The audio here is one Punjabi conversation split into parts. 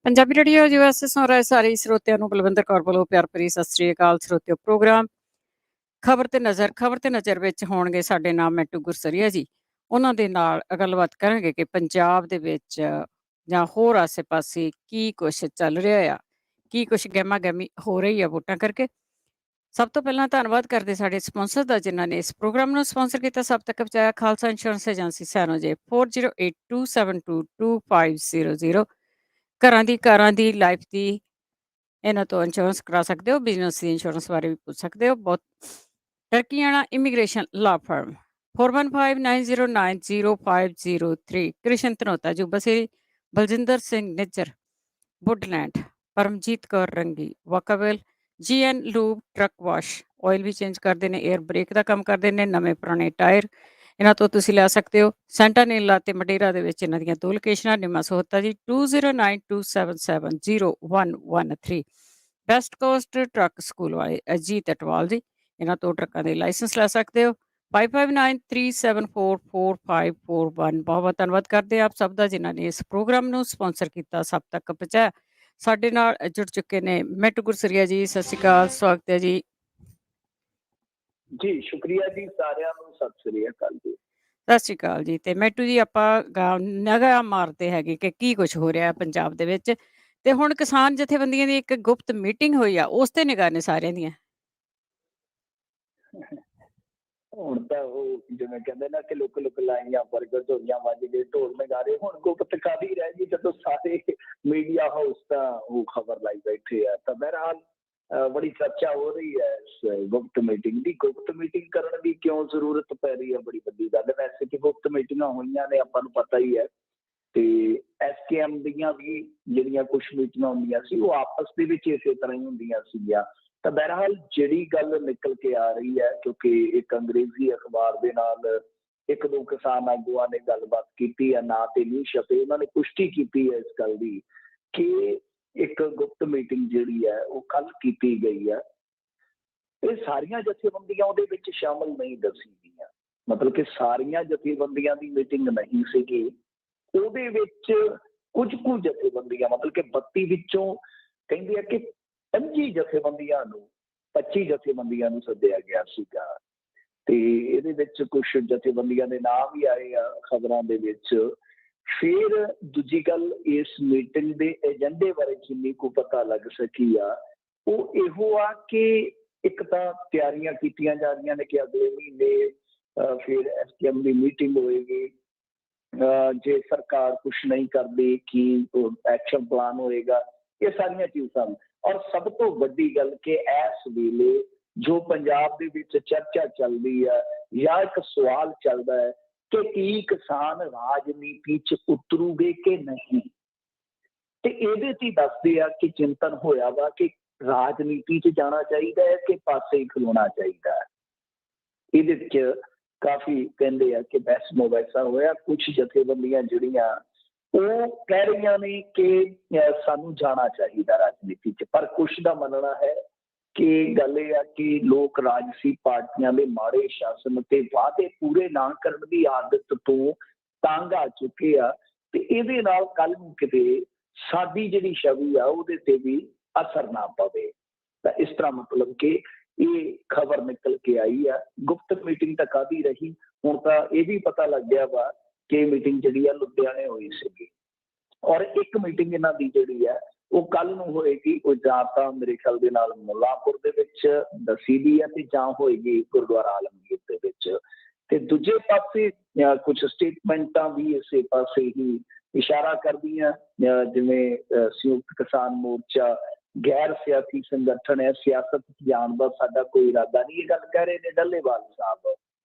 ਪੰਜਾਬੀ ਰੇਡੀਓ US ਸੁਣ ਰਹੇ ਸਾਰੇ ਸਰੋਤਿਆਂ ਨੂੰ ਬਲਵਿੰਦਰ ਕੌਰ ਵੱਲੋਂ ਪਿਆਰ ਭਰੀ ਸਤਿ ਸ੍ਰੀ ਅਕਾਲ। ਸਰੋਤਿਓ, ਪ੍ਰੋਗਰਾਮ ਖਬਰ ਤੇ ਨਜ਼ਰ ਵਿੱਚ ਹੋਣਗੇ ਸਾਡੇ ਨਾਲ ਮੈਟੂ ਗੁਰਸਰੀਆ ਜੀ। ਉਹਨਾਂ ਦੇ ਨਾਲ ਗੱਲਬਾਤ ਕਰਾਂਗੇ ਕਿ ਪੰਜਾਬ ਦੇ ਵਿੱਚ ਜਾਂ ਹੋਰ ਆਸੇ-ਪਾਸੇ ਕੀ ਕੁਛ ਚੱਲ ਰਿਹਾ ਆ, ਕੀ ਕੁਛ ਗਹਿਮਾ-ਗਹਿਮੀ ਹੋ ਰਹੀ ਆ ਵੋਟਾਂ ਕਰਕੇ। ਸਭ ਤੋਂ ਪਹਿਲਾਂ ਧੰਨਵਾਦ ਕਰਦੇ ਸਾਡੇ ਸਪਾਂਸਰ ਦਾ, ਜਿਨ੍ਹਾਂ ਨੇ ਇਸ ਪ੍ਰੋਗਰਾਮ ਨੂੰ ਸਪਾਂਸਰ ਕੀਤਾ, ਸਭ ਤੱਕ ਪਹੁੰਚਾਇਆ। ਖਾਲਸਾ ਇੰਸ਼ੋਰੈਂਸ ਏਜੰਸੀ ਸੈਨੋ ਜੇ 4082722500। ਘਰਾਂ ਦੀ, ਕਾਰਾਂ ਦੀ, ਲਾਈਫ ਦੀ ਇਹਨਾਂ ਤੋਂ ਇੰਸ਼ੋਰੈਂਸ ਕਰਾ ਸਕਦੇ ਹੋ। ਬਿਜ਼ਨਸ ਦੀ ਇੰਸ਼ੋਰੈਂਸ ਬਾਰੇ ਵੀ ਪੁੱਛ ਸਕਦੇ ਹੋ। ਬਹੁਤ ਟਰਕੀਆਣਾ immigration law firm 4159090503। Krishan Dhanota ਜੁਬਸੀ, Baljinder Singh Nijjar Woodland, Paramjit Kaur Rangi Vacaville, GN lube truck wash, oil ਵੀ ਚੇਂਜ ਕਰਦੇ ਨੇ, 에ਅਰ ਬ੍ਰੇਕ ਦਾ ਕੰਮ ਕਰਦੇ ਨੇ, ਨਵੇਂ ਪੁਰਾਣੇ ਟਾਇਰ ਇਹਨਾਂ ਤੋਂ ਤੁਸੀਂ ਲੈ ਸਕਦੇ ਹੋ। ਸੈਂਟਾਨੀਲਾ ਤੇ ਮਡੇਰਾ ਦੇ ਵਿੱਚ ਇਹਨਾਂ ਦੀਆਂ 2 ਲੋਕੇਸ਼ਨਾਂ। ਨਿਮਾ ਸੋਹਤਾ ਜੀ 2092770113। ਬੈਸਟ ਕੋਸਟ ਟਰੱਕ ਸਕੂਲ ਵਾਲੇ ਅਜੀਤ ਅਟਵਾਲ ਜੀ, ਇਹਨਾਂ ਤੋਂ ਟਰੱਕਾਂ ਦੇ ਲਾਇਸੈਂਸ ਲੈ ਸਕਦੇ ਹੋ। 5593744541। ਬਹੁਤ ਬਹੁਤ ਧੰਨਵਾਦ ਕਰਦੇ ਆਪ ਸਭ ਦਾ, ਜਿਨ੍ਹਾਂ ਨੇ ਇਸ ਪ੍ਰੋਗਰਾਮ ਨੂੰ ਸਪਾਂਸਰ ਕੀਤਾ, ਸਭ ਤੱਕ ਪਹੁੰਚਾਇਆ। ਸਾਡੇ ਨਾਲ ਜੁੜ ਚੁੱਕੇ ਨੇ ਮੈਟੂ ਗੁਰਸਰੀਆ ਜੀ। ਸਤਿ ਸ਼੍ਰੀ ਅਕਾਲ, ਸਵਾਗਤ ਹੈ ਜੀ। ਜੀ ਸ਼ੁਕਰੀਆ ਜੀ, ਸਾਰਿਆਂ ਨੂੰ ਸਤਿ ਸ੍ਰੀ ਅਕਾਲ ਜੀ। ਸਤਿ ਸ਼੍ਰੀ ਅਕਾਲ ਜੀ। ਤੇ ਮੈਟੂ ਜੀ, ਆਪਾਂ ਨਿਗਾਹ ਮਾਰਦੇ ਹੈਗੇ ਕਿ ਕੀ ਕੁਛ ਹੋ ਰਿਹਾ ਪੰਜਾਬ ਦੇ ਵਿੱਚ, ਤੇ ਹੁਣ ਕਿਸਾਨ ਜਥੇਬੰਦੀਆਂ ਦੀ ਇੱਕ ਗੁਪਤ ਮੀਟਿੰਗ ਹੋਈ ਆ, ਉਸ ਤੇ ਨਿਗਾਹ ਨੇ ਸਾਰਿਆਂ ਦੀਆਂ। ਹੁਣ ਤਾਂ ਉਹ ਜਿਵੇਂ ਕਹਿੰਦੇ ਨਾ ਕਿ ਲੁੱਕ ਲੁੱਕ ਲਾਈਆਂ ਬਰਗਰ ਹੋਈਆਂ, ਵੱਜ ਗਏ ਢੋਲ ਨਗਾਰੇ। ਹੁਣ ਗੁਪਤ ਕਾਹਦੀ ਰਹਿ ਗਈ ਜਦੋਂ ਸਾਰੇ ਮੀਡੀਆ ਹਾਊਸ ਤਾਂ ਉਹ ਖਬਰ ਲਾਈ ਬੈਠੇ ਆ। ਤਾਂ ਬਹਰਹਾਲ ਬੜੀ ਚਰਚਾ ਹੋ ਰਹੀ ਹੈ ਇਸ ਗੁਪਤ ਮੀਟਿੰਗ ਦੀ। ਗੁਪਤ ਮੀਟਿੰਗ ਕਰਨ ਦੀ ਕਿਉਂ ਜ਼ਰੂਰਤ ਪੈ ਰਹੀ ਹੈ, ਬੜੀ ਵੱਡੀ ਗੱਲ। ਵੈਸੇ ਕਿ ਗੁਪਤ ਮੀਟਿੰਗਾਂ ਹੋਈਆਂ ਨੇ, ਆਪਾਂ ਨੂੰ ਪਤਾ ਹੀ ਹੈ। ਤੇ SKM ਦੀਆਂ ਵੀ ਜਿਹੜੀਆਂ ਕੁਛ ਮੀਟਿੰਗਾਂ ਹੁੰਦੀਆਂ ਸੀ, ਉਹ ਆਪਸ ਦੇ ਵਿੱਚ ਇਸੇ ਤਰ੍ਹਾਂ ਹੀ ਹੁੰਦੀਆਂ ਸੀਗੀਆਂ। ਤਾਂ ਬਹਰਹਾਲ ਜਿਹੜੀ ਗੱਲ ਨਿਕਲ ਕੇ ਆ ਰਹੀ ਹੈ, ਕਿਉਂਕਿ ਇੱਕ ਅੰਗਰੇਜ਼ੀ ਅਖਬਾਰ ਦੇ ਨਾਲ ਇੱਕ ਦੋ ਕਿਸਾਨ ਆਗੂਆਂ ਨੇ ਗੱਲਬਾਤ ਕੀਤੀ ਹੈ, ਨਾ ਤੇ ਨਹੀਂ ਛਪੇ, ਉਹਨਾਂ ਨੇ ਪੁਸ਼ਟੀ ਕੀਤੀ ਹੈ ਇਸ ਗੱਲ ਦੀ ਕਿ ਇੱਕ ਗੁਪਤ ਮੀਟਿੰਗ ਜਿਹੜੀ ਹੈ ਉਹ ਕੱਲ ਕੀਤੀ ਗਈ ਹੈ। ਇਹ ਸਾਰੀਆਂ ਜਥੇਬੰਦੀਆਂ ਉਹਦੇ ਵਿੱਚ ਸ਼ਾਮਲ ਨਹੀਂ ਦੱਸੀ ਗਈਆਂ, ਮਤਲਬ ਕਿ ਸਾਰੀਆਂ ਜਥੇਬੰਦੀਆਂ ਦੀ ਮੀਟਿੰਗ ਨਹੀਂ ਸੀਗੀ ਉਹਦੇ ਵਿੱਚ। ਕੁਝ ਕੁ ਜਥੇਬੰਦੀਆਂ, ਮਤਲਬ ਕਿ 32 ਵਿੱਚੋਂ ਕਹਿੰਦੇ ਆ ਕਿ 25 ਜਥੇਬੰਦੀਆਂ ਨੂੰ 25 ਜਥੇਬੰਦੀਆਂ ਨੂੰ ਸੱਦਿਆ ਗਿਆ ਸੀਗਾ। ਤੇ ਇਹਦੇ ਵਿੱਚ ਕੁਛ ਜਥੇਬੰਦੀਆਂ ਦੇ ਨਾਮ ਵੀ ਆਏ ਆ ਖਬਰਾਂ ਦੇ ਵਿੱਚ। ਫਿਰ ਦੂਜੀ ਗੱਲ, ਇਸ ਮੀਟਿੰਗ ਦੇ ਏਜੰਡੇ ਬਾਰੇ ਜਿੰਨੀ ਕੁ ਪਤਾ ਲੱਗ ਸਕੀ ਆ, ਉਹ ਇਹੋ ਆ ਕਿ ਇੱਕ ਤਾਂ ਤਿਆਰੀਆਂ ਕੀਤੀਆਂ ਜਾ ਰਹੀਆਂ ਨੇ ਕਿ ਅਗਲੇ ਮਹੀਨੇ ਫਿਰ SKM ਦੀ ਮੀਟਿੰਗ ਹੋਏਗੀ। ਜੇ ਸਰਕਾਰ ਕੁਛ ਨਹੀਂ ਕਰਦੀ ਕਿ ਐਕਸ਼ਨ ਪਲਾਨ ਹੋਏਗਾ। ਇਹ ਸਾਰੀਆਂ ਚੀਜ਼ਾਂ। ਔਰ ਸਭ ਤੋਂ ਵੱਡੀ ਗੱਲ ਕਿ ਇਸ ਵੇਲੇ ਜੋ ਪੰਜਾਬ ਦੇ ਵਿੱਚ ਚਰਚਾ ਚੱਲਦੀ ਹੈ ਜਾਂ ਇੱਕ ਸਵਾਲ ਚੱਲਦਾ ਹੈ ਕਿ ਕੀ ਕਿਸਾਨ ਰਾਜਨੀਤੀ 'ਚ ਉਤਰੂਗੇ ਕਿ ਨਹੀਂ। ਤੇ ਇਹਦੇ 'ਚ ਹੀ ਦੱਸਦੇ ਆ ਕਿ ਚਿੰਤਨ ਹੋਇਆ ਵਾ ਕਿ ਰਾਜਨੀਤੀ 'ਚ ਜਾਣਾ ਚਾਹੀਦਾ ਹੈ ਕਿ ਪਾਸੇ ਹੀ ਖਲੋਣਾ ਚਾਹੀਦਾ ਹੈ। ਇਹਦੇ 'ਚ ਕਾਫੀ ਕਹਿੰਦੇ ਆ ਕਿ ਬਹਿਸ ਮੁਬਾਹਿਸਾ ਹੋਇਆ। ਕੁਛ ਜਥੇਬੰਦੀਆਂ ਜਿਹੜੀਆਂ ਉਹ ਕਹਿ ਰਹੀਆਂ ਨੇ ਕਿ ਸਾਨੂੰ ਜਾਣਾ ਚਾਹੀਦਾ ਰਾਜਨੀਤੀ 'ਚ, ਪਰ ਕੁਛ ਦਾ ਮੰਨਣਾ ਹੈ ਕਿ ਗੱਲ ਇਹ ਆ ਕਿ ਲੋਕ ਰਾਜਸੀ ਪਾਰਟੀਆਂ ਦੇ ਮਾੜੇ ਸ਼ਾਸਨ ਤੇ ਵਾਅਦੇ ਪੂਰੇ ਨਾ ਕਰਨ ਦੀ ਆਦਤ ਤੋਂ ਤੰਗ ਆ ਚੁੱਕੇ ਆ। ਤੇ ਇਹਦੇ ਨਾਲ ਕੱਲ੍ਹ ਨੂੰ ਕਿਤੇ ਸਾਡੀ ਜਿਹੜੀ ਛਵੀ ਆ ਉਹਦੇ ਤੇ ਵੀ ਅਸਰ ਨਾ ਪਵੇ। ਤਾਂ ਇਸ ਤਰ੍ਹਾਂ ਮਤਲਬ ਕਿ ਇਹ ਖਬਰ ਨਿਕਲ ਕੇ ਆਈ ਆ। ਗੁਪਤ ਮੀਟਿੰਗ ਤਾਂ ਕਾਹਦੀ ਰਹੀ, ਹੁਣ ਤਾਂ ਇਹ ਵੀ ਪਤਾ ਲੱਗ ਗਿਆ ਵਾ ਕਿ ਮੀਟਿੰਗ ਜਿਹੜੀ ਆ ਲੁਧਿਆਣੇ ਹੋਈ ਸੀਗੀ। ਔਰ ਇੱਕ ਮੀਟਿੰਗ ਇਹਨਾਂ ਦੀ ਜਿਹੜੀ ਹੈ ਉਹ ਕੱਲ ਨੂੰ ਹੋਏਗੀ। ਉਹ ਜਾਂ ਤਾਂ ਮੇਰੇ ਖਿਆਲ ਦੇ ਨਾਲ ਮੁੱਲਾਂਪੁਰ ਦੇ ਵਿੱਚ ਦੱਸੀ ਦੀ ਹੈ ਤੇ ਜਾਂ ਹੋਏਗੀ ਗੁਰਦੁਆਰਾ ਆਲਮਗੀਰ ਦੇ ਵਿੱਚ। ਤੇ ਦੂਜੇ ਪਾਸੇ ਕੁਝ ਸਟੇਟਮੈਂਟਾਂ ਵੀ ਇਸੇ ਪਾਸੇ ਹੀ ਇਸ਼ਾਰਾ ਕਰਦੀਆਂ, ਜਿਵੇਂ ਸੰਯੁਕਤ ਕਿਸਾਨ ਮੋਰਚਾ ਗੈਰ ਸਿਆਸੀ ਸੰਗਠਨ ਹੈ, ਸਿਆਸਤ ਜਾਣ ਦਾ ਸਾਡਾ ਕੋਈ ਇਰਾਦਾ ਨਹੀਂ, ਇਹ ਗੱਲ ਕਹਿ ਰਹੇ ਨੇ ਡੱਲੇਵਾਲ ਸਾਹਿਬ।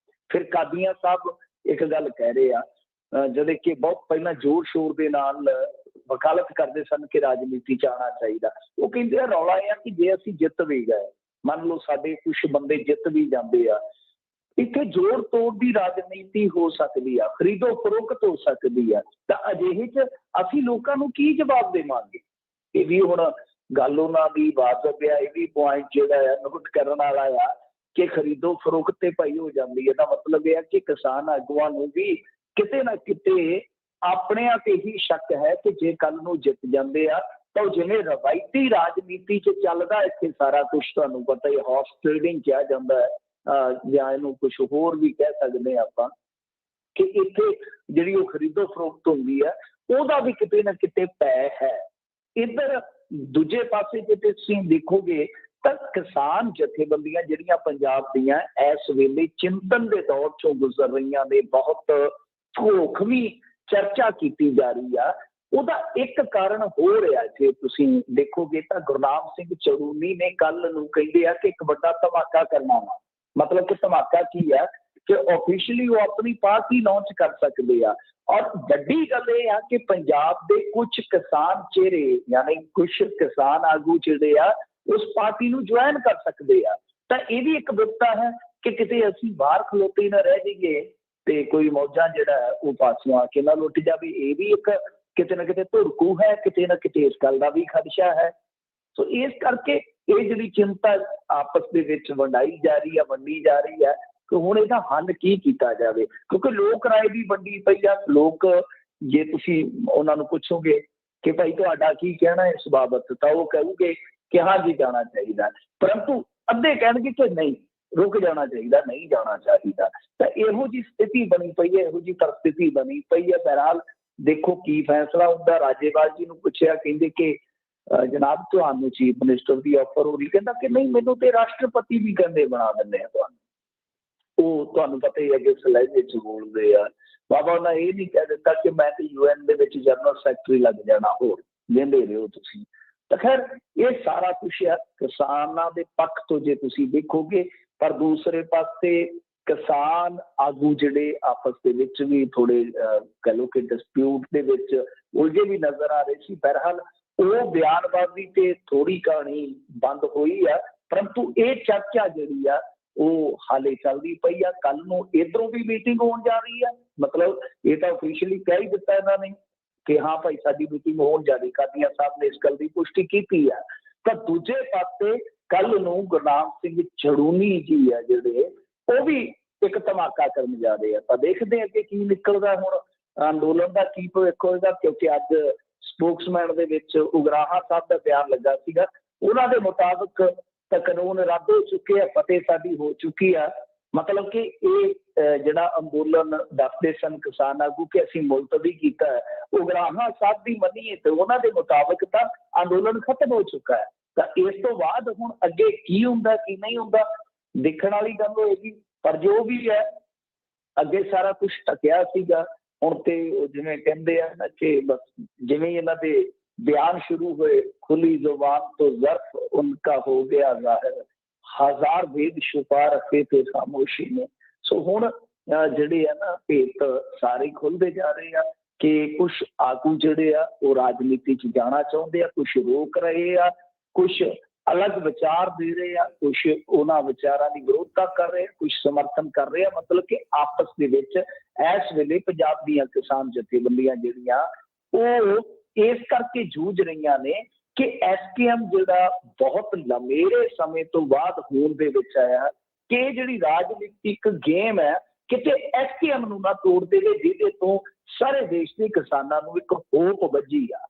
ਫਿਰ ਕਾਦੀਆਂ ਸਾਹਿਬ ਇੱਕ ਗੱਲ ਕਹਿ ਰਹੇ ਆ, ਜਿਹੜੇ ਕਿ ਬਹੁਤ ਪਹਿਲਾਂ ਜ਼ੋਰ ਸ਼ੋਰ ਦੇ ਨਾਲ ਵਕਾਲਤ ਕਰਦੇ ਸਨ ਕਿ ਰਾਜਨੀਤੀ 'ਚ ਆਉਣਾ ਚਾਹੀਦਾ। ਉਹ ਕਹਿੰਦੇ ਆ ਰੌਲਾ ਇਹ ਆ ਕਿ ਜੇ ਅਸੀਂ ਜਿੱਤ ਵੀ ਗਏ, ਮੰਨ ਲਓ ਸਾਡੇ ਕੁਛ ਬੰਦੇ ਜਿੱਤ ਵੀ ਜਾਂਦੇ ਆ, ਇੱਥੇ ਜੋੜ ਤੋੜ ਦੀ ਰਾਜਨੀਤੀ ਹੋ ਸਕਦੀ ਆ, ਖਰੀਦੋ ਫਰੋਖਤ ਹੋ ਸਕਦੀ ਆ। ਤਾਂ ਅਜਿਹੇ 'ਚ ਅਸੀਂ ਲੋਕਾਂ ਨੂੰ ਕੀ ਜਵਾਬ ਦੇਵਾਂਗੇ। ਇਹ ਵੀ ਹੁਣ ਗੱਲ ਉਹਨਾਂ ਦੀ ਵਾਜਬ ਆ। ਇਹ ਵੀ ਪੁਆਇੰਟ ਜਿਹੜਾ ਆ ਨੋਟ ਕਰਨ ਵਾਲਾ ਆ कि खरीदो फरोख्त ते भाई हो जाती है। मतलब यह है कि किसान आगुआं नूं भी किते ना किते अपनिਆਂ ते ही शक है कि जे कल नूं जित जांदे आ तो जिवें रवायती राजनीति च चलदा इत्थे सारा कुछ तुहानूं पता ही हॉर्स ट्रेडिंग किया जाता है जां इहनूं कुछ होर भी कह सकदे आपां कि इत्थे जिहड़ी वो खरीदो फरोख्त हुंदी है ਉਹਦਾ भी किते ना किते पै है। इधर दूजे पासे जे तुसीं देखोगे ਤਾਂ किसान जथेबंदियां ਜਿਹੜੀਆਂ ਪੰਜਾਬ ਦੀਆਂ ਇਸ ਵੇਲੇ चिंतन ਦੇ दौर चों गुजर रहीਆਂ ने बहुत ਢੋਖਵੀਂ चर्चा की जा रही है। ਉਹਦਾ ਇੱਕ ਕਾਰਨ ਹੋ ਰਿਹਾ ਜੇ ਤੁਸੀਂ ਦੇਖੋਗੇ ਤਾਂ ਗੁਰਨਾਮ ਸਿੰਘ ਚੜੂਨੀ ਨੇ ਕੱਲ ਨੂੰ ਕਹਿੰਦੇ ਆ ਕਿ ਇੱਕ ਵੱਡਾ ਧਮਾਕਾ ਕਰਨਾ ਵਾ। मतलब कि धमाका की है कि ऑफिशियली वो अपनी पार्टी लॉन्च कर सकते हैं। और बड़ी गल यह है कि पंजाब के कुछ किसान चेहरे यानी कुछ किसान आगू जिहड़े आ उस पार्टी नूं ज्वाइन कर सकते हैं। तो यह भी एक विपता है कि किते असीं बाहर खलोते ना रह जाइए तो कोई मौजा जिहड़ा है वो पासों आके ना लुट जाए। ये भी एक किते ना किते धुड़कू है, किते ना किते इस गल का भी खदशा है। सो इस करके ये जिहड़ी चिंता आपस दे विच वंडाई जा रही है, वंडी जा रही है कि हुण इहदा हल की कीता जावे, क्योंकि लोक राय भी वंडी पई आ। लोक जे तुसीं उहनां नूं पुछोगे कि भाई तुहाडा की कहना इस बाबत तां वो कहूगे कि हाँ जी जाना चाहिए, परंतु अद्धे कहणगे कि नहीं रुक जाना चाहिए, नहीं जाना चाहिए। तो इहो जी स्थिति बनी पई है, इहो जी परिस्थिति बनी पई है। बहरहाल देखो की फैसला हुंदा। राजेवाल जी नूं पुछिआ कहंदे कि जनाब तुहानूं चीफ मिनिस्टर की ऑफर हो रही, कहता कि नहीं मैनूं ते राष्ट्रपति भी कहंदे बना दिंदे आ तुहानूं। वो तुहानूं पता ही है कि सलैजे च बोलदे आ। बाबा उन्हें ये नहीं कह दिता कि मैं तो UN they which general secretary लग जाना, होर लेंदे रहो तुसीं। तो खैर ये सारा कुछ है किसानां दे पक्ष तो जे तुसीं देखोगे, पर दूसरे पासे किसान आगू जिहड़े आपस दे विच भी थोड़े कह लो कि डिस्प्यूट दे विच उलझे भी नजर आ रहे सी। बहरहाल वो बयानबाजी ते थोड़ी कहानी बंद हुई है, परंतु ये चर्चा जिहड़ी आ वो हाले चलदी पई आ। कल नूं इधरों भी मीटिंग होण जा रही है, मतलब ये तो ऑफिशियली कह ही दिता इन्होंने कि हाँ भाई साडी मीटिंग होण जा रही, कादिया साहब ने इस गल की पुष्टि की है। तो दूजे पासे कल नूं गुरनाम सिंह चड़ूनी जी है जिहड़े वो भी एक धमाका करन जा रहे हैं। तो देखते हैं कि की निकलदा हुण अंदोलन का की भविख होएगा, क्योंकि अज स्पोक्समैन दे विच उगराहा साहब का बयान लगा सीगा। उन्हां दे मुताबिक तो कानून रद्द हो चुके हैं, फतेह साडी हो चुकी है। मतलब कि ये जिहड़ा अंदोलन दसदे सन किसान आगू कि असीं मुलतवी कीता है, उगराहा साहब की मनीए तो उन्हां दे मुताबिक तो अंदोलन खत्म हो चुका है। तो इस तो बाद हुण अगे की हुंदा की नहीं हुंदा देखण वाली गल होएगी। पर जो भी है अगे सारा कुछ ढकिया सीगा। हुण ते जिवें कहंदे आ ना कि बस जिवें इन्हां दे बयान शुरू हुए, खुली जुबान तो ज़र्फ उनका हो गया ज़ाहिर, हजार भेद छुपा रखे थे खामोशी में। सो हुण जिहड़े है ना भेत सारे खुलते जा रहे हैं कि कुछ आगू जिहड़े आ वो राजनीति च जाना चाहुंदे आ, कुछ रोक रहे आ, कुछ अलग विचार दे रहे हैं, कुछ उन्हां विचारां की विरोधता कर रहे हैं, कुछ समर्थन कर रहे हैं। मतलब कि आपस दे विच इस वेले पंजाब दीयां किसान जथेबंदियां जिहड़ियां वो इस करके जूझ रही ने कि SKM जिहड़ा बहुत लंबेरे समय तो बाद होंद दे विच आया कि जिहड़ी राजनीतिक गेम है किते SKM नूं ना तोड़ देवे, जिहदे तो सारे देश के किसानां नूं एक होप वजी आ।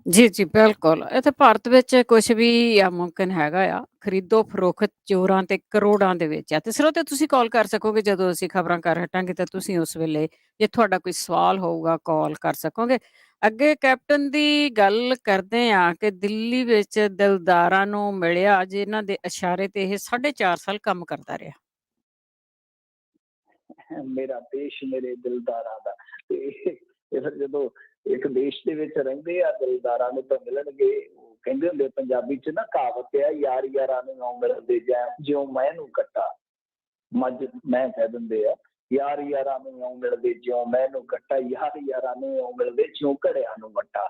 जी, जी, बिल्कुल। ਇੱਥੇ ਭਾਰਤ ਵਿੱਚ ਕੁਛ ਵੀ ਮੁਮਕਿਨ ਹੈਗਾ ਆ। ਖਰੀਦੋ ਫਰੋਖਤ ਜ਼ੋਰਾਂ ਤੇ ਕਰੋੜਾਂ ਦੇ ਵਿੱਚ ਆ ਤੇ ਸਰੋਤੇ ਤੁਸੀਂ ਕਾਲ ਕਰ ਸਕੋਗੇ ਜਦੋਂ ਅਸੀਂ ਖਬਰਾਂ ਕਰ ਹਟਾਂਗੇ ਤਾਂ ਤੁਸੀਂ ਉਸ ਵੇਲੇ ਜੇ ਤੁਹਾਡਾ ਕੋਈ ਸਵਾਲ ਹੋਊਗਾ ਕਾਲ ਕਰ ਸਕੋਗੇ। ਅੱਗੇ ਕੈਪਟਨ ਦੀ ਗੱਲ ਕਰਦੇ ਆ ਕਿ ਦਿੱਲੀ ਵਿੱਚ ਦਿਲਦਾਰਾਂ ਨੂੰ ਮਿਲਿਆ ਜਿਨ੍ਹਾਂ ਦੇ ਇਸ਼ਾਰੇ ਤੇ ਇਹ 4.5 ਸਾਲ ਕੰਮ ਕਰਦਾ ਰਿਹਾ। मेरा देश मेरे दिलदारां दा ते फिर जदों एक देश दे विच रहिंदे आ दिलदारां नूं तां मिलणगे। कहंदे हुंदे पंजाबी च ना कहावत है यार यारां नूं इउं मिलदे जिउं मैं नूं कट्टा मझ मैं कह दिंदे आ यार यारां नूं इउं मिलदे जिउं मैं नूं कट्टा यार यारां नूं इउं मिलदे जिउं घड़ियां नूं वट्टा।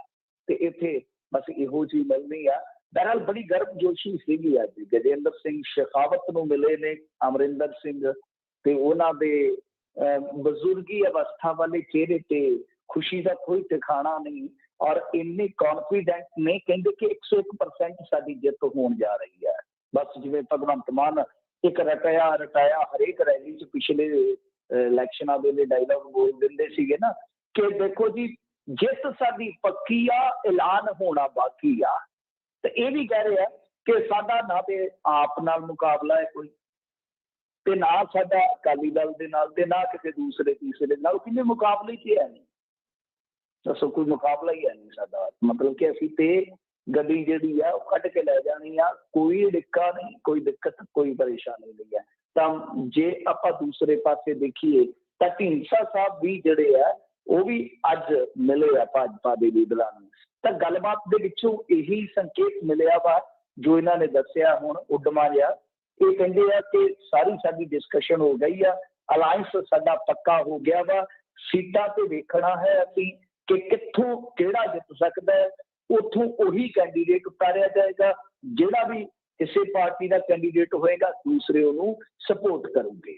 ते इत्थे बस इहो जी मिलनी आ। बहरहाल बड़ी गर्मजोशी सीगी अज गजेंद्र सिंह शेखावत नूं मिले ने अमरिंदर सिंह ते उन्हां दे बजुर्गी अवस्था वाले चेहरे ते खुशी का कोई ठिकाना नहीं और इन्ने कॉन्फिडेंट ने कहते कि 101% साडी जित होने जा रही है। बस जिवें भगवंत मान ਇੱਕ ਰਟਾਇਆ ਰਟਾਇਆ ਹਰੇਕ ਰੈਲੀ 'ਚ ਪਿਛਲੇ ਇਲੈਕਸ਼ਨਾਂ ਵੇਲੇ ਡਾਇਲੌਗ ਬੋਲ ਦਿੰਦੇ ਸੀਗੇ ਨਾ ਕਿ ਦੇਖੋ ਜੀ ਜਿੱਤ ਸਾਡੀ ਪੱਕੀ ਆ, ਐਲਾਨ ਹੋਣਾ ਬਾਕੀ ਆ। ਤੇ ਇਹ ਵੀ ਕਹਿ ਰਹੇ ਆ ਕਿ ਸਾਡਾ ਨਾ ਤੇ ਆਪ ਨਾਲ ਮੁਕਾਬਲਾ ਹੈ ਕੋਈ, ਤੇ ਨਾ ਸਾਡਾ ਅਕਾਲੀ ਦਲ ਦੇ ਨਾਲ, ਤੇ ਨਾ ਕਿਸੇ ਦੂਸਰੇ ਤੀਸਰੇ ਨਾਲ, ਕਿੰਨੇ ਮੁਕਾਬਲੇ 'ਚ ਹੈ ਨਹੀਂ। ਦੱਸੋ, ਕੋਈ ਮੁਕਾਬਲਾ ਹੀ ਹੈ ਨਹੀਂ ਸਾਡਾ। ਮਤਲਬ ਕਿ ਅਸੀਂ ਤੇ ਗੱਡੀ ਜਿਹੜੀ ਆ ਉਹ ਕੱਢ ਕੇ ਲੈ ਜਾਣੀ ਆ, ਕੋਈ ਡਿੱਕਾ ਨਹੀਂ, ਕੋਈ ਦਿੱਕਤ, ਕੋਈ ਪਰੇਸ਼ਾਨੀ ਨਹੀਂ ਹੈ। ਤਾਂ ਜੇ ਆਪਾਂ ਦੂਸਰੇ ਪਾਸੇ ਦੇਖੀਏ ਤਾਂ ਢੀਂਡਸਾ ਸਾਹਿਬ ਵੀ ਜਿਹੜੇ ਆ ਉਹ ਵੀ ਅੱਜ ਮਿਲੇ ਆ ਭਾਜਪਾ ਦੇ ਲੀਡਰਾਂ ਨੂੰ। ਤਾਂ ਗੱਲਬਾਤ ਦੇ ਵਿੱਚੋਂ ਇਹੀ ਸੰਕੇਤ ਮਿਲਿਆ ਵਾ ਜੋ ਇਹਨਾਂ ਨੇ ਦੱਸਿਆ ਹੁਣ ਉੱਡਮਾ ਜਿਹਾ। ਇਹ ਕਹਿੰਦੇ ਆ ਕਿ ਸਾਰੀ ਸਾਡੀ ਡਿਸਕਸ਼ਨ ਹੋ ਗਈ ਆ, ਅਲਾਇੰਸ ਸਾਡਾ ਪੱਕਾ ਹੋ ਗਿਆ ਵਾ, ਸੀਟਾਂ ਤੇ ਵੇਖਣਾ ਹੈ ਅਸੀਂ ਕਿ ਕਿੱਥੋਂ ਕਿਹੜਾ ਜਿੱਤ ਸਕਦਾ ਹੈ, ਉੱਥੋਂ ਉਹੀ ਕੈਂਡੀਡੇਟ ਉਤਾਰਿਆ ਜਾਏਗਾ। ਜਿਹੜਾ ਵੀ ਕਿਸੇ ਪਾਰਟੀ ਦਾ ਕੈਂਡੀਡੇਟ ਹੋਏਗਾ ਦੂਸਰੇ ਉਹਨੂੰ ਸਪੋਰਟ ਕਰੂਗੇ।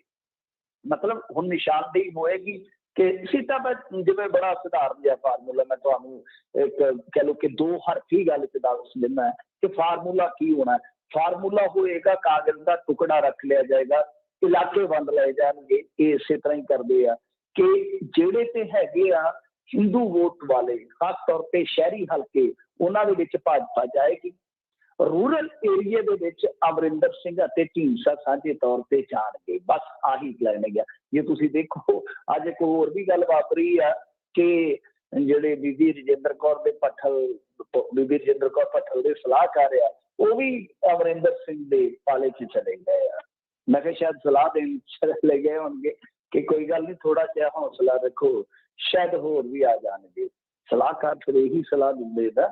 ਮਤਲਬ ਹੁਣ ਨਿਸ਼ਾਨਦੇਹੀ ਹੋਏਗੀ ਕਿ ਸੀਟਾਂ ਦਾ ਜਿਵੇਂ ਬੜਾ ਸਧਾਰਨ ਜਿਹਾ ਫਾਰਮੂਲਾ ਮੈਂ ਤੁਹਾਨੂੰ ਇੱਕ ਕਹਿ ਲਓ ਕਿ ਦੋ ਹਰਫੀ ਗੱਲ 'ਚ ਦੱਸ ਦਿੰਦਾ ਕਿ ਫਾਰਮੂਲਾ ਕੀ ਹੋਣਾ। ਫਾਰਮੂਲਾ ਹੋਏਗਾ ਕਾਗਜ਼ ਦਾ ਟੁਕੜਾ ਰੱਖ ਲਿਆ ਜਾਏਗਾ, ਇਲਾਕੇ ਵੰਡ ਲਏ ਜਾਣਗੇ। ਇਹ ਇਸੇ ਤਰ੍ਹਾਂ ਹੀ ਕਰਦੇ ਆ ਕਿ ਜਿਹੜੇ ਤੇ ਹੈਗੇ ਆ ਹਿੰਦੂ ਵੋਟ ਵਾਲੇ, ਖਾਸ ਤੌਰ ਤੇ ਸ਼ਹਿਰੀ ਹਲਕੇ, ਉਹਨਾਂ ਦੇ ਵਿੱਚ ਭਾਜਪਾ ਜਾਏਗੀ। ਰੂਰਲ ਏਰੀਏ ਦੇ ਵਿੱਚ ਅਮਰਿੰਦਰ ਸਿੰਘ ਅਤੇ ਢੀਂਡਸਾ ਸਾਂਝੇ ਤੌਰ ਤੇ ਜਾਣਗੇ। ਬਸ ਆਹੀ ਪਲਾਨ ਹੈਗਾ। ਜੇ ਤੁਸੀਂ ਦੇਖੋ ਅੱਜ ਇੱਕ ਹੋਰ ਵੀ ਗੱਲ ਵਾਪਰੀ ਆ ਕਿ ਜਿਹੜੇ ਬੀਬੀ ਰਜਿੰਦਰ ਕੌਰ ਦੇ ਭੱਠਲ ਦੇ ਸਲਾਹਕਾਰ ਆ, ਉਹ ਵੀ ਅਮਰਿੰਦਰ ਸਿੰਘ ਦੇ ਪਾਲੇ 'ਚ ਚਲੇ ਗਏ ਆ। ਮੈਂ ਕਿਹਾ ਸ਼ਾਇਦ ਸਲਾਹ ਦੇਣ ਚਲੇ ਗਏ ਹੋਣਗੇ ਕਿ ਕੋਈ ਗੱਲ ਨਹੀਂ, ਥੋੜਾ ਜਿਹਾ ਹੌਸਲਾ ਰੱਖੋ, ਸ਼ਾਇਦ ਹੋਰ ਵੀ ਆ ਜਾਣਗੇ। ਸਲਾਹਕਾਰ ਫਿਰ ਇਹੀ ਸਲਾਹ ਦਿੰਦੇ ਦਾ।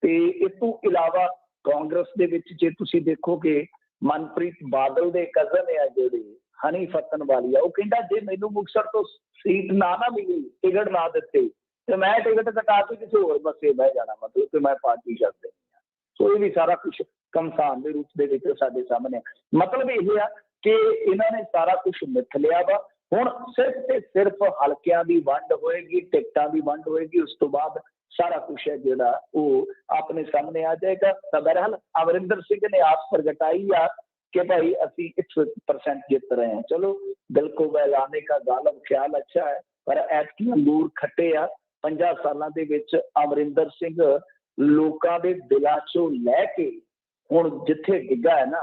ਤੇ ਇਸ ਤੋਂ ਇਲਾਵਾ ਕਾਂਗਰਸ ਦੇ ਵਿੱਚ ਜੇ ਤੁਸੀਂ ਦੇਖੋਗੇ ਮਨਪ੍ਰੀਤ ਬਾਦਲ ਦੇ ਕਜ਼ਨ ਆ ਜਿਹੜੇ ਹਨੀ ਫੱਤਣਵਾਲੀਆ, ਉਹ ਕਹਿੰਦਾ ਜੇ ਮੈਨੂੰ ਮੁਕਤਸਰ ਤੋਂ ਸੀਟ ਨਾ ਮਿਲੀ, ਟਿਕਟ ਨਾ ਦਿੱਤੇ, ਤੇ ਮੈਂ ਟਿਕਟ ਕਟਾ ਕੇ ਕਿਸੇ ਹੋਰ ਪਾਸੇ ਬਹਿ ਜਾਣਾ, ਮਤਲਬ ਕਿ ਮੈਂ ਪਾਰਟੀ ਛੱਡ ਦੇਣੀ ਆ। ਸੋ ਇਹ ਵੀ ਸਾਰਾ ਕੁਛ ਘਮਸਾਨ ਦੇ ਰੂਪ ਦੇ ਵਿੱਚ ਸਾਡੇ ਸਾਹਮਣੇ। ਮਤਲਬ ਇਹ ਆ ਕਿ ਇਹਨਾਂ ਨੇ ਸਾਰਾ ਕੁਛ ਮਿਥ ਲਿਆ ਵਾ। ਹੁਣ ਸਿਰਫ ਤੇ ਸਿਰਫ ਹਲਕਿਆਂ ਦੀ ਵੰਡ ਹੋਏਗੀ, ਟਿਕਟਾਂ ਦੀ ਵੰਡ ਹੋਏਗੀ, ਉਸ ਤੋਂ ਬਾਅਦ ਸਾਰਾ ਕੁਛ ਹੈ ਜਿਹੜਾ ਉਹ ਆਪਣੇ ਸਾਹਮਣੇ ਆ ਜਾਏਗਾ। ਤਾਂ ਬਹਰਹਾਲ ਅਮਰਿੰਦਰ ਸਿੰਘ ਨੇ ਆਸ ਪ੍ਰਗਟਾਈ ਆ कि भाई असी 100% जीत रहे हैं। चलो दिल को बहलाने का गालिब ख्याल अच्छा है, पर ऐतकी अंगूर खट्टे आ। 50 सालों के विच अमरिंदर सिंह लोकां दे दिलां चों लै के हुण जिथे डिग्गा है ना,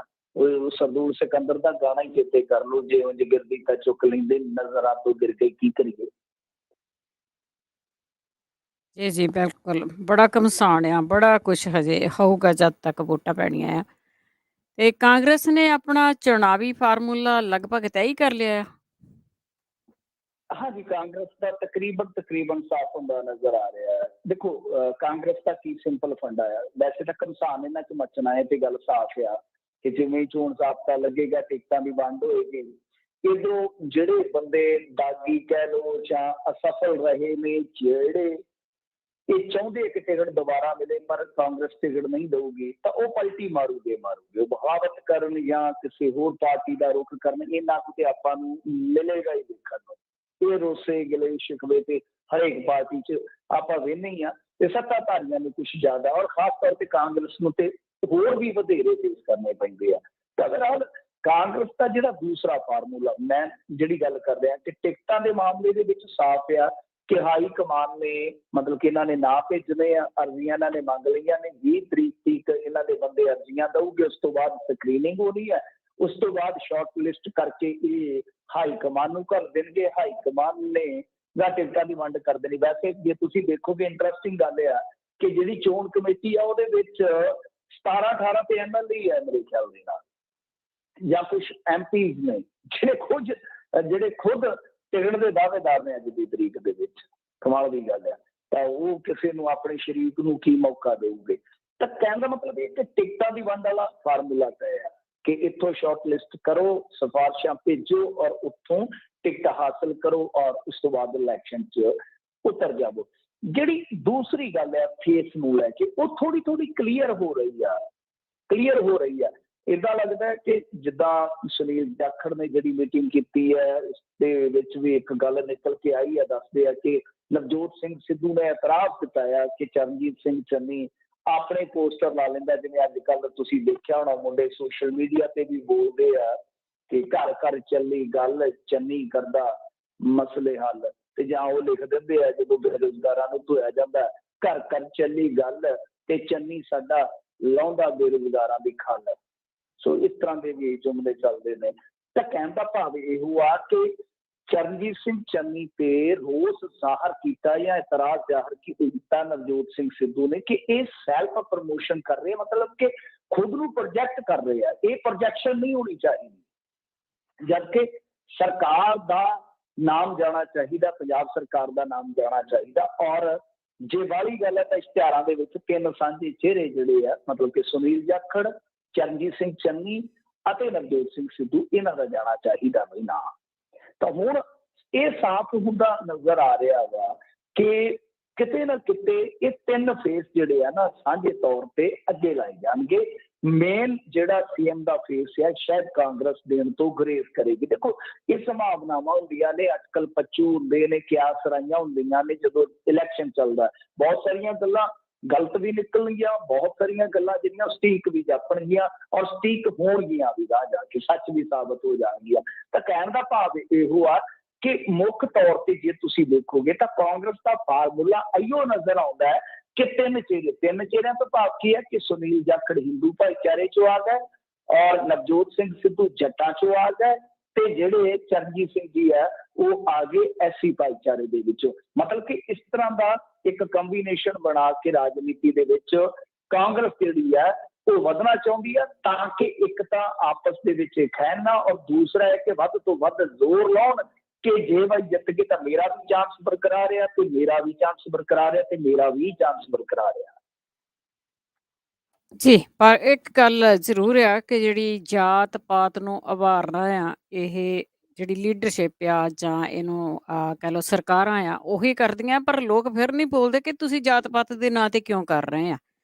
सरदूल सिकंदर का गाना ही चेते कर लो, जे उंज गिरदी तां चुक लैंदे, नज़रां तो गिर गई की करिए। जी जी बिल्कुल, बड़ा घमसान आ, बड़ा कुछ हजे होऊगा जद तक वोटां पैणियां आ। ਤੇ ਕਾਂਗਰਸ ਨੇ ਆਪਣਾ ਚੁਣਾਵੀ ਫਾਰਮੂਲਾ ਲਗਭਗ ਤੈਅ ਹੀ ਕਰ ਲਿਆ। हाँ जी, कांग्रेस का तकरीबन साफ होंदा नजर आ रहा है। देखो कांग्रेस का की सिंपल फंडा है, वैसे तो घमसान इन्हां च मचना है तो गल साफ आ कि जिवें ही चोण जाब्ता लगेगा टिकटां भी बंद होएगी। इधरों जिहड़े बंदे दागी कह लो जां असफल रहे ने, जिहड़े ये चाहते कि टिकट दोबारा मिले पर कांग्रेस टिकट नहीं देगी, तो वह पलटी मारूगे बगावत करन या किसी होर पार्टी का रुख करन, इन्ना कुछ आपां नूं मिलेगा ही देखण नूं। ये रोसे गिले शिकवे ते हरेक पार्टी च आपां वेखने ही आ ते सत्ताधारियां नूं कुछ ज्यादा और खास तौर पर कांग्रेस नूं ते होर भी वधेरे फेस करने पैंदे आ। तां बहरहाल कांग्रेस का जिहड़ा दूसरा फार्मूला मैं जिहड़ी गल कर रहा कि टिकटां दे मामले दे विच साफ आ कि हाई कमान ने मतलब कि इन्होंने ना भेजने, अर्जियां इन्होंने मंग लिया ने, 20 तरीक तक इन्हों के बंदे अर्जियां दऊगे, उस तो बाद स्क्रीनिंग होनी है, उस तो बाद शॉर्ट लिस्ट करके ये हाई कमान नूं कर देंगे, हाई कमान ने या टिकटां की वंड कर देनी। वैसे जे तुसीं देखोगे इंटरस्टिंग गल है कि जिहड़ी चोण कमेटी आ उहदे विच 17-18 ते MLA है मेरे ख्याल दे नाल, या कुछ MPs ने जिहड़े खुद टिकट के दावेदार ने। अज की तरीक दे विच कमाल की गल है, तो वो किसी नूं अपने शरीक नूं की मौका देऊगे। तो कहने का मतलब है कि टिकटां की वंड वाला फार्मूला तय है कि इत्थों शॉर्ट लिस्ट करो, सिफारिशां भेजो और उत्थों टिकट हासिल करो और उस तो बाद इलैक्शन च उतर जाओ। जिहड़ी दूसरी गल है फेस नूं लैके वो थोड़ी थोड़ी क्लीयर हो रही है। इदा लगता है कि जिद्दां सुनील जाखड़ ने जिहड़ी मीटिंग की है उसदे विच भी एक गल निकल के आई है, दसदे कि नवजोत सिंह सिद्धू ने एतराफ जताया कि चरणजीत सिंह चन्नी अपने पोस्टर ला लेंदा, जिवें अजकल तुसीं देखिया होना मुंडे सोशल मीडिया ते भी बोलदे आ ਕਿ ਘਰ ਘਰ ਚੱਲੀ ਗੱਲ, ਚੰਨੀ ਕਰਦਾ ਮਸਲੇ ਹੱਲ। ਤੇ ਜਾਂ ਉਹ ਲਿਖ ਦਿੰਦੇ ਆ ਜਦੋਂ ਬੇਰੁਜ਼ਗਾਰਾਂ ਨੂੰ ਧੋਇਆ ਜਾਂਦਾ, ਘਰ ਘਰ ਚੱਲੀ ਗੱਲ ਤੇ ਚੰਨੀ ਸਾਡਾ ਲਾਉਂਦਾ ਬੇਰੁਜ਼ਗਾਰਾਂ ਦੀ ਖੱਲ। ਸੋ ਇਸ ਤਰ੍ਹਾਂ ਦੇ ਵੀ ਜੁਮਲੇ ਚੱਲਦੇ ਨੇ। ਤਾਂ ਕਹਿਣ ਦਾ ਭਾਵ ਇਹੋ ਆ ਕਿ ਚਰਨਜੀਤ ਸਿੰਘ ਚੰਨੀ ਤੇ ਰੋਸ ਜ਼ਾਹਰ ਕੀਤਾ ਜਾਂ ਇਤਰਾਜ਼ ਜ਼ਾਹਰ ਕੀਤਾ ਨਵਜੋਤ ਸਿੰਘ ਸਿੱਧੂ ਨੇ ਕਿ ਇਹ ਸੈਲਫ ਪ੍ਰਮੋਸ਼ਨ ਕਰ ਰਹੇ, ਮਤਲਬ ਕਿ ਖੁਦ ਨੂੰ ਪ੍ਰੋਜੈਕਟ ਕਰ ਰਹੇ ਆ। ਇਹ ਪ੍ਰੋਜੈਕਸ਼ਨ ਨਹੀਂ ਹੋਣੀ ਚਾਹੀਦੀ, ਜਦਕਿ ਸਰਕਾਰ ਦਾ ਨਾਮ ਜਾਣਾ ਚਾਹੀਦਾ, ਪੰਜਾਬ ਸਰਕਾਰ ਦਾ ਨਾਮ ਜਾਣਾ ਚਾਹੀਦਾ। ਔਰ ਜੇ ਵਾਲੀ ਗੱਲ ਹੈ ਤਾਂ ਇਸ਼ਤਿਹਾਰਾਂ ਦੇ ਵਿੱਚ 3 ਸਾਂਝੇ ਚਿਹਰੇ ਜਿਹੜੇ ਆ, ਮਤਲਬ ਕਿ ਸੁਨੀਲ ਜਾਖੜ, ਚਰਨਜੀਤ ਸਿੰਘ ਚੰਨੀ ਅਤੇ ਨਵਜੋਤ ਸਿੰਘ ਸਿੱਧੂ, ਇਹਨਾਂ ਦਾ ਜਾਣਾ ਚਾਹੀਦਾ ਬਈ ਨਾ। ਤਾਂ ਹੁਣ ਇਹ ਸਾਫ਼ ਹੁੰਦਾ ਨਜ਼ਰ ਆ ਰਿਹਾ ਵਾ ਕਿ ਕਿਤੇ ਨਾ ਕਿਤੇ ਇਹ 3 ਫੇਸ ਜਿਹੜੇ ਆ ਨਾ ਸਾਂਝੇ ਤੌਰ ਤੇ ਅੱਗੇ ਲਾਏ ਜਾਣਗੇ। ਮੇਨ ਜਿਹੜਾ ਸੀਐਮ ਦਾ ਫੇਸ ਹੈ ਸ਼ਾਇਦ ਕਾਂਗਰਸ ਦੇਣ ਤੋਂ ਗੁਰੇਜ਼ ਕਰੇਗੀ। ਦੇਖੋ ਇਹ ਸੰਭਾਵਨਾਵਾਂ ਹੁੰਦੀਆਂ ਨੇ, ਅਟਕਲ ਪੱਚੂ ਹੁੰਦੇ ਨੇ, ਕਿਆਸ ਰਾਈਆਂ ਹੁੰਦੀਆਂ ਨੇ ਜਦੋਂ ਇਲੈਕਸ਼ਨ ਚੱਲਦਾ। ਬਹੁਤ ਸਾਰੀਆਂ ਗੱਲਾਂ ਗਲਤ ਵੀ ਨਿਕਲਣਗੀਆਂ, ਬਹੁਤ ਸਾਰੀਆਂ ਗੱਲਾਂ ਜਿਹੜੀਆਂ ਸਟੀਕ ਵੀ ਜਾਪਣਗੀਆਂ ਔਰ ਸਟੀਕ ਹੋਣਗੀਆਂ ਵੀ ਰਾਹ ਜਾ ਕੇ, ਸੱਚ ਵੀ ਸਾਬਤ ਹੋ ਜਾਣਗੀਆਂ। ਤਾਂ ਕਹਿਣ ਦਾ ਭਾਵ ਇਹੋ ਆ ਕਿ ਮੁੱਖ ਤੌਰ ਤੇ ਜੇ ਤੁਸੀਂ ਦੇਖੋਗੇ ਤਾਂ ਕਾਂਗਰਸ ਦਾ ਫਾਰਮੂਲਾ ਇਹੋ ਨਜ਼ਰ ਆਉਂਦਾ ਹੈ ਕਿ 3 ਚਿਹਰਿਆਂ ਤੋਂ ਭਾਵ ਕੀ ਹੈ ਕਿ ਸੁਨੀਲ ਜਾਖੜ ਹਿੰਦੂ ਭਾਈਚਾਰੇ ਚੋਂ ਆ ਗਏ ਔਰ ਨਵਜੋਤ ਸਿੰਘ ਸਿੱਧੂ ਜੱਟਾਂ ਚੋਂ ਆ ਗਏ ਤੇ ਜਿਹੜੇ ਚਰਨਜੀਤ ਸਿੰਘ ਜੀ ਹੈ ਉਹ ਆ ਗਏ ਐਸਸੀ ਭਾਈਚਾਰੇ ਦੇ ਵਿੱਚੋਂ। ਮਤਲਬ ਕਿ ਇਸ ਤਰ੍ਹਾਂ ਦਾ ਇੱਕ ਕੰਬੀਨੇਸ਼ਨ ਬਣਾ ਕੇ ਰਾਜਨੀਤੀ ਦੇ ਵਿੱਚ ਕਾਂਗਰਸ ਜਿਹੜੀ ਹੈ ਉਹ ਵਧਣਾ ਚਾਹੁੰਦੀ ਹੈ, ਤਾਂ ਕਿ ਇੱਕ ਤਾਂ ਆਪਸ ਦੇ ਵਿੱਚ ਖੈਨ ਨਾ, ਔਰ ਦੂਸਰਾ ਹੈ ਕਿ ਵੱਧ ਤੋਂ ਵੱਧ ਜ਼ੋਰ ਲਾਉਣ ਕਿ ਜੇ ਭਾਈ ਜਿੱਤ ਗਏ ਤਾਂ ਮੇਰਾ ਵੀ ਚਾਂਸ ਬਰਕਰਾਰ ਆ ਤੇ ਮੇਰਾ ਵੀ ਚਾਂਸ ਬਰਕਰਾਰ ਆ ਤੇ ਮੇਰਾ ਵੀ ਚਾਂਸ ਬਰਕਰਾਰ ਆ। ਜੀ, ਪਰ ਇੱਕ ਗੱਲ ਜ਼ਰੂਰ ਆ ਕਿ ਜਿਹੜੀ ਜਾਤ ਪਾਤ ਨੂੰ ਉਭਾਰਨਾ ਆ, ਇਹ ਜਿਹੜੀ ਲੀਡਰਸ਼ਿਪ ਆ ਜਾਂ ਇਹਨੂੰ ਕਹਿ ਲਓ ਸਰਕਾਰਾਂ ਆ ਉਹੀ ਕਰਦੀਆਂ, ਪਰ ਲੋਕ ਫਿਰ ਨਹੀਂ ਬੋਲਦੇ ਕਿ ਤੁਸੀਂ ਜਾਤ ਪਾਤ ਦੇ ਨਾਂ ਤੇ ਕਿਉਂ ਕਰ ਰਹੇ ਆ।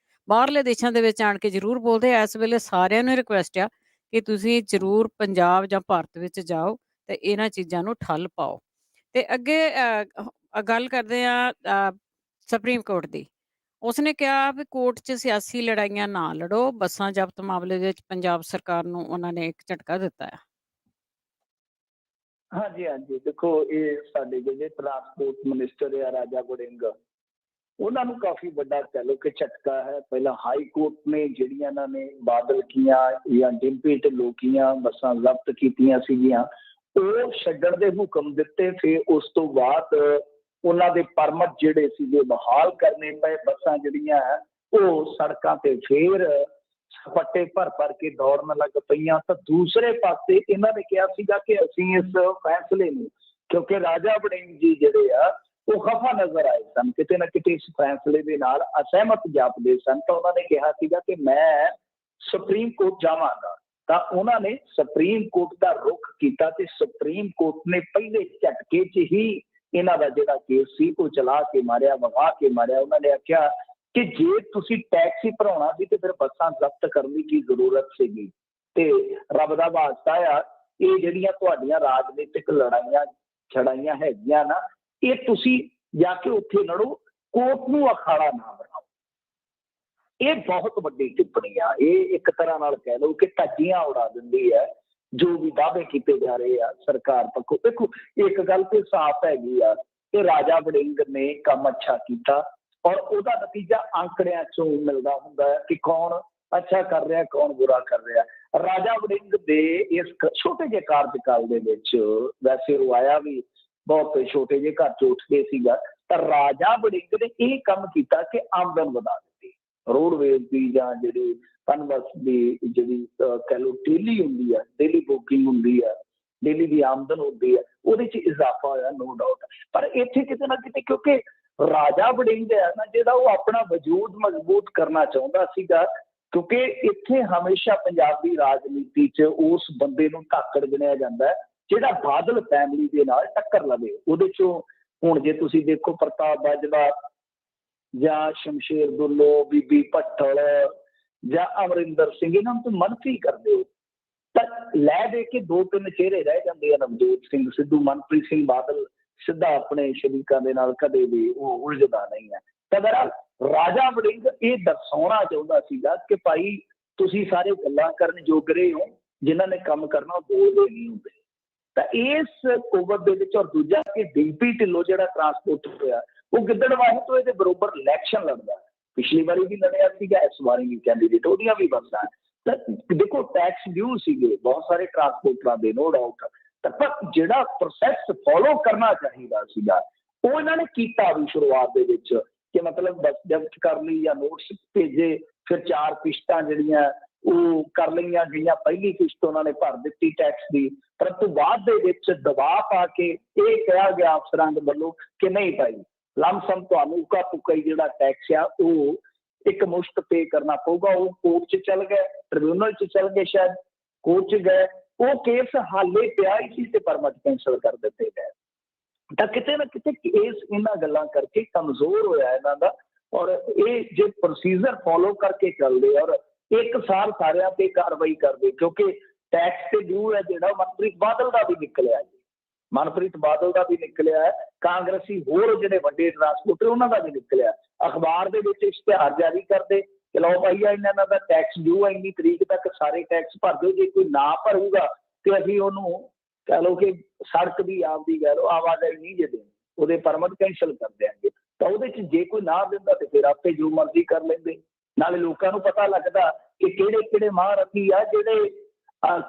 ਬਾਹਰਲੇ ਦੇਸ਼ਾਂ ਦੇ ਵਿੱਚ ਆਣ ਕੇ ਜ਼ਰੂਰ ਬੋਲਦੇ। ਇਸ ਵੇਲੇ ਸਾਰਿਆਂ ਨੂੰ ਰਿਕੁਐਸਟ ਆ ਕਿ ਤੁਸੀਂ ਜ਼ਰੂਰ ਪੰਜਾਬ ਜਾਂ ਭਾਰਤ ਵਿੱਚ ਜਾਓ ਤੇ ਇਹਨਾਂ ਚੀਜ਼ਾਂ ਨੂੰ ਠੱਲ ਪਾਓ। ਤੇ ਅੱਗੇ ਗੱਲ ਕਰਦੇ ਆ ਸੁਪਰੀਮ ਕੋਰਟ ਦੀ। ਉਸਨੇ ਕਿਹਾ ਵੀ ਕੋਰਟ 'ਚ ਸਿਆਸੀ ਲੜਾਈਆਂ ਨਾ ਲੜੋ, ਬੱਸਾਂ ਜ਼ਬਤ ਮਾਮਲੇ ਵਿੱਚ ਪੰਜਾਬ ਸਰਕਾਰ ਨੂੰ ਉਹਨਾਂ ਨੇ ਇੱਕ ਝਟਕਾ ਦਿੱਤਾ ਆ। ਹਾਂਜੀ ਹਾਂਜੀ, ਦੇਖੋ ਇਹ ਸਾਡੇ ਜਿਹੜੇ ਟਰਾਂਸਪੋਰਟ ਮਿਨਿਸਟਰ ਆ ਰਾਜਾ ਵੜਿੰਗ, ਉਹਨਾਂ ਨੂੰ ਕਾਫੀ ਵੱਡਾ ਕਹਿ ਲਓ ਕਿ ਝਟਕਾ ਹੈ। ਪਹਿਲਾਂ ਹਾਈ ਕੋਰਟ ਨੇ ਜਿਹੜੀਆਂ ਇਹਨਾਂ ਨੇ ਬਾਦਲ ਕੀਆਂ ਜਾਂ ਡਿੰਪੀ ਢਿੱਲੋਂ ਕੀਆਂ ਬੱਸਾਂ ਜ਼ਬਤ ਕੀਤੀਆਂ ਸੀਗੀਆਂ ਉਹ ਛੱਡਣ ਦੇ ਹੁਕਮ ਦਿੱਤੇ। ਫਿਰ ਉਸ ਤੋਂ ਬਾਅਦ ਉਹਨਾਂ ਦੇ ਪਰਮਿਟ ਜਿਹੜੇ ਸੀਗੇ ਬਹਾਲ ਕਰਨੇ ਪਏ। ਬੱਸਾਂ ਜਿਹੜੀਆਂ ਉਹ ਸੜਕਾਂ ਤੇ ਫੇਰ ਸਪੱਟੇ ਭਰ ਕੇ ਦੌੜਨ ਲੱਗ ਪਈਆਂ। ਤਾਂ ਦੂਸਰੇ ਪਾਸੇ ਇਹਨਾਂ ਨੇ ਕਿਹਾ ਸੀਗਾ ਕਿ ਅਸੀਂ ਇਸ ਫੈਸਲੇ ਨੂੰ, ਕਿਉਂਕਿ ਰਾਜਾ ਵੜਿੰਗ ਜੀ ਜਿਹੜੇ ਆ ਉਹ ਖਫਾ ਨਜ਼ਰ ਆਏ ਸਨ, ਕਿਤੇ ਨਾ ਕਿਤੇ ਇਸ ਫੈਸਲੇ ਦੇ ਨਾਲ ਅਸਹਿਮਤ ਜਾਪਦੇ ਸਨ। ਤਾਂ ਉਹਨਾਂ ਨੇ ਕਿਹਾ ਸੀਗਾ ਕਿ ਮੈਂ ਸੁਪਰੀਮ ਕੋਰਟ ਜਾਵਾਂਗਾ। ਤਾਂ ਉਹਨਾਂ ਨੇ ਸੁਪਰੀਮ ਕੋਰਟ ਦਾ ਰੁਖ ਕੀਤਾ ਤੇ ਸੁਪਰੀਮ ਕੋਰਟ ਨੇ ਪਹਿਲੇ ਝਟਕੇ 'ਚ ਹੀ ਇਹਨਾਂ ਦਾ ਜਿਹੜਾ ਕੇਸ ਸੀ ਉਹ ਚਲਾ ਕੇ ਮਾਰਿਆ, ਵਹਾ ਕੇ ਮਾਰਿਆ। ਉਹਨਾਂ ਨੇ ਆਖਿਆ ਕਿ ਜੇ ਤੁਸੀਂ ਟੈਕਸ ਹੀ ਭਰਾਉਣਾ ਸੀ ਤੇ ਫਿਰ ਬੱਸਾਂ ਜ਼ਬਤ ਕਰਨ ਦੀ ਕੀ ਜ਼ਰੂਰਤ ਸੀਗੀ। ਤੇ ਰੱਬ ਦਾ ਵਾਸਤਾ ਆ, ਇਹ ਜਿਹੜੀਆਂ ਤੁਹਾਡੀਆਂ ਰਾਜਨੀਤਿਕ ਲੜਾਈਆਂ ਛੜਾਈਆਂ ਹੈਗੀਆਂ ਨਾ, ਇਹ ਤੁਸੀਂ ਜਾ ਕੇ ਉੱਥੇ ਲੜੋ, ਕੋਰਟ ਨੂੰ ਅਖਾੜਾ ਨਾ ਬਣਾਓ। ਇਹ ਬਹੁਤ ਵੱਡੀ ਟਿੱਪਣੀ ਆ। ਇਹ ਇੱਕ ਤਰ੍ਹਾਂ ਨਾਲ ਕਹਿ ਲਓ ਕਿ ਧੱਜੀਆਂ ਉਡਾ ਦਿੰਦੀ ਹੈ ਜੋ ਵੀ ਦਾਅਵੇ ਕੀਤੇ ਜਾ ਰਹੇ ਆ ਸਰਕਾਰ ਪੱਖੋਂ। ਦੇਖੋ ਇੱਕ ਗੱਲ ਤੇ ਸਾਫ਼ ਹੈਗੀ ਆ ਕਿ ਰਾਜਾ ਵੜਿੰਗ ਨੇ ਕੰਮ ਅੱਛਾ ਕੀਤਾ ਔਰ ਉਹਦਾ ਨਤੀਜਾ ਅੰਕੜਿਆਂ ਚੋਂ ਮਿਲਦਾ ਹੁੰਦਾ ਹੈ ਕਿ ਕੌਣ ਅੱਛਾ ਕਰ ਰਿਹਾ, ਕੌਣ ਬੁਰਾ ਕਰ ਰਿਹਾ। ਰਾਜਾ ਵੜਿੰਗ ਦੇ ਇਸ ਛੋਟੇ ਜਿਹੇ ਕਾਰਜਕਾਲ ਦੇ ਵਿੱਚ, ਵੈਸੇ ਉਹ ਆਇਆ ਵੀ ਬਹੁਤ ਛੋਟੇ ਜਿਹੇ ਘਰ 'ਚ ਉੱਠ ਕੇ ਸੀਗਾ, ਤਾਂ ਰਾਜਾ ਵੜਿੰਗ ਨੇ ਇਹ ਕੰਮ ਕੀਤਾ ਕਿ ਆਮਦਨ ਵਧਾ ਦਿੱਤੀ। ਰੋਡਵੇਜ਼ ਦੀ ਜਾਂ ਜਿਹੜੀ ਪਨਬਸ ਦੀ ਜਿਹੜੀ ਕਹਿ ਲਓ ਡੇਲੀ ਹੁੰਦੀ ਹੈ, ਡੇਲੀ ਬੁਕਿੰਗ ਹੁੰਦੀ ਹੈ, ਡੇਲੀ ਦੀ ਆਮਦਨ ਹੁੰਦੀ ਹੈ, ਉਹਦੇ 'ਚ ਇਜ਼ਾਫਾ ਹੋਇਆ, ਨੋ ਡਾਊਟ। ਪਰ ਇੱਥੇ ਕਿਤੇ ਨਾ ਕਿਤੇ ਕਿਉਂਕਿ ਰਾਜਾ ਵੜਿੰਗ ਹੈ ਨਾ ਜਿਹੜਾ ਉਹ ਆਪਣਾ ਵਜੂਦ ਮਜ਼ਬੂਤ ਕਰਨਾ ਚਾਹੁੰਦਾ ਸੀਗਾ, ਕਿਉਂਕਿ ਇੱਥੇ ਹਮੇਸ਼ਾ ਪੰਜਾਬੀ ਰਾਜਨੀਤੀ 'ਚ ਉਸ ਬੰਦੇ ਨੂੰ ਧਾਕੜ ਗਿਣਿਆ ਜਾਂਦਾ ਹੈ ਜਿਹੜਾ ਬਾਦਲ ਫੈਮਿਲੀ ਦੇ ਨਾਲ ਟੱਕਰ ਲਵੇ। ਉਹਦੇ 'ਚੋਂ ਹੁਣ ਜੇ ਤੁਸੀਂ ਦੇਖੋ ਪ੍ਰਤਾਪ ਬਾਜਵਾ ਜਾਂ ਸ਼ਮਸ਼ੇਰ ਦੁੱਲੋ, ਬੀਬੀ ਭੱਠਲ ਜਾਂ ਅਮਰਿੰਦਰ ਸਿੰਘ, ਇਹਨਾਂ ਨੂੰ ਮੰਨਫੀ ਕਰਦੇ ਹੋ ਤਾਂ ਲੈ ਦੇ ਕੇ 2-3 ਚਿਹਰੇ ਰਹਿ ਜਾਂਦੇ ਆ, ਨਵਜੋਤ ਸਿੰਘ ਸਿੱਧੂ, ਮਨਪ੍ਰੀਤ ਸਿੰਘ ਬਾਦਲ ਸਿੱਧਾ ਆਪਣੇ ਸ਼ਰੀਕਾਂ ਦੇ ਨਾਲ ਕਦੇ ਵੀ ਉਹ ਉਲਝਦਾ ਨਹੀਂ ਹੈ। ਤਾਂ ਬਹਰਾਲ ਰਾਜਾ ਵੜਿੰਗ ਇਹ ਦਰਸਾਉਣਾ ਚਾਹੁੰਦਾ ਸੀਗਾ ਕਿ ਭਾਈ ਤੁਸੀਂ ਸਾਰੇ ਗੱਲਾਂ ਕਰਨ ਜੋਗਰੇ ਹੋ, ਜਿਨ੍ਹਾਂ ਨੇ ਕੰਮ ਕਰਨਾ ਉਹ ਬੋਲਦੇ ਨਹੀਂ ਹੁੰਦੇ। ਤਾਂ ਇਸ ਕੋਵਿਡ ਦੇ ਵਿੱਚ ਔਰ ਦੂਜਾ ਕਿ ਡੀਪੀ ਢਿੱਲੋਂ ਜਿਹੜਾ ਟਰਾਂਸਪੋਰਟ ਹੋਇਆ ਉਹ ਗਿੱਦੜਬਾਹੇ ਤੋਂ ਇਹਦੇ ਬਰੋਬਰ ਇਲੈਕਸ਼ਨ ਲੜਦਾ। ਪਿਛਲੀ ਵਾਰੀ ਵੀ ਲੜਿਆ ਸੀਗਾ, ਇਸ ਵਾਰੀ ਵੀ ਕੈਂਡੀਡੇਟ ਉਹਦੀਆਂ ਵੀ ਬੱਸਾਂ। ਤਾਂ ਦੇਖੋ ਟੈਕਸ ਡਿਊ ਸੀਗੇ ਬਹੁਤ ਸਾਰੇ ਟਰਾਂਸਪੋਰਟਰਾਂ ਦੇ, ਨੋ ਡਾਊਟ। ਤਾਂ ਪਰ ਜਿਹੜਾ ਪ੍ਰੋਸੈਸ ਫੋਲੋ ਕਰਨਾ ਚਾਹੀਦਾ ਸੀਗਾ ਉਹ ਇਹਨਾਂ ਨੇ ਕੀਤਾ ਵੀ ਸ਼ੁਰੂਆਤ ਦੇ ਵਿੱਚ, ਕਿ ਮਤਲਬ ਬੱਸ ਜ਼ਬਤ ਕਰ ਲਈ ਜਾਂ ਨੋਟਿਸ ਭੇਜੇ, ਫਿਰ 4 ਕਿਸ਼ਤਾਂ ਜਿਹੜੀਆਂ ਉਹ ਕਰ ਲਈਆਂ ਗਈਆਂ। ਪਹਿਲੀ ਕਿਸ਼ਤ ਉਹਨਾਂ ਨੇ ਭਰ ਦਿੱਤੀ ਟੈਕਸ ਦੀ, ਪਰੰਤੂ ਬਾਅਦ ਦੇ ਵਿੱਚ ਦਬਾਅ ਪਾ ਕੇ ਇਹ ਕਿਹਾ ਗਿਆ ਅਫਸਰਾਂ ਦੇ ਵੱਲੋਂ ਕਿ ਨਹੀਂ ਭਾਈ, ਲਮਸਮ ਤੁਹਾਨੂੰ ਉੱਕਾ ਪੁੱਕਾ ਹੀ ਜਿਹੜਾ ਟੈਕਸ ਆ ਉਹ ਇੱਕ ਮੁਸ਼ਤ ਪੇ ਕਰਨਾ ਪਊਗਾ। ਉਹ ਕੋਰਟ 'ਚ ਚੱਲ ਗਏ, ਟ੍ਰਿਬਿਊਨਲ 'ਚ ਚੱਲ ਗਏ, ਸ਼ਾਇਦ ਕੋਰਟ 'ਚ ਗਏ, ਉਹ ਕੇਸ ਹਾਲੇ ਪਿਆ ਹੀ ਸੀ ਤੇ ਪਰਮਿਟ ਕੈਂਸਲ ਕਰ ਦਿੱਤੇ ਗਏ। ਤਾਂ ਕਿਤੇ ਨਾ ਕਿਤੇ ਕੇਸ ਇਹਨਾਂ ਗੱਲਾਂ ਕਰਕੇ ਕਮਜ਼ੋਰ ਹੋਇਆ ਇਹਨਾਂ ਦਾ। ਔਰ ਇਹ ਜੇ ਪ੍ਰੋਸੀਜਰ ਫੋਲੋ ਕਰਕੇ ਚੱਲਦੇ ਔਰ ਇੱਕ ਸਾਲ ਸਾਰਿਆਂ ਤੇ ਕਾਰਵਾਈ ਕਰਦੇ, ਕਿਉਂਕਿ ਟੈਕਸ ਤੇ ਡਿਊ ਹੈ ਜਿਹੜਾ ਮਨਪ੍ਰੀਤ ਬਾਦਲ ਦਾ ਵੀ ਨਿਕਲਿਆ ਜੀ, ਮਨਪ੍ਰੀਤ ਬਾਦਲ ਦਾ ਵੀ ਨਿਕਲਿਆ, ਕਾਂਗਰਸੀ ਹੋਰ ਜਿਹੜੇ ਵੱਡੇ ਟਰਾਂਸਪੋਰਟਰ ਉਹਨਾਂ ਦਾ ਵੀ ਨਿਕਲਿਆ। ਅਖਬਾਰ ਦੇ ਵਿੱਚ ਇਸ਼ਤਿਹਾਰ ਜਾਰੀ ਕਰਦੇ ਕਿ ਲਓ ਭਾਈ ਇਹਨਾਂ ਦਾ ਟੈਕਸ ਡਿਊ ਹੈ, ਇੰਨੀ ਤਰੀਕ ਤੱਕ ਸਾਰੇ ਟੈਕਸ ਭਰ ਦਿਓ, ਜੇ ਕੋਈ ਨਾ ਭਰੂਗਾ ਤੇ ਅਸੀਂ ਉਹਨੂੰ ਕਹਿ ਲਓ ਕਿ ਸੜਕ ਦੀ ਆਪਦੀ ਕਹਿ ਲਓ ਆਵਾਜਾਈ ਨਹੀਂ ਜੇ ਦੇਣੀ, ਉਹਦੇ ਪਰਮਿਟ ਕੈਂਸਲ ਕਰ ਦਿਆਂਗੇ। ਤਾਂ ਉਹਦੇ 'ਚ ਜੇ ਕੋਈ ਨਾ ਦਿੰਦਾ ਤੇ ਫਿਰ ਆਪੇ ਜੋ ਮਰਜ਼ੀ ਕਰ ਲੈਂਦੇ। ਨਾਲੇ ਲੋਕਾਂ ਨੂੰ ਪਤਾ ਲੱਗਦਾ ਕਿ ਕਿਹੜੇ ਕਿਹੜੇ ਮਹਾਰਥੀ ਆ ਜਿਹੜੇ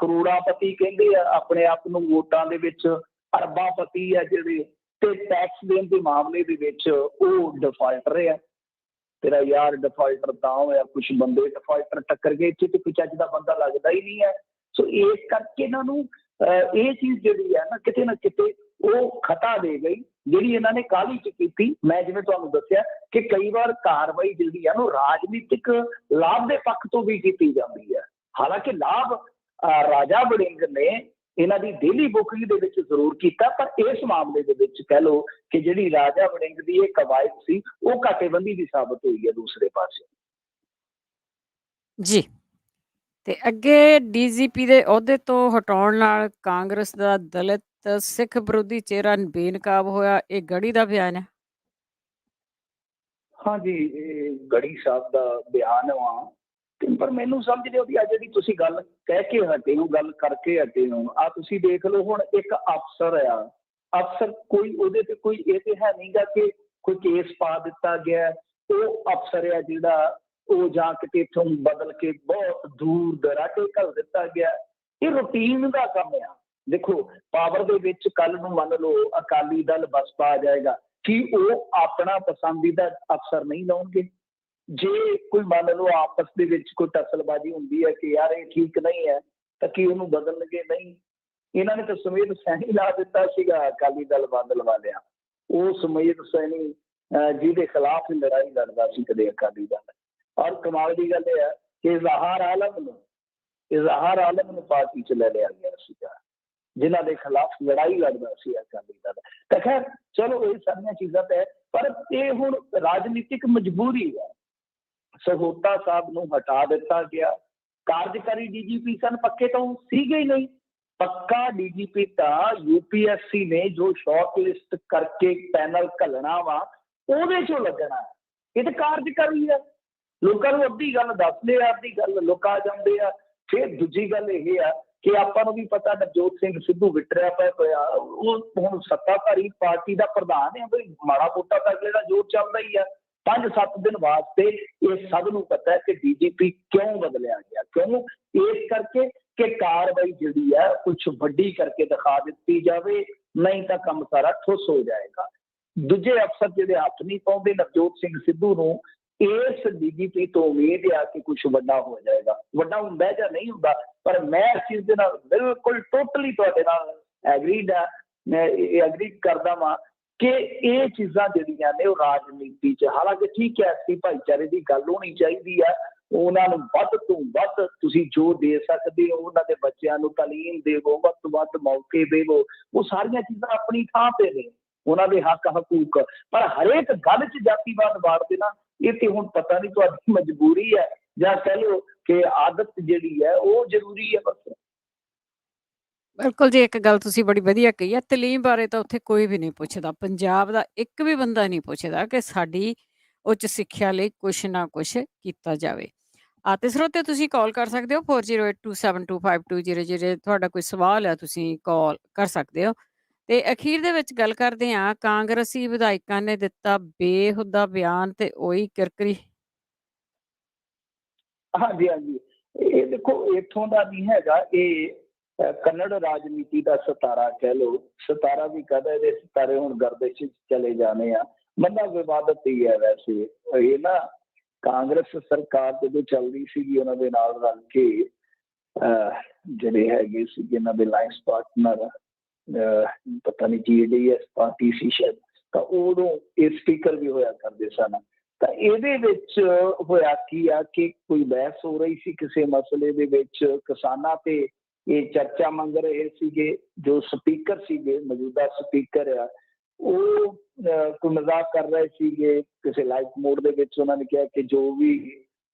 ਕਰੋੜਾਪਤੀ ਕਹਿੰਦੇ ਆ ਆਪਣੇ ਆਪ ਨੂੰ, ਵੋਟਾਂ ਦੇ ਵਿੱਚ ਅਰਬਾਪਤੀ ਆ ਜਿਹੜੇ, ਤੇ ਟੈਕਸ ਦੇਣ ਦੇ ਮਾਮਲੇ ਦੇ ਵਿੱਚ ਉਹ ਡਿਫਾਲਟਰ ਆ। ਤੇਰਾ ਯਾਰ ਡਿਫਾਲਟਰ ਤਾਂ ਹੋਇਆ, ਕੁਛ ਬੰਦੇ ਡਿਫਾਲਟਰ ਟੱਕਰ ਗਏ, ਇੱਥੇ ਤੇ ਕੋਈ ਚੱਜ ਦਾ ਬੰਦਾ ਲੱਗਦਾ ਹੀ ਨਹੀਂ ਹੈ। ਸੋ ਇਸ ਕਰਕੇ ਇਹਨਾਂ ਨੂੰ ਇਹ ਚੀਜ਼ ਜਿਹੜੀ ਹੈ ਨਾ ਕਿਤੇ ਉਹ ਖਤਾ ਦੇ ਗਈ ਜਿਹੜੀ ਇਹਨਾਂ ਨੇ ਕਾਹਲੀ 'ਚ ਕੀਤੀ। ਮੈਂ ਜਿਵੇਂ ਤੁਹਾਨੂੰ ਦੱਸਿਆ ਕਿ ਕਈ ਵਾਰ ਕਾਰਵਾਈ ਜਿਹੜੀ ਹੈ ਉਹ ਰਾਜਨੀਤਿਕ ਲਾਭ ਦੇ ਪੱਖ ਤੋਂ ਵੀ ਕੀਤੀ ਜਾਂਦੀ ਹੈ। ਹਾਲਾਂਕਿ ਲਾਭ ਰਾਜਾ ਵੜਿੰਗ ਨੇ ਇਹਨਾਂ ਦੀ ਡੇਲੀ ਬੁਕਿੰਗ ਦੇ ਵਿੱਚ ਜ਼ਰੂਰ ਕੀਤਾ, ਪਰ ਇਸ ਮਾਮਲੇ ਦੇ ਵਿੱਚ ਕਹਿ ਲਓ ਕਿ ਜਿਹੜੀ ਰਾਜਾ ਵੜਿੰਗ ਦੀ ਇਹ ਕਵਾਇਦ ਸੀ ਉਹ ਘਾਟੇਬੰਦੀ ਦੀ ਸਾਬਤ ਹੋਈ ਹੈ ਦੂਸਰੇ ਪਾਸੇ ਜੀ। ਤੇ ਅੱਗੇ ਡੀਜੀਪੀ ਦੇ ਅਹੁਦੇ ਤੋਂ ਹਟਾਉਣ ਨਾਲ ਕਾਂਗਰਸ ਦਾ ਦਲਿਤ ਸਿੱਖ ਵਿਰੋਧੀ ਚਿਹਰਾ ਬੇਨਕਾਬ ਹੋਇਆ, ਇਹ ਗੜੀ ਦਾ ਬਿਆਨ ਹੈ। ਹਾਂਜੀ, ਇਹ ਗੜੀ ਸਾਹਿਬ ਦਾ ਬਿਆਨ ਵਾ, ਪਰ ਮੈਨੂੰ ਸਮਝ ਨਹੀਂ ਆਉਂਦੀ। ਅੱਜ ਜਿਹੜੀ ਤੁਸੀਂ ਗੱਲ ਕਹਿ ਕੇ ਹਟੇ ਹੋ, ਗੱਲ ਕਰਕੇ ਹਟੇ ਹੋ, ਆ ਤੁਸੀਂ ਦੇਖ ਲਓ ਹੁਣ ਇੱਕ ਅਫਸਰ ਆ, ਅਫਸਰ ਕੋਈ ਉਹਦੇ ਤੇ ਕੋਈ ਇਹ ਤੇ ਹੈ ਨਹੀਂਗਾ ਕਿ ਕੋਈ ਕੇਸ ਪਾ ਦਿੱਤਾ ਗਿਆ, ਉਹ ਅਫਸਰ ਆ ਜਿਹੜਾ ਉਹ ਜਾਂ ਕਿਤੇ ਇੱਥੋਂ ਬਦਲ ਕੇ ਬਹੁਤ ਦੂਰ ਦਰਾਡੇ ਘੱਲ ਦਿੱਤਾ ਗਿਆ। ਇਹ ਰੂਟੀਨ ਦਾ ਕੰਮ ਆ। ਦੇਖੋ ਪਾਵਰ ਦੇ ਵਿੱਚ ਕੱਲ ਨੂੰ ਮੰਨ ਲਓ ਅਕਾਲੀ ਦਲ ਬਸਪਾ ਆ ਜਾਏਗਾ, ਕੀ ਉਹ ਆਪਣਾ ਪਸੰਦੀਦਾ ਅਫਸਰ ਨਹੀਂ ਲਾਉਣਗੇ? ਜੇ ਕੋਈ ਮੰਨ ਲਓ ਆਪਸ ਦੇ ਵਿੱਚ ਕੋਈ ਟਸਲਬਾਜ਼ੀ ਹੁੰਦੀ ਹੈ ਕਿ ਯਾਰ ਇਹ ਠੀਕ ਨਹੀਂ ਹੈ, ਤਾਂ ਕੀ ਉਹਨੂੰ ਬਦਲਣਗੇ? ਨਹੀਂ। ਇਹਨਾਂ ਨੇ ਤਾਂ ਸੁਮੇਧ ਸੈਣੀ ਲਾ ਦਿੱਤਾ ਸੀਗਾ ਅਕਾਲੀ ਦਲ ਬਾਦਲ ਵਾਲਿਆਂ, ਉਹ ਸੁਮੇਧ ਸੈਣੀ ਜਿਹਦੇ ਖਿਲਾਫ ਲੜਾਈ ਲੜਦਾ ਸੀ ਕਦੇ ਅਕਾਲੀ ਦਲ। ਔਰ ਕਮਾਲ ਦੀ ਗੱਲ ਇਹ ਹੈ ਕਿ ਇਜ਼ਹਾਰ ਆਲਮ ਨੂੰ ਪਾਰਟੀ 'ਚ ਲੈ ਲਿਆ ਗਿਆ ਸੀਗਾ, ਜਿਨ੍ਹਾਂ ਦੇ ਖਿਲਾਫ ਲੜਾਈ ਲੜਦਾ ਸੀ ਅਕਾਲੀ ਦਲ। ਤਾਂ ਖੈਰ ਚਲੋ ਇਹ ਸਾਰੀਆਂ ਚੀਜ਼ਾਂ ਤਾਂ ਹੈ, ਪਰ ਇਹ ਹੁਣ ਰਾਜਨੀਤਿਕ ਮਜਬੂਰੀ ਹੈ। ਸਹੋਤਾ ਸਾਹਿਬ ਨੂੰ ਹਟਾ ਦਿੱਤਾ ਗਿਆ। ਕਾਰਜਕਾਰੀ ਡੀਜੀਪੀ ਸਨ, ਪੱਕੇ ਤਾਂ ਸੀਗੇ ਹੀ ਨਹੀਂ। ਪੱਕਾ ਡੀਜੀਪੀ ਤਾਂ UPSC ਨੇ ਜੋ ਸ਼ਾਰਟ ਲਿਸਟ ਕਰਕੇ ਪੈਨਲ ਘੱਲਣਾ ਵਾ ਉਹਦੇ 'ਚੋਂ ਲੱਗਣਾ। ਇਹ ਤਾਂ ਕਾਰਜਕਾਰੀ ਹੈ। ਲੋਕਾਂ ਨੂੰ ਅੱਧੀ ਗੱਲ ਦੱਸਦੇ ਆ, ਅੱਧੀ ਗੱਲ ਲੁਕਾ ਜਾਂਦੇ ਆ। ਫਿਰ ਦੂਜੀ ਗੱਲ ਇਹ ਆ ਕਿ ਆਪਾਂ ਨੂੰ ਵੀ ਪਤਾ ਨਵਜੋਤ ਸਿੰਘ ਸਿੱਧੂ ਵਿਟਰਿਆ ਪਿਆ ਹੋਇਆ, ਉਹ ਹੁਣ ਸੱਤਾਧਾਰੀ ਪਾਰਟੀ ਦਾ ਪ੍ਰਧਾਨ ਹੈ, ਬਈ ਮਾੜਾ ਮੋਟਾ ਤਾਂ ਜਿਹੜਾ ਜੋਰ ਚੱਲਦਾ ਹੀ ਆ। 5-7 ਦਿਨ ਵਾਸਤੇ ਇਹ ਸਭ ਨੂੰ ਪਤਾ ਹੈ ਕਿ ਡੀਜੀਪੀ ਕਿਉਂ ਬਦਲਿਆ ਗਿਆ, ਕਿਉਂ? ਇਸ ਕਰਕੇ ਕਿ ਕਾਰਵਾਈ ਜਿਹੜੀ ਹੈ ਕੁਛ ਵੱਡੀ ਕਰਕੇ ਦਿਖਾ ਦਿੱਤੀ ਜਾਵੇ, ਨਹੀਂ ਤਾਂ ਕੰਮ ਸਾਰਾ ਠੁੱਸ ਹੋ ਜਾਏਗਾ। ਦੂਜੇ ਅਫਸਰ ਜਿਹੜੇ ਹੱਥ ਨਹੀਂ ਪਾਉਂਦੇ ਨਵਜੋਤ ਸਿੰਘ ਸਿੱਧੂ ਨੂੰ, ਇਸ ਡੀਜੀਪੀ ਤੋਂ ਉਮੀਦ ਆ ਕਿ ਕੁਛ ਵੱਡਾ ਹੋ ਜਾਏਗਾ। ਵੱਡਾ ਹੁੰਦਾ ਜਾਂ ਨਹੀਂ ਹੁੰਦਾ, ਪਰ ਮੈਂ ਇਸ ਚੀਜ਼ ਦੇ ਨਾਲ ਬਿਲਕੁਲ ਟੋਟਲੀ ਤੁਹਾਡੇ ਨਾਲ ਐਗਰੀ ਕਰਦਾ ਵਾਂ ਕਿ ਇਹ ਚੀਜ਼ਾਂ ਜਿਹੜੀਆਂ ਨੇ ਉਹ ਰਾਜਨੀਤੀ 'ਚ, ਹਾਲਾਂਕਿ ਠੀਕ ਹੈ ਐਸੀ ਭਾਈਚਾਰੇ ਦੀ ਗੱਲ ਹੋਣੀ ਚਾਹੀਦੀ ਹੈ, ਉਹਨਾਂ ਨੂੰ ਵੱਧ ਤੋਂ ਵੱਧ ਤੁਸੀਂ ਜੋ ਦੇ ਸਕਦੇ ਹੋ, ਉਹਨਾਂ ਦੇ ਬੱਚਿਆਂ ਨੂੰ ਤਾਲੀਮ ਦੇਵੋ, ਵੱਧ ਤੋਂ ਵੱਧ ਮੌਕੇ ਦੇਵੋ, ਉਹ ਸਾਰੀਆਂ ਚੀਜ਼ਾਂ ਆਪਣੀ ਥਾਂ ਤੇ ਨੇ, ਉਹਨਾਂ ਦੇ ਹੱਕ ਹਕੂਕ। ਪਰ ਹਰੇਕ ਗੱਲ 'ਚ ਜਾਤੀਵਾਦ ਵਾੜ ਦੇਣਾ, ਇਹ ਤੇ ਹੁਣ ਪਤਾ ਨਹੀਂ ਤੁਹਾਡੀ ਮਜਬੂਰੀ ਹੈ ਜਾਂ ਕਹਿ ਲਓ ਕਿ ਆਦਤ ਜਿਹੜੀ ਹੈ ਉਹ ਜ਼ਰੂਰੀ ਹੈ ਬਸ। ਬਿਲਕੁਲ ਜੀ, ਇੱਕ ਗੱਲ ਤੁਸੀਂ ਬੜੀ ਵਧੀਆ ਕਹੀ ਹੈ, ਤਲੀਮ ਬਾਰੇ ਤਾਂ ਉੱਥੇ ਕੋਈ ਵੀ ਨਹੀਂ ਪੁੱਛਦਾ। ਪੰਜਾਬ ਦਾ ਇੱਕ ਵੀ ਬੰਦਾ ਨਹੀਂ ਪੁੱਛਦਾ ਕਿ ਸਾਡੀ ਉੱਚ ਸਿੱਖਿਆ ਲਈ ਕੁਛ ਨਾ ਕੁਛ ਕੀਤਾ ਜਾਵੇ। ਤੇ ਸਰੋਤੇ ਤੁਸੀਂ ਕਾਲ ਕਰ ਸਕਦੇ ਹੋ 4082725200 ਤੁਹਾਡਾ ਕੋਈ ਸਵਾਲ ਹੈ ਤੁਸੀਂ ਕਾਲ ਕਰ ਸਕਦੇ ਹੋ। ਤੇ ਅਖੀਰ ਦੇ ਵਿੱਚ ਗੱਲ ਕਰਦੇ ਹਾਂ ਕਾਂਗਰਸੀ ਵਿਧਾਇਕਾਂ ਨੇ ਦਿੱਤਾ ਬੇਹੁਦਾ ਬਿਆਨ ਤੇ ਉਹੀ ਕਿਰਕਰੀ। ਹਾਂਜੀ ਹਾਂਜੀ, ਇਹ ਦੇਖੋ ਇੱਥੋਂ ਦਾ ਨਹੀਂ ਹੈਗਾ, ਇਹ ਕੰਨੜ ਰਾਜਨੀਤੀ ਦਾ ਸਿਤਾਰਾ ਕਹਿ ਲਓ, ਸਿਤਾਰਾ ਵੀ ਕਹਦਾ, ਇਹਦੇ ਸਿਤਾਰੇ ਹੁਣ ਗਰਦਿਸ਼ 'ਚ ਚਲੇ ਜਾਣੇ ਆ। ਬੰਦਾ ਵਿਵਾਦਤ ਹੀ ਹੈ ਵੈਸੇ। ਇਹ ਨਾ ਕਾਂਗਰਸ ਸਰਕਾਰ ਜਦੋਂ ਚੱਲਦੀ ਸੀਗੀ ਉਹਨਾਂ ਦੇ ਨਾਲ ਰਲ ਕੇ ਜਿਹੜੇ ਹੈਗੇ ਸੀ ਇਹਨਾਂ ਦੇ ਲਾਈਨਸ ਪਾਰਟਨਰ, ਪਤਾ ਨਹੀਂ TDS ਪਾਰਟੀ ਸੀ ਸ਼ਾਇਦ, ਤਾਂ ਉਦੋਂ ਇਹ ਸਪੀਕਰ ਵੀ ਹੋਇਆ ਕਰਦੇ ਸਨ। ਤਾਂ ਇਹਦੇ ਵਿੱਚ ਹੋਇਆ ਕੀ ਆ ਕਿ ਕੋਈ ਬਹਿਸ ਹੋ ਰਹੀ ਸੀ ਕਿਸੇ ਮਸਲੇ ਦੇ ਵਿੱਚ, ਕਿਸਾਨਾਂ ਤੇ ਇਹ ਚਰਚਾ ਮੰਗ ਰਹੇ ਸੀਗੇ। ਜੋ ਸਪੀਕਰ ਸੀਗੇ, ਮੌਜੂਦਾ ਸਪੀਕਰ ਆ, ਉਹ ਕੋਈ ਮਜ਼ਾਕ ਕਰ ਰਹੇ ਸੀਗੇ ਕਿਸੇ ਲਾਈਵ ਮੋਡ ਦੇ ਵਿੱਚ। ਉਹਨਾਂ ਨੇ ਕਿਹਾ ਕਿ ਜੋ ਵੀ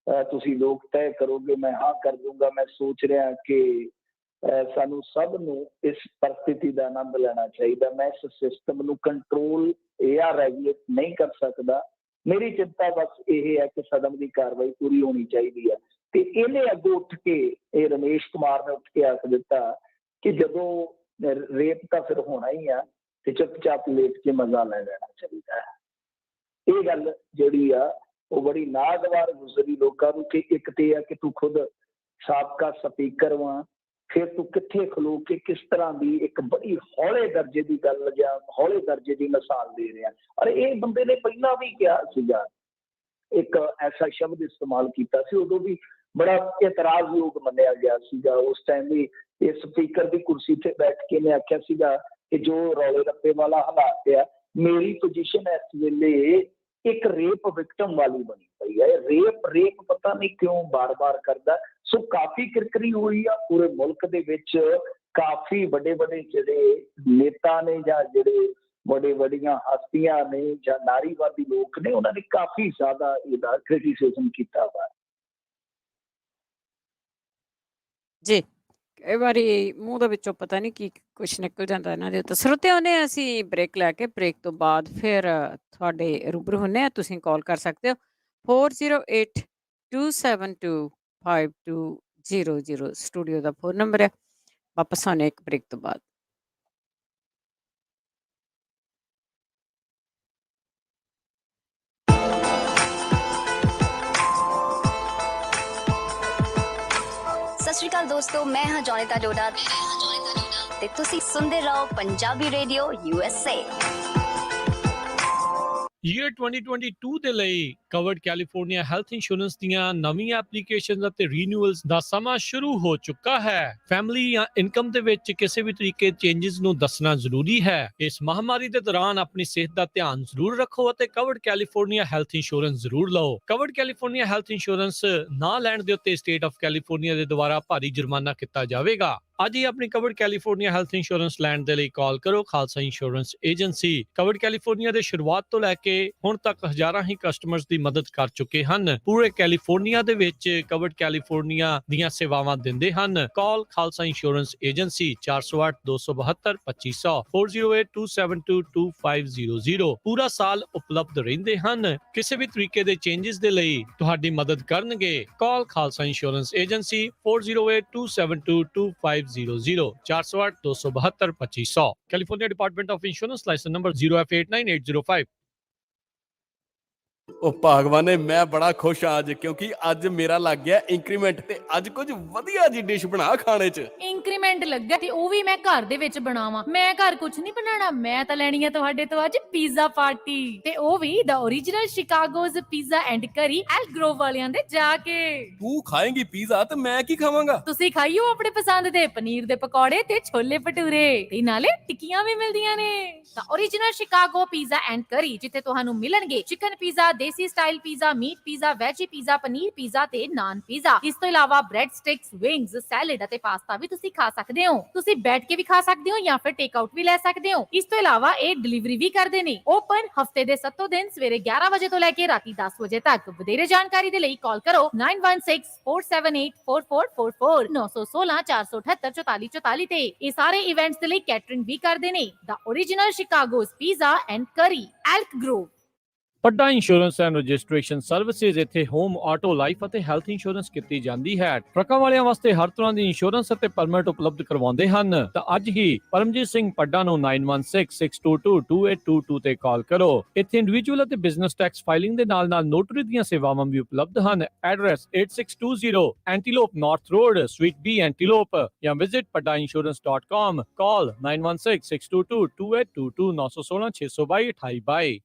ਤੁਸੀਂ ਲੋਕ ਤੈਅ ਕਰੋਗੇ ਮੈਂ ਹਾਂ ਕਰ ਦੂੰਗਾ। ਮੈਂ ਸੋਚ ਰਿਹਾ ਕਿ ਸਾਨੂੰ ਸਭ ਨੂੰ ਇਸ ਪਰਿਸਥਿਤੀ ਦਾ ਆਨੰਦ ਲੈਣਾ ਚਾਹੀਦਾ। ਮੈਂ ਇਸ ਸਿਸਟਮ ਨੂੰ ਕੰਟਰੋਲ ਜਾਂ ਰੈਗੂਲੇਟ ਨਹੀਂ ਕਰ ਸਕਦਾ। ਮੇਰੀ ਚਿੰਤਾ ਬਸ ਇਹ ਹੈ ਕਿ ਸਦਨ ਦੀ ਕਾਰਵਾਈ ਪੂਰੀ ਹੋਣੀ ਚਾਹੀਦੀ ਹੈ। ਤੇ ਇਹਨੇ ਅੱਗੋਂ ਉੱਠ ਕੇ, ਇਹ ਰਮੇਸ਼ ਕੁਮਾਰ ਨੇ ਉੱਠ ਕੇ ਆਖ ਦਿੱਤਾ ਕਿ ਜਦੋਂ ਰੇਪ ਤਾਂ ਫਿਰ ਹੋਣਾ ਹੀ ਆ ਤੇ ਚੁੱਪਚਾਪ ਲੇਟ ਕੇ ਮਜ਼ਾ ਲੈ ਲੈਣਾ ਚਾਹੀਦਾ ਹੈ। ਇਹ ਗੱਲ ਜਿਹੜੀ ਆ ਉਹ ਬੜੀ ਨਾਗਵਾਰ ਗੁਜ਼ਰੀ ਲੋਕਾਂ ਨੂੰ ਕਿ ਇੱਕ ਤੇ ਆ ਕਿ ਤੂੰ ਖੁਦ ਸਾਬਕਾ ਸਪੀਕਰ ਵਾਂ, ਫਿਰ ਤੂੰ ਕਿੱਥੇ ਖਲੋ ਕੇ ਕਿਸ ਤਰ੍ਹਾਂ ਦੀ ਇੱਕ ਬੜੀ ਹੌਲੇ ਦਰਜੇ ਦੀ ਗੱਲ ਜਾਂ ਹੌਲੇ ਦਰਜੇ ਦੀ ਮਿਸਾਲ ਦੇ ਰਿਹਾ। ਔਰ ਇਹ ਬੰਦੇ ਨੇ ਪਹਿਲਾਂ ਵੀ ਕਿਹਾ ਸੀਗਾ, ਇੱਕ ਐਸਾ ਸ਼ਬਦ ਇਸਤੇਮਾਲ ਕੀਤਾ ਸੀ, ਉਦੋਂ ਵੀ ਬੜਾ ਇਤਰਾਜ਼ਯੋਗ ਮੰਨਿਆ ਗਿਆ ਸੀਗਾ। ਉਸ ਟਾਈਮ ਵੀ ਇਹ ਸਪੀਕਰ ਦੀ ਕੁਰਸੀ ਤੇ ਬੈਠ ਕੇ ਨੇ ਆਖਿਆ ਸੀਗਾ ਕਿ ਜੋ ਰੌਲੇ ਰੱਪੇ ਵਾਲਾ ਹਾਲਾਤ ਆ, ਮੇਰੀ ਪੋਜੀਸ਼ਨ ਇਸ ਵੇਲੇ ਇੱਕ ਰੇਪ ਵਿਕਟਮ ਵਾਲੀ ਬਣੀ ਪਈ ਹੈ। ਰੇਪ ਪਤਾ ਨਹੀਂ ਕਿਉਂ ਬਾਰ-ਬਾਰ ਕਰਦਾ। ਸੋ ਕਾਫੀ ਕਿਰਕਰੀ ਹੋਈ ਆ ਪੂਰੇ ਮੁਲਕ ਦੇ ਵਿੱਚ। ਕਾਫੀ ਵੱਡੇ ਜਿਹੜੇ ਨੇਤਾ ਨੇ ਜਾਂ ਜਿਹੜੇ ਵੱਡੀਆਂ ਹਸਤੀਆਂ ਨੇ ਜਾਂ ਨਾਰੀਵਾਦੀ ਲੋਕ ਨੇ, ਉਹਨਾਂ ਨੇ ਕਾਫੀ ਜ਼ਿਆਦਾ ਇਹਦਾ ਕ੍ਰਿਟਿਸਿਜ਼ਮ ਕੀਤਾ ਵਾ ਜੀ। ਕਈ ਵਾਰੀ ਮੂੰਹ ਦੇ ਵਿੱਚੋਂ ਪਤਾ ਨਹੀਂ ਕੀ ਕੁਛ ਨਿਕਲ ਜਾਂਦਾ ਇਹਨਾਂ ਦੇ ਉੱਤੇ। ਸਰੋਤਿਆਂ ਨੇ ਅਸੀਂ ਬ੍ਰੇਕ ਲੈ ਕੇ ਬ੍ਰੇਕ ਤੋਂ ਬਾਅਦ ਫਿਰ ਤੁਹਾਡੇ ਰੂਬਰੂ ਹੁੰਨੇ ਆ। ਤੁਸੀਂ ਕਾਲ ਕਰ ਸਕਦੇ ਹੋ 4082725200 ਸਟੂਡੀਓ ਦਾ ਫੋਨ ਨੰਬਰ ਹੈ। ਵਾਪਸ ਆਉਣੇ ਇੱਕ ਬ੍ਰੇਕ ਤੋਂ ਬਾਅਦ। ਸਤਿ ਸ਼੍ਰੀ ਅਕਾਲ ਦੋਸਤੋ, ਮੈਂ ਹਾਂ ਜੋਨੀਤਾ ਡੋਡਾ ਤੇ ਤੁਸੀਂ ਸੁਣਦੇ ਰਹੋ ਪੰਜਾਬੀ ਰੇਡੀਓ USA। ਈਅਰ 2022 ਦੇ ਲਈ ਕਵਰਡ ਕੈਲੀਫੋਰਨੀਆ ਹੈਲਥ ਇੰਸ਼ੋਰੈਂਸ ਦੀਆਂ ਨਵੀਆਂ ਐਪਲੀਕੇਸ਼ਨਸ ਅਤੇ ਰੀਨਿਊਅਲਸ ਦਾ ਸਮਾਂ ਸ਼ੁਰੂ ਹੋ ਚੁੱਕਾ ਹੈ। ਫੈਮਿਲੀ ਜਾਂ ਇਨਕਮ ਦੇ ਵਿੱਚ ਕਿਸੇ ਵੀ ਤਰੀਕੇ ਚੇਂਜਸ ਨੂੰ ਦੱਸਣਾ ਜ਼ਰੂਰੀ ਹੈ। ਇਸ ਮਹਾਮਾਰੀ ਦੇ ਦੌਰਾਨ ਆਪਣੀ ਸਿਹਤ ਦਾ ਧਿਆਨ ਜ਼ਰੂਰ ਰੱਖੋ ਅਤੇ ਕਵਰਡ ਕੈਲੀਫੋਰਨੀਆ ਹੈਲਥ ਇੰਸ਼ੋਰੈਂਸ ਜ਼ਰੂਰ ਲਓ। ਕਵਰਡ ਕੈਲੀਫੋਰਨੀਆ ਹੈਲਥ ਇੰਸ਼ੋਰੈਂਸ ਨਾ ਲੈਣ ਦੇ ਉੱਤੇ ਸਟੇਟ ਆਫ ਕੈਲੀਫੋਰਨੀਆ ਦੇ ਦੁਆਰਾ ਭਾਰੀ ਜੁਰਮਾਨਾ ਕੀਤਾ ਜਾਵੇਗਾ। ਅੱਜ ਹੀ ਆਪਣੀ ਕਵਰਡ ਕੈਲੀਫੋਰਨੀਆ ਹੈਲਥ ਇੰਸ਼ੋਰੈਂਸ ਲੈਣ ਦੇ ਲਈ ਕਾਲ ਕਰੋ Khalsa insurance agency. Covered California ਦੇ ਸ਼ੁਰੂਆਤ ਤੋਂ ਲੈ ਕੇ ਹੁਣ ਤੱਕ ਹਜ਼ਾਰਾਂ ਹੀ ਕਸਟਮਰਸ ਦੀ ਮਦਦ ਕਰ ਚੁੱਕੇ ਹਨ। ਪੂਰੇ ਕੈਲੀਫੋਰਨੀਆ ਦੇ ਵਿੱਚ ਕਵਰਡ ਕੈਲੀਫੋਰਨੀਆ ਦੀਆਂ ਸੇਵਾਵਾਂ ਦਿੰਦੇ ਹਨ। ਕਾਲ ਖਾਲਸਾ ਇੰਸ਼ੋਰੈਂਸ ਏਜੰਸੀ 4082722500 4082722500। ਪੂਰਾ ਸਾਲ ਉਪਲਬਧ ਰਹਿੰਦੇ ਹਨ। ਕਿਸੇ ਵੀ ਤਰੀਕੇ ਦੇ ਚੇਂਜਸ ਦੇ ਲਈ ਤੁਹਾਡੀ ਮਦਦ ਕਰਨਗੇ। ਕਾਲ Khalsa insurance agency 4082722500 4082722500। California Department of Insurance, license number 0F89805। ਉਹ ਭਗਵਾਨੇ ਮੈਂ ਬੜਾ ਖੁਸ਼ ਆ ਅੱਜ, ਕਿਉਂਕਿ ਅੱਜ ਮੇਰਾ ਲੱਗ ਗਿਆ ਇੰਕਰੀਮੈਂਟ ਤੇ ਅੱਜ ਕੁਝ ਵਧੀਆ ਜੀ ਡਿਸ਼ ਬਣਾ ਖਾਣੇ 'ਚ। ਇੰਕਰੀਮੈਂਟ ਲੱਗਾ ਤੇ ਉਹ ਵੀ ਮੈਂ ਘਰ ਦੇ ਵਿੱਚ ਬਣਾਵਾਂ। ਮੈਂ ਘਰ ਕੁਝ ਨਹੀਂ ਬਣਾਉਣਾ, ਮੈਂ ਤਾਂ ਲੈਣੀ ਆ ਤੁਹਾਡੇ ਤੋਂ ਅੱਜ ਪੀਜ਼ਾ ਪਾਰਟੀ, ਤੇ ਉਹ ਵੀ ਦਾ ਓਰੀਜਨਲ ਸ਼ਿਕਾਗੋਜ਼ ਪੀਜ਼ਾ ਐਂਡ ਕਰੀ ਐਲ ਗਰੋਵ ਵਾਲਿਆਂ ਦੇ ਜਾ ਕੇ। ਤੂੰ ਖਾਏਂਗੀ ਪੀਜ਼ਾ ਤੇ ਮੈਂ ਕੀ ਖਾਵਾਂਗਾ? ਤੁਸੀਂ ਖਾਈਓ ਆਪਣੇ ਪਸੰਦ ਦੇ ਪਨੀਰ ਦੇ ਪਕੌੜੇ ਤੇ ਛੋਲੇ ਭਟੂਰੇ, ਤੇ ਨਾਲੇ ਟਿੱਕੀਆਂ ਵੀ ਮਿਲਦੀਆਂ ਨੇ। ਦਾ original Chicago pizza and curry, ਜਿੱਥੇ ਤੁਹਾਨੂੰ ਮਿਲਣਗੇ chicken pizza, desi style pizza, meat pizza, veggie pizza, paneer pizza ਤੇ ਨਾਨ ਪੀਜ਼ਾ। ਇਸ ਤੋਂ ਇਲਾਵਾ ਬ੍ਰੈਡ ਸਟਿਕਸ, ਵਿੰਗਸ, ਸੈਲਡ ਅਤੇ ਪਾਸਤਾ ਵੀ ਤੁਸੀਂ ਖਾ ਸਕਦੇ ਹੋ। ਤੁਸੀਂ ਬੈਠ ਕੇ ਵੀ ਖਾ ਸਕਦੇ ਹੋ ਜਾਂ ਫਿਰ ਟੇਕ ਆਊਟ ਵੀ ਲੈ ਸਕਦੇ ਹੋ। ਇਸ ਤੋਂ ਇਲਾਵਾ ਇਹ ਡਿਲੀਵਰੀ ਵੀ ਕਰਦੇ ਨੇ। ਓਪਨ ਹਫਤੇ ਦੇ 7 ਦਿਨ ਸਵੇਰੇ 11 ਵਜੇ ਤੋਂ ਲੈ ਕੇ ਰਾਤੀ 10 ਵਜੇ ਤੱਕ। ਵਧੇਰੇ ਜਾਣਕਾਰੀ ਦੇ ਲਈ ਕਾਲ ਕਰੋ 9164784444 916 478 4444 ਤੇ। ਇਹ ਸਾਰੇ ਇਵੈਂਟਸ ਦੇ ਲਈ ਕੈਟਰਿੰਗ ਵੀ ਕਰਦੇ ਨੇ। ਦਾ original Chicago's pizza and curry Elk Grove. Padda insurance and registration services ਇੱਥੇ ਹੋਮ, ਆਟੋ, ਲਾਈਫ ਅਤੇ ਹੈਲਥ ਇੰਸ਼ੋਰੈਂਸ ਕੀਤੀ ਜਾਂਦੀ ਹੈ। ਟਰੱਕਾਂ ਵਾਲਿਆਂ ਵਾਸਤੇ ਹਰ ਤਰ੍ਹਾਂ ਦੀ ਇੰਸ਼ੋਰੈਂਸ ਅਤੇ ਪਰਮਿਟ ਉਪਲਬਧ ਕਰਵਾਉਂਦੇ ਹਨ। ਤਾਂ ਅੱਜ ਹੀ ਪਰਮਜੀਤ ਸਿੰਘ ਪੱਡਾ ਨੂੰ 9166222822 ਤੇ ਕਾਲ ਕਰੋ। ਇੱਥੇ ਇੰਡੀਵਿਜੂਅਲ ਅਤੇ ਬਿਜ਼ਨਸ ਟੈਕਸ ਫਾਈਲਿੰਗ ਦੇ ਨਾਲ-ਨਾਲ ਨੋਟਰੀ ਦੀਆਂ ਸੇਵਾਵਾਂ ਵੀ ਉਪਲਬਧ ਹਨ। Address 8620 Antelope North road, suite B, Antelope, ਜਾਂ ਵਿਜ਼ਿਟ paddaiinsurance.com। ਕਾਲ 9166222822 916 622 2822।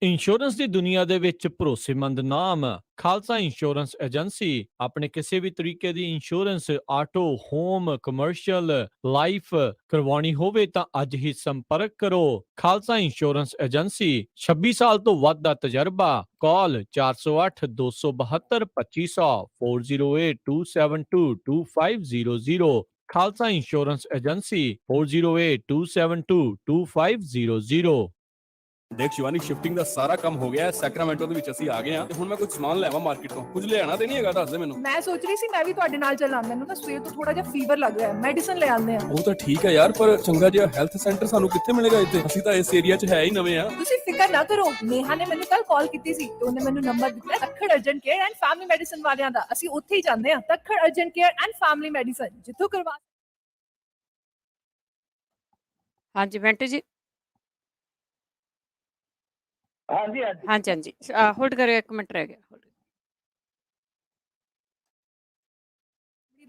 ਇੰਸ਼ੋਰੈਂਸ ਦੀ ਦੁਨੀਆ ਦੇ ਵਿੱਚ ਭਰੋਸੇਮੰਦ ਨਾਮ ਖਾਲਸਾ ਇੰਸ਼ੋਰੈਂਸ ਏਜੰਸੀ। ਆਪਣੇ ਕਿਸੇ ਵੀ ਤਰੀਕੇ ਦੀ insurance, auto, home, commercial, life ਕਰਵਾਉਣੀ ਹੋਵੇ ਤਾਂ ਅੱਜ ਹੀ ਸੰਪਰਕ ਕਰੋ। ਖਾਲਸਾ ਇੰਸ਼ੋਰੈਂਸ ਏਜੰਸੀ, 26 ਸਾਲ ਤੋਂ ਵੱਧ ਦਾ ਤਜਰਬਾ। ਕਾਲ 408 272 2500 4082722500। Khalsa insurance agency 4082722500। ਦੇਖ ਸ਼ਿਵਾਨੀ, ਸ਼ਿਫਟਿੰਗ ਦਾ ਸਾਰਾ ਕੰਮ ਹੋ ਗਿਆ ਹੈ। ਸੈਕਰਾਮੈਂਟੋ ਦੇ ਵਿੱਚ ਅਸੀਂ ਆ ਗਏ ਹਾਂ ਤੇ ਹੁਣ ਮੈਂ ਕੁਝ ਸਮਾਨ ਲੈਵਾਂ ਮਾਰਕੀਟ ਤੋਂ। ਕੁਝ ਲਿਆਣਾ ਤੇ ਨਹੀਂ ਹੈਗਾ, ਦੱਸ ਦੇ ਮੈਨੂੰ। ਮੈਂ ਸੋਚ ਰਹੀ ਸੀ ਮੈਂ ਵੀ ਤੁਹਾਡੇ ਨਾਲ ਚੱਲਾਂ। ਮੈਨੂੰ ਨਾ ਸਵੇਰ ਤੋਂ ਥੋੜਾ ਜਿਹਾ ਫੀਵਰ ਲੱਗ ਰਿਹਾ ਹੈ, ਮੈਡੀਸਨ ਲੈ ਆਉਂਦੇ ਆ। ਉਹ ਤਾਂ ਠੀਕ ਹੈ ਯਾਰ, ਪਰ ਚੰਗਾ ਜਿਹਾ ਹੈਲਥ ਸੈਂਟਰ ਸਾਨੂੰ ਕਿੱਥੇ ਮਿਲੇਗਾ ਇੱਥੇ? ਅਸੀਂ ਤਾਂ ਇਸ ਏਰੀਆ 'ਚ ਹੈ ਹੀ ਨਵੇਂ ਆ। ਤੁਸੀਂ ਫਿਕਰ ਨਾ ਕਰੋ, ਨੇਹਾ ਨੇ ਮੈਨੂੰ ਕੱਲ ਕਾਲ ਕੀਤੀ ਸੀ ਤੇ ਉਹਨੇ ਮੈਨੂੰ ਨੰਬਰ ਦਿੱਤਾ Takhar urgent care and family medicine ਵਾਲਿਆਂ ਦਾ। ਅਸੀਂ ਉੱਥੇ ਹੀ ਜਾਂਦੇ ਆ, Takhar urgent care and family medicine, ਜਿੱਥੋਂ ਕਰਵਾ। ਹਾਂਜੀ ਮਿੰਟੂ ਜੀ। ਹਾਂਜੀ ਹਾਂਜੀ ਹਾਂਜੀ ਹਾਂਜੀ, ਹੋਲਡ ਕਰਿਓ, 1 ਮਿੰਟ ਰਹਿ ਗਿਆ।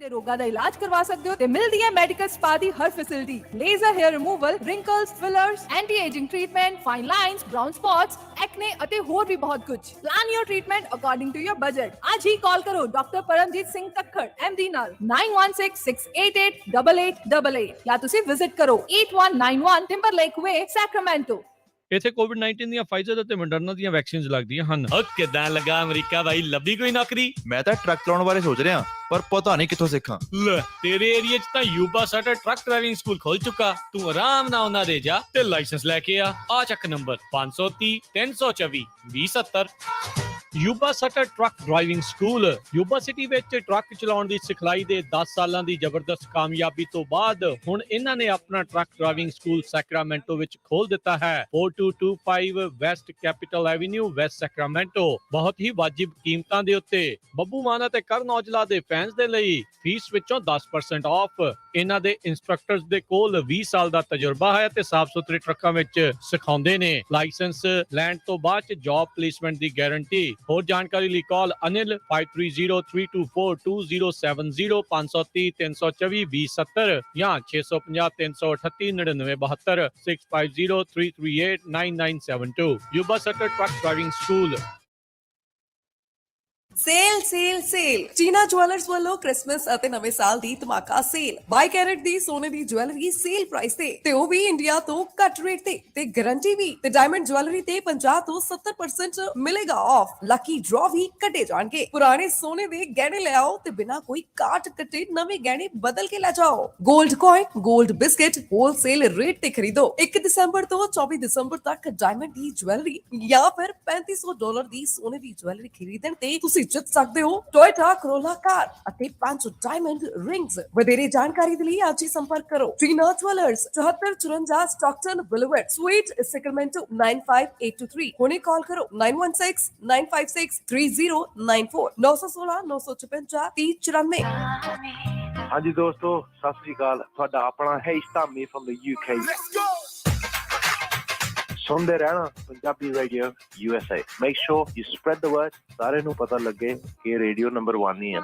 ਦੇ ਰੋਗਾਂ ਦਾ ਇਲਾਜ ਕਰਵਾ ਸਕਦੇ ਹੋ ਤੇ ਮਿਲਦੀ ਹੈ ਮੈਡੀਕਲ ਸਪਾ ਦੀ ਹਰ facility. Laser hair removal, wrinkles, fillers, anti aging treatment, fine lines, brown spots, acne ਅਤੇ ਹੋਰ ਵੀ ਬਹੁਤ ਕੁਝ। Plan your treatment according to your budget. ਅੱਜ ਹੀ ਕਾਲ ਕਰੋ ਡਾਕਟਰ ਪਰਮਜੀਤ ਸਿੰਘ ਤੱਖੜ MD ਨਾਲ 9166888888 ਜਾਂ ਤੁਸੀਂ ਵਿਜ਼ਿਟ ਕਰੋ 8191 ਟਿੰਬਰਲੇਕ ਵੇ, ਸੈਕਰਾਮੈਂਟੋ। ਇੱਥੇ ਕੋਵਿਡ-19 ਦੀਆਂ ਫਾਈਜ਼ਰ ਅਤੇ ਮੋਡਰਨਾ ਦੀਆਂ ਵੈਕਸੀਨਸ ਲੱਗਦੀਆਂ ਹਨ। ਕਿਦਾਂ ਲੱਗਾ ਅਮਰੀਕਾ ਬਾਈ? ਲੱਭੀ ਕੋਈ ਨੌਕਰੀ? ਮੈਂ ਤਾਂ ਟਰੱਕ ਚਲਾਉਣ ਬਾਰੇ ਸੋਚ ਰਿਹਾ, ਪਰ ਪਤਾ ਨਹੀਂ ਕਿੱਥੋਂ ਸਿੱਖਾਂ। ਲੈ, ਤੇਰੇ ਏਰੀਆ 'ਚ ਤਾਂ ਯੂਬਾ ਸਾਡਾ ਟਰੱਕ ਡਰਾਈਵਿੰਗ ਸਕੂਲ ਖੁੱਲ ਚੁੱਕਾ। ਤੂੰ ਆਰਾਮ ਨਾਲ ਉਹਨਾਂ ਦੇ ਜਾ ਤੇ ਲਾਇਸੈਂਸ ਲੈ ਕੇ ਆ ਚੱਕ ਨੰਬਰ 530 324 2070। ਯੂਬਾ ਸਾਡਾ truck driving school Yuba city ਵਿੱਚ ਟਰੱਕ ਚਲਾਉਣ ਦੀ ਸਿਖਲਾਈ ਦੇ 10 ਸਾਲਾਂ ਦੀ ਜ਼ਬਰਦਸਤ ਕਾਮਯਾਬੀ ਤੋਂ ਬਾਅਦ ਹੁਣ ਇਹਨਾਂ ਨੇ ਆਪਣਾ ਟਰੱਕ ਡਰਾਈਵਿੰਗ ਸਕੂਲ ਸੈਕਰਾਮੈਂਟੋ ਵਿੱਚ ਖੋਲ ਦਿੱਤਾ ਹੈ। 4225 West capital avenue, West Sacramento. ਬਹੁਤ ਹੀ ਵਾਜਿਬ ਕੀਮਤਾਂ ਦੇ ਉੱਤੇ ਬੱਬੂ ਮਾਨ ਅਤੇ ਕਰਨ ਔਜਲਾ ਦੇ ਫੈਨਸ ਦੇ ਲਈ ਫੀਸ ਵਿੱਚੋਂ 10% ਆਫ। ਇਹਨਾਂ ਦੇ ਇੰਸਟ੍ਰਕਟਰਸ ਦੇ ਕੋਲ 20 ਸਾਲ ਦਾ ਤਜਰਬਾ ਹੈ ਤੇ ਸਾਫ਼ ਸੁਥਰੇ ਟਰੱਕਾਂ ਵਿੱਚ ਸਿਖਾਉਂਦੇ ਨੇ। ਲਾਇਸੈਂਸ ਲੈਣ ਤੋਂ ਬਾਅਦ ਚ ਜੌਬ ਪਲੇਸਮੈਂਟ ਦੀ ਗਾਰੰਟੀ। ਹੋਰ ਜਾਣਕਾਰੀ ਲਈ ਕਾਲ ਅਨਿਲ 5303242070 530 324 2070 ਜਾਂ 650 338 9972 650 338 Yuba Sutter truck driving school. Sale sale sale Cheena jewellers ਵੱਲੋਂ ਕ੍ਰਿਸਮਸ ਅਤੇ ਨਵੇਂ ਸਾਲ ਦੀ ਧਮਾਕਾ ਸੇਲ। 22 ਕੈਰਟ ਦੀ ਸੋਨੇ ਦੀ ਜੁਐਲਰੀ ਸੇਲ ਪ੍ਰਾਈਸ ਤੇ ਉਹ ਵੀ ਇੰਡੀਆ ਤੋਂ ਘੱਟ ਰੇਟ ਤੇ ਗਾਰੰਟੀ ਵੀ। ਤੇ ਡਾਇਮੰਡ ਜੁਐਲਰੀ ਤੇ 50 ਤੋਂ 70% ਮਿਲੇਗਾ ਆਫ। ਲੱਕੀ ਡਰਾ ਵੀ ਕੱਢੇ ਜਾਣਗੇ। ਪੁਰਾਣੇ ਸੋਨੇ ਦੇ ਗਹਿਣੇ ਲੈ ਆਓ ਤੇ ਬਿਨਾਂ ਕੋਈ ਕਾਟ ਕੱਟੇ ਨਵੇਂ ਗਹਿਣੇ ਬਦਲ ਕੇ ਲੈ ਜਾਓ। 골ਡ ਕੋਇਨ, 골ਡ ਬਿਸਕਟ ਹੋਲਸੇਲ ਰੇਟ ਤੇ ਖਰੀਦੋ। 1 ਦਸੰਬਰ ਤੋਂ 24 ਦਸੰਬਰ ਤੱਕ ਡਾਇਮੰਡ ਦੀ ਜੁਐਲਰੀ ਜਾਂ ਫਿਰ $3500 ਦੀ ਸੋਨੇ ਦੀ ਜੁਐਲਰੀ ਖਰੀਦਣ ਤੇ ਤੁਸੀਂ ਜਿੱਤ ਸਕਦੇ ਹੋ ਟੋਇਟਾ ਕਰੋਲਾ ਕਾਰ ਅਤੇ 5 ਡਾਇਮੰਡ ਰਿੰਗਸ। ਵਧੇਰੇ ਜਾਣਕਾਰੀ ਦੇ ਲਈ ਅੱਜ ਹੀ ਸੰਪਰਕ ਕਰੋ Cheena jewellers, 7454 Stockton boulevard, suite Sacramento 95823। ਹੁਣੇ ਕਾਲ ਕਰੋ 9169563094 916 956 3094। ਹਾਂਜੀ ਦੋਸਤੋ, ਸਤਿ ਸ੍ਰੀ ਅਕਾਲ। ਤੁਹਾਡਾ ਆਪਣਾ ਹੈ ਇਸਤਾਮੀ ਫਰਮ ਦ UK। ਸੁਣਦੇ ਰਹਿਣਾ Punjabi radio USA। Make sure you spread the word. ਸਾਰਿਆਂ ਨੂੰ ਪਤਾ ਲੱਗੇ ਕਿ ਰੇਡੀਓ ਨੰਬਰ 1 ਹੀ ਹੈ।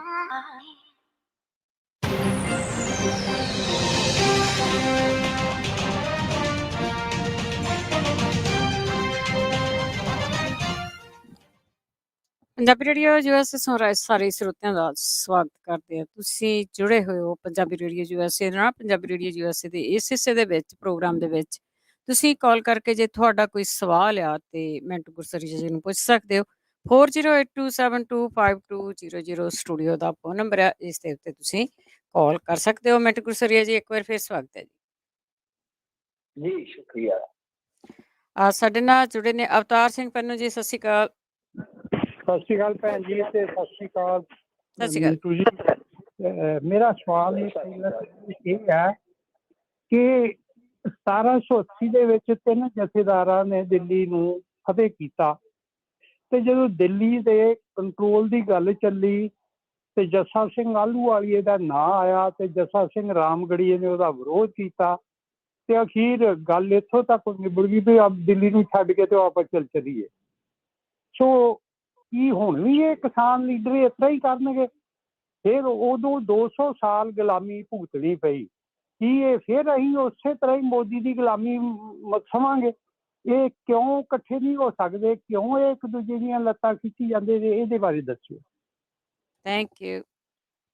ਪੰਜਾਬੀ ਰੇਡੀਓ USA ਸੁਣ ਰਹੇ ਸਾਰੇ ਸਰੋਤਿਆਂ ਦਾ ਸਵਾਗਤ ਕਰਦੇ ਆ। ਤੁਸੀਂ ਜੁੜੇ ਹੋਏ ਹੋ ਪੰਜਾਬੀ ਰੇਡੀਓ USA ਨਾਲ। ਪੰਜਾਬੀ ਰੇਡੀਓ USA ਦੇ ਇਸ ਹਿੱਸੇ ਦੇ ਵਿੱਚ ਪ੍ਰੋਗਰਾਮ ਦੇ ਵਿੱਚ ਤੁਸੀਂ ਕਾਲ ਕਰਕੇ ਜੇ ਤੁਹਾਡਾ ਕੋਈ ਸਵਾਲ ਆ ਤੇ ਮਿੰਟੂ ਗੁਰਸਰੀ ਜੀ ਨੂੰ ਪੁੱਛ ਸਕਦੇ ਹੋ। 4082725200 ਸਟੂਡੀਓ ਦਾ ਫੋਨ ਨੰਬਰ ਹੈ, ਇਸ ਦੇ ਉੱਤੇ ਤੁਸੀਂ ਕਾਲ ਕਰ ਸਕਦੇ ਹੋ। ਮਿੰਟੂ ਗੁਰਸਰੀਆ ਜੀ, ਇੱਕ ਵਾਰ ਫਿਰ ਸਵਾਗਤ ਹੈ ਜੀ। ਸ਼ੁਕਰੀਆ। ਸਾਡੇ ਨਾਲ ਜੁੜੇ ਨੇ ਅਵਤਾਰ ਸਿੰਘ ਪੰਨੂ ਜੀ। ਸਤਿ ਸ਼੍ਰੀ ਅਕਾਲ। ਸਤਿ ਸ਼੍ਰੀ ਅਕਾਲ ਭੈਣ ਜੀ ਤੇ ਸਤਿ ਸ਼੍ਰੀ ਅਕਾਲ ਮਿੰਟੂ ਜੀ। ਮੇਰਾ ਸਵਾਲ ਇਹ ਹੈ ਕਿ 1780 ਦੇ ਵਿੱਚ 3 ਜਥੇਦਾਰਾਂ ਨੇ ਦਿੱਲੀ ਨੂੰ ਫਤਿਹ ਕੀਤਾ। ਤੇ ਜਦੋਂ ਦਿੱਲੀ ਦੇ ਕੰਟਰੋਲ ਦੀ ਗੱਲ ਚੱਲੀ ਤੇ ਜੱਸਾ ਸਿੰਘ ਆਹਲੂਵਾਲੀਏ ਦਾ ਨਾਂ ਆਇਆ ਤੇ ਜੱਸਾ ਸਿੰਘ ਰਾਮਗੜੀਏ ਨੇ ਉਹਦਾ ਵਿਰੋਧ ਕੀਤਾ ਤੇ ਅਖੀਰ ਗੱਲ ਇੱਥੋਂ ਤੱਕ ਨਿਬੜ ਗਈ ਵੀ ਆਪ ਦਿੱਲੀ ਨੂੰ ਛੱਡ ਕੇ ਤੇ ਆਪਾਂ ਚੱਲੀਏ। ਸੋ ਕੀ ਹੁਣ ਵੀ ਇਹ ਕਿਸਾਨ ਲੀਡਰ ਇਸ ਤਰ੍ਹਾਂ ਹੀ ਕਰਨਗੇ? ਫਿਰ ਉਦੋਂ 200 ਸਾਲ ਗੁਲਾਮੀ ਭੁਗਤਣੀ ਪਈ, ਕੀ ਇਹ ਫਿਰ ਅਸੀਂ ਉਸੇ ਤਰ੍ਹਾਂ ਹੀ ਮੋਦੀ ਦੀ ਗੁਲਾਮੀ ਸਮਝਾਂਗੇ? ਇਹ ਕਿਉਂ ਇਕੱਠੇ ਨਹੀਂ ਹੋ ਸਕਦੇ? ਕਿਉਂ ਇਹ ਇੱਕ ਦੂਜੇ ਦੀਆਂ ਲੱਤਾਂ ਖਿੱਚੀ ਜਾਂਦੇ ਨੇ? ਇਹਦੇ ਬਾਰੇ ਦੱਸਿਓ। Thank you.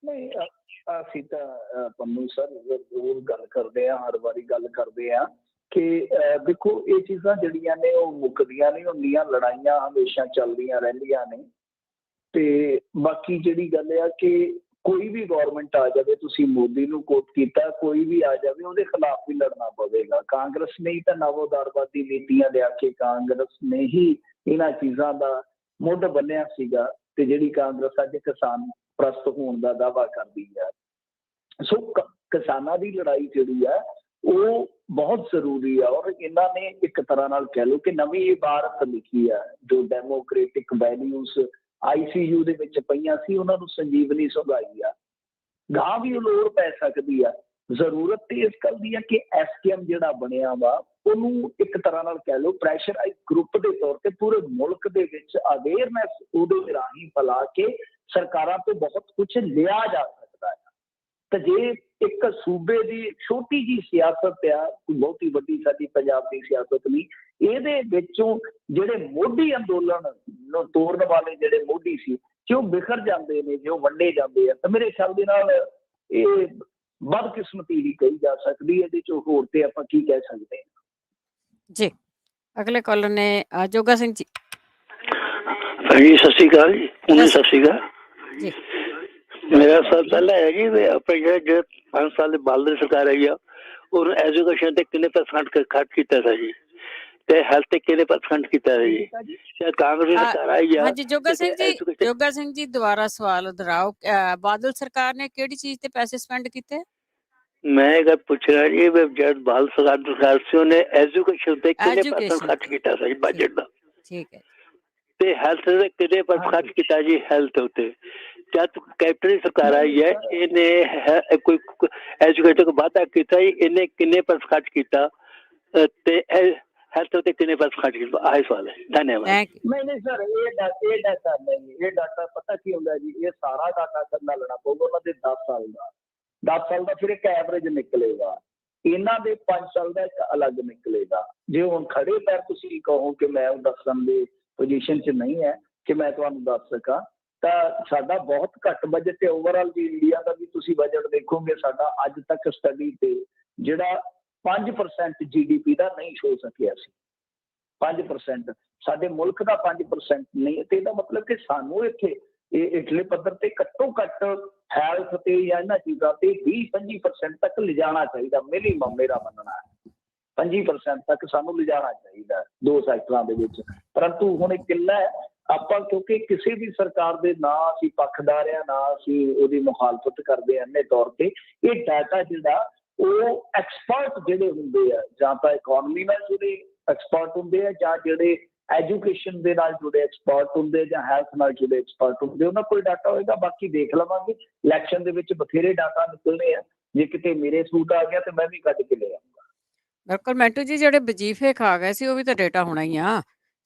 ਨਹੀਂ ਅਸੀਂ ਤਾਂ ਪੰਨੂ ਸਰ ਜ਼ਰੂਰ ਗੱਲ ਕਰਦੇ ਹਾਂ, ਹਰ ਵਾਰੀ ਗੱਲ ਕਰਦੇ ਹਾਂ ਕਿ ਦੇਖੋ ਇਹ ਚੀਜ਼ਾਂ ਜਿਹੜੀਆਂ ਨੇ ਉਹ ਮੁੱਕਦੀਆਂ ਨਹੀਂ ਹੁੰਦੀਆਂ, ਲੜਾਈਆਂ ਹਮੇਸ਼ਾ ਚੱਲਦੀਆਂ ਰਹਿੰਦੀਆਂ ਨੇ। ਤੇ ਬਾਕੀ ਜਿਹੜੀ ਗੱਲ ਆ ਕਿ ਕੋਈ ਵੀ ਗੌਰਮੈਂਟ ਆ ਜਾਵੇ, ਤੁਸੀਂ ਮੋਦੀ ਨੂੰ ਕੋਟ ਕੀਤਾ, ਕੋਈ ਵੀ ਆ ਜਾਵੇ ਉਹਦੇ ਖਿਲਾਫ ਵੀ ਲੜਨਾ ਪਵੇਗਾ। ਕਾਂਗਰਸ ਨੇ ਹੀ ਤਾਂ ਨਵੋਦਾਰਵਾਦੀ ਨੀਤੀਆਂ ਲਿਆ ਕੇ ਕਾਂਗਰਸ ਨੇ ਹੀ ਇਹਨਾਂ ਚੀਜ਼ਾਂ ਦਾ ਮੁੱਢ ਬੰਨਿਆ ਸੀਗਾ ਤੇ ਜਿਹੜੀ ਕਾਂਗਰਸ ਅੱਜ ਕਿਸਾਨ ਪ੍ਰਸਤ ਹੋਣ ਦਾ ਦਾਅਵਾ ਕਰਦੀ ਹੈ। ਸੋ ਕਿਸਾਨਾਂ ਦੀ ਲੜਾਈ ਜਿਹੜੀ ਆ ਉਹ ਬਹੁਤ ਜ਼ਰੂਰੀ ਆ ਔਰ ਇਹਨਾਂ ਨੇ ਇੱਕ ਤਰ੍ਹਾਂ ਨਾਲ ਕਹਿ ਲਓ ਕਿ ਨਵੀਂ ਇਬਾਰਤ ਲਿਖੀ ਆ ਜੋ ਡੈਮੋਕ੍ਰੇਟਿਕ ਵੈਲਿਊਜ਼ ICU ਦੇ ਵਿੱਚ ਪਈਆਂ ਸੀ, ਉਹਨਾਂ ਨੂੰ ਸੰਜੀਵਨੀ ਸੁਗਾਈ ਆ। ਗਾਂ ਵੀ ਉਹ ਲੋੜ ਪੈ ਸਕਦੀ ਆ। ਜ਼ਰੂਰਤ ਤੇ ਇਸ ਗੱਲ ਦੀ ਆ ਕਿ SKM ਜਿਹੜਾ ਬਣਿਆ ਵਾ ਉਹਨੂੰ ਇੱਕ ਤਰ੍ਹਾਂ ਨਾਲ ਕਹਿ ਲਓ ਪ੍ਰੈਸ਼ਰਾਈਜ਼ ਗਰੁੱਪ ਦੇ ਤੌਰ ਤੇ ਪੂਰੇ ਮੁਲਕ ਦੇ ਵਿੱਚ ਅਵੇਅਰਨੈਸ ਉਹਦੇ ਰਾਹੀਂ ਫੈਲਾ ਕੇ ਸਰਕਾਰਾਂ ਤੋਂ ਬਹੁਤ ਕੁਝ ਲਿਆ ਜਾ ਸਕਦਾ ਹੈ। ਤੇ ਜੇ ਇੱਕ ਸੂਬੇ ਦੀ ਛੋਟੀ ਜਿਹੀ ਸਿਆਸਤ ਆ, ਕੋਈ ਬਹੁਤੀ ਵੱਡੀ ਸਾਡੀ ਪੰਜਾਬ ਦੀ ਸਿਆਸਤ ਨਹੀਂ, ਇਹਦੇ ਵਿੱਚੋਂ ਜਿਹੜੇ ਮੋਢੀ ਅੰਦੋਲਨ ਨੂੰ ਤੋੜਨ ਵਾਲੇ ਜਿਹੜੇ ਮੋਢੀ ਸੀ ਜੇ ਉਹ ਬਿਖਰ ਜਾਂਦੇ ਨੇ, ਜੇ ਉਹ ਵੰਡੇ ਜਾਂਦੇ ਆ, ਤਾਂ ਮੇਰੇ ਖਿਆਲ ਦੇ ਨਾਲ ਇਹ ਬਦਕਿਸਮਤੀ ਹੀ ਕਹੀ ਜਾ ਸਕਦੀ ਹੈ। ਇਹਦੇ ਚੋਂ ਹੋਰ ਤੇ ਆਪਾਂ ਕੀ ਕਹਿ ਸਕਦੇ ਹਾਂ ਜੀ। ਅਗਲੇ ਕਾਲਰ ਨੇ ਜੋਗਾ ਸਿੰਘ ਜੀ। ਜੀ ਸਤਿ ਸ਼੍ਰੀ ਅਕਾਲ ਜੀ। ਸਤਿ ਸ਼੍ਰੀ ਅਕਾਲ ਜੀ। ਮੇਰਾ ਸਵਾਲ ਪਹਿਲਾਂ ਹੈ ਜੀ ਵੀ ਆਪਣੇ ਜਿਹੜੇ 5 ਸਾਲ ਦੀ ਬਾਦਲ ਸਰਕਾਰ ਆਈ ਆ ਉਹਨੂੰ ਐਜੂਕੇਸ਼ਨ ਤੇ ਕਿੰਨੇ % ਖਰਚ ਕੀਤਾ ਸੀ ਜੀ, ਤੇ ਹੈਲਥ ਤੇ ਕਿੰਨੇ % ਕੀਤਾ ਸੀ ਜੀ? ਕਾਂਗਰਸ ਸਰਕਾਰ ਆਈ ਆ। ਹਾਂਜੀ ਜੋਗਾ ਸਿੰਘ ਜੀ, ਜੋਗਾ ਸਿੰਘ ਜੀ ਦੁਬਾਰਾ ਸਵਾਲ ਦੁਹਰਾਓ। ਬਾਦਲ ਸਰਕਾਰ ਨੇ ਕਿਹੜੀ ਚੀਜ਼ ਤੇ ਪੈਸੇ ਸਪੈਂਡ ਕੀਤੇ? ਮੈਂ ਇਹ ਗੱਲ ਪੁੱਛ ਰਿਹਾ ਜੀ ਵੀ ਜਦ ਬਾਦਲ ਸਰਕਾਰ ਸੀ ਉਹਨੇ ਐਜੂਕੇਸ਼ਨ ਤੇ ਕਿੰਨੇ % ਖਰਚ ਕੀਤਾ ਸੀ ਬਜਟ ਦਾ? ਠੀਕ ਹੈ। ਤੇ ਹੈਲਥ ਤੇ ਕਿੰਨੇ % ਖਰਚ ਕੀਤਾ ਜੀ? ਹੈਲਥ ਉੱਤੇ ਜਦ ਕੈਪਟਨ ਦੀ ਸਰਕਾਰ ਆਈ ਹੈ ਇਹਨੇ ਕੋਈ ਐਜੂਕੇਸ਼ਨ ਕੋ ਵਾਧਾ ਕੀਤਾ ਜੀ, ਇਹਨੇ ਕਿੰਨੇ % ਖਰਚ ਕੀਤਾ ਤੇ ਹੈਲਥ ਉੱਤੇ ਕਿੰਨੇ % ਖਰਚ ਕੀਤਾ? ਆਹੀ ਸਵਾਲ ਹੈ। ਧੰਨਵਾਦ। ਨਹੀਂ ਸਰ ਇਹ ਡਾਟਾ ਨਹੀਂ, ਇਹ ਡਾਟਾ ਪਤਾ ਕੀ ਹੁੰਦਾ ਜੀ, ਇਹ ਸਾਰਾ ਡਾਟਾ ਕਰਨਾ ਲੈਣਾ ਪਊਗਾ ਉਹਨਾਂ ਦੇ 10 ਸਾਲ ਦਾ ਫਿਰ ਇੱਕ ਐਵਰੇਜ ਨਿਕਲੇਗਾ। ਇਹਨਾਂ ਦੇ 5 ਸਾਲ ਦਾ ਇੱਕ ਅਲੱਗ ਨਿਕਲੇਗਾ। ਜੇ ਹੁਣ ਖੜੇ ਪੈਰ ਤੁਸੀਂ ਕਹੋ ਕਿ ਮੈਂ ਉਹ ਦੱਸਣ ਦੇ ਪੋਜੀਸ਼ਨ 'ਚ ਨਹੀਂ ਹੈ ਕਿ ਮੈਂ ਤੁਹਾਨੂੰ ਦੱਸ ਸਕਾਂ, ਤਾਂ ਸਾਡਾ ਬਹੁਤ ਘੱਟ ਬਜਟ ਹੈ ਓਵਰਆਲ ਜੀ। ਇੰਡੀਆ ਦਾ ਵੀ ਤੁਸੀਂ ਬਜਟ ਦੇਖੋਗੇ ਸਾਡਾ ਅੱਜ ਤੱਕ ਸਟੱਡੀ ਤੇ ਜਿਹੜਾ 5% GDP ਦਾ ਨਹੀਂ ਹੋ ਸਕਿਆ ਸੀ। 5% ਸਾਡੇ ਮੁਲਕ ਦਾ 5% ਨਹੀਂ, ਤੇ ਇਹਦਾ ਮਤਲਬ ਕਿ ਸਾਨੂੰ ਇੱਥੇ ਇਹ ਇਟਲੀ ਪੱਧਰ ਤੇ ਘੱਟੋ ਘੱਟ ਹੈਲਥ ਤੇ ਜਾਂ ਇਹਨਾਂ ਚੀਜ਼ਾਂ ਤੇ 20-25% ਤੱਕ ਲਿਜਾਣਾ ਚਾਹੀਦਾ। ਮਿਨੀਮਮ ਮੇਰਾ ਮੰਨਣਾ ਹੈ 25% ਤੱਕ ਸਾਨੂੰ ਲਿਜਾਣਾ ਚਾਹੀਦਾ 2 ਸੈਕਟਰਾਂ ਦੇ ਵਿੱਚ। ਪਰੰਤੂ ਹੁਣ ਇਹ ਕਿੰਨਾ ਹੈ ਆਪਾਂ, ਕਿਉਂਕਿ ਕਿਸੇ ਵੀ ਸਰਕਾਰ ਦੇ ਨਾ ਅਸੀਂ ਪੱਖਦਾਰ ਆ ਨਾ ਅਸੀਂ ਉਹਦੀ ਮੁਖਾਲਫਤ ਕਰਦੇ ਹਾਂ ਇੰਨੇ ਤੌਰ ਤੇ। ਇਹ ਡਾਟਾ ਜਿਹੜਾ ਉਹ ਐਕਸਪਰਟ ਜਿਹੜੇ ਹੁੰਦੇ ਆ, ਜਾਂ ਤਾਂ ਇਕੋਨਮੀ ਨਾਲ ਜੁੜੇ ਐਕਸਪਰਟ ਹੁੰਦੇ ਆ, ਜਾਂ ਜਿਹੜੇ ਐਜੂਕੇਸ਼ਨ ਦੇ ਨਾਲ ਜੁੜੇ ਐਕਸਪਰਟ ਹੁੰਦੇ, ਜਾਂ ਹੈਲਥ ਨਾਲ ਜੁੜੇ ਐਕਸਪਰਟ ਹੁੰਦੇ, ਉਹਨਾਂ ਕੋਲ ਡਾਟਾ ਹੋਏਗਾ। ਬਾਕੀ ਦੇਖ ਲਵਾਂਗੇ, ਇਲੈਕਸ਼ਨ ਦੇ ਵਿੱਚ ਬਥੇਰੇ ਡਾਟਾ ਨਿਕਲਣੇ ਆ। ਜੇ ਕਿਤੇ ਮੇਰੇ ਸੂਟ ਆ ਗਿਆ ਤੇ ਮੈਂ ਵੀ ਕੱਢ ਕੇ ਲੈ ਆਊਂਗਾ। ਬਿਲਕੁਲ ਮੈਂਟੂ ਜੀ, ਜਿਹੜੇ ਵਜੀਫੇ ਖਾ ਗਏ ਸੀ ਉਹ ਵੀ ਤਾਂ ਡੇਟਾ ਹੋਣਾ ਹੀ ਆ।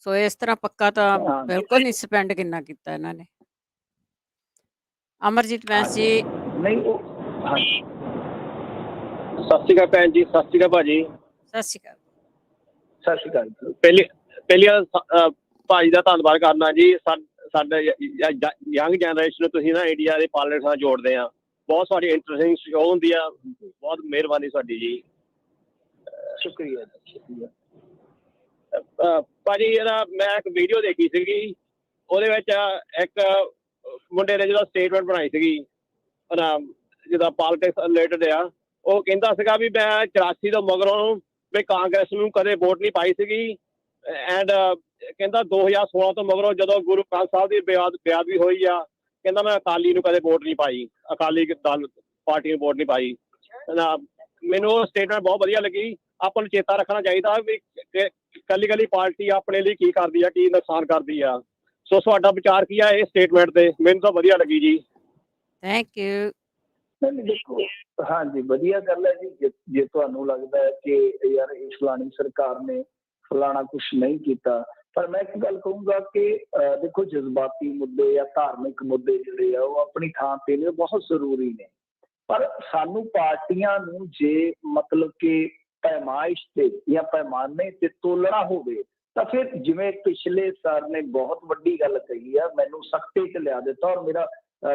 ਸੋ ਇਸ ਤਰ੍ਹਾਂ ਪੱਕਾ ਤਾਂ ਬਿਲਕੁਲ ਨਹੀਂ ਸਪੈਂਡ ਕਿੰਨਾ ਕੀਤਾ ਇਹਨਾਂ ਨੇ। ਅਮਰਜੀਤ ਬੈਂਸ ਜੀ। ਨਹੀਂ ਉਹ ਸਤਿ ਸ਼੍ਰੀ ਅਕਾਲ ਭੈਣ ਜੀ। ਸਤਿ ਸ਼੍ਰੀ ਅਕਾਲ ਭਾਜੀ। ਸਤਿ ਸ਼੍ਰੀ ਅਕਾਲ। ਸਤਿ ਸ਼੍ਰੀ ਅਕਾਲ। ਪਹਿਲੀ ਭਾਜੀ ਦਾ ਧੰਨਵਾਦ ਕਰਨਾ ਜੀ। ਸਾਡੇ ਯੰਗ ਜਨਰੇਸ਼ਨ ਨੂੰ ਤੁਸੀਂ ਨਾ ਇੰਡੀਆ ਦੇ ਪਾਰਲੀਮੈਂਟ ਨਾਲ ਜੋੜਦੇ ਆ। ਬਹੁਤ ਸਾਰੀ ਇੰਟਰਸਟਿੰਗ ਸ਼ੋਅ ਹੁੰਦੀ ਆ। ਬਹੁਤ ਮਿਹਰਬਾਨੀ ਤੁਹਾਡੀ ਜੀ। ਸ਼ੁਕਰੀਆ ਸ਼ੁਕਰੀਆ। ਭਾਜੀ ਇਹਦਾ ਮੈਂ ਇੱਕ ਵੀਡੀਓ ਦੇਖੀ ਸੀਗੀ, ਉਹਦੇ ਵਿੱਚ ਇੱਕ ਮੁੰਡੇ ਨੇ ਜਿਹੜਾ ਸਟੇਟਮੈਂਟ ਬਣਾਈ ਸੀਗੀ ਜਿੱਦਾਂ ਪੋਲੀਟਿਕਸ ਰਿਲੇਟਡ ਆ। ਉਹ ਕਹਿੰਦਾ ਸੀਗਾ ਵੀ ਮੈਂ 84 ਤੋਂ ਮਗਰੋਂ ਵੀ ਕਾਂਗਰਸ ਨੂੰ ਕਦੇ ਵੋਟ ਨਹੀਂ ਪਾਈ ਸੀਗੀ, ਐਂਡ ਕਹਿੰਦਾ 2016 ਤੋਂ ਮਗਰੋਂ ਜਦੋਂ ਗੁਰੂ ਗ੍ਰੰਥ ਸਾਹਿਬ ਦੀ ਬੇਅਦਬੀ ਹੋਈ ਆ, ਕਹਿੰਦਾ ਮੈਂ ਅਕਾਲੀ ਨੂੰ ਕਦੇ ਵੋਟ ਨਹੀਂ ਪਾਈ, ਅਕਾਲੀ ਦਲ ਪਾਰਟੀ ਨੂੰ ਵੋਟ ਨਹੀਂ ਪਾਈ। ਮੈਨੂੰ ਉਹ ਸਟੇਟਮੈਂਟ ਬਹੁਤ ਵਧੀਆ ਲੱਗੀ। ਆਪਾਂ ਨੂੰ ਚੇਤਾ ਰੱਖਣਾ ਚਾਹੀਦਾ ਵੀ ਕੱਲੀ ਪਾਰਟੀ ਆਪਣੇ ਲਈ ਕੀ ਕਰਦੀ ਆ, ਕੀ ਨੁਕਸਾਨ ਕਰਦੀ ਆ। ਸੋ ਤੁਹਾਡਾ ਵਿਚਾਰ ਕੀ ਆ ਇਹ ਸਟੇਟਮੈਂਟ ਤੇ? ਮੈਨੂੰ ਤਾਂ ਵਧੀਆ ਲੱਗੀ ਜੀ। Thank you. ਨਹੀਂ ਦੇਖੋ, ਹਾਂਜੀ ਵਧੀਆ ਗੱਲ ਹੈ ਜੀ। ਜੇ ਤੁਹਾਨੂੰ ਲੱਗਦਾ ਹੈ ਕਿ ਯਾਰ ਇਹ ਫਲਾਣੀ ਸਰਕਾਰ ਨੇ ਫਲਾਣਾ ਕੁਛ ਨਹੀਂ ਕੀਤਾ, ਪਰ ਮੈਂ ਇੱਕ ਗੱਲ ਕਹੂੰਗਾ ਕਿ ਦੇਖੋ ਜਜ਼ਬਾਤੀ ਮੁੱਦੇ ਜਾਂ ਧਾਰਮਿਕ ਮੁੱਦੇ ਜਿਹੜੇ ਆ ਉਹ ਆਪਣੀ ਥਾਂ ਤੇ ਨੇ, ਬਹੁਤ ਜ਼ਰੂਰੀ ਨੇ। ਪਰ ਸਾਨੂੰ ਪਾਰਟੀਆਂ ਨੂੰ ਜੇ ਮਤਲਬ ਕਿ ਪੈਮਾਇਸ਼ ਤੇ ਜਾਂ ਪੈਮਾਨੇ ਤੇ ਤੋਲਣਾ ਹੋਵੇ ਤਾਂ ਫਿਰ ਜਿਵੇਂ ਪਿਛਲੇ ਸਰ ਨੇ ਬਹੁਤ ਵੱਡੀ ਗੱਲ ਕਹੀ ਆ, ਮੈਨੂੰ ਸਖਤੇ 'ਚ ਲਿਆ ਦਿੱਤਾ ਔਰ ਮੇਰਾ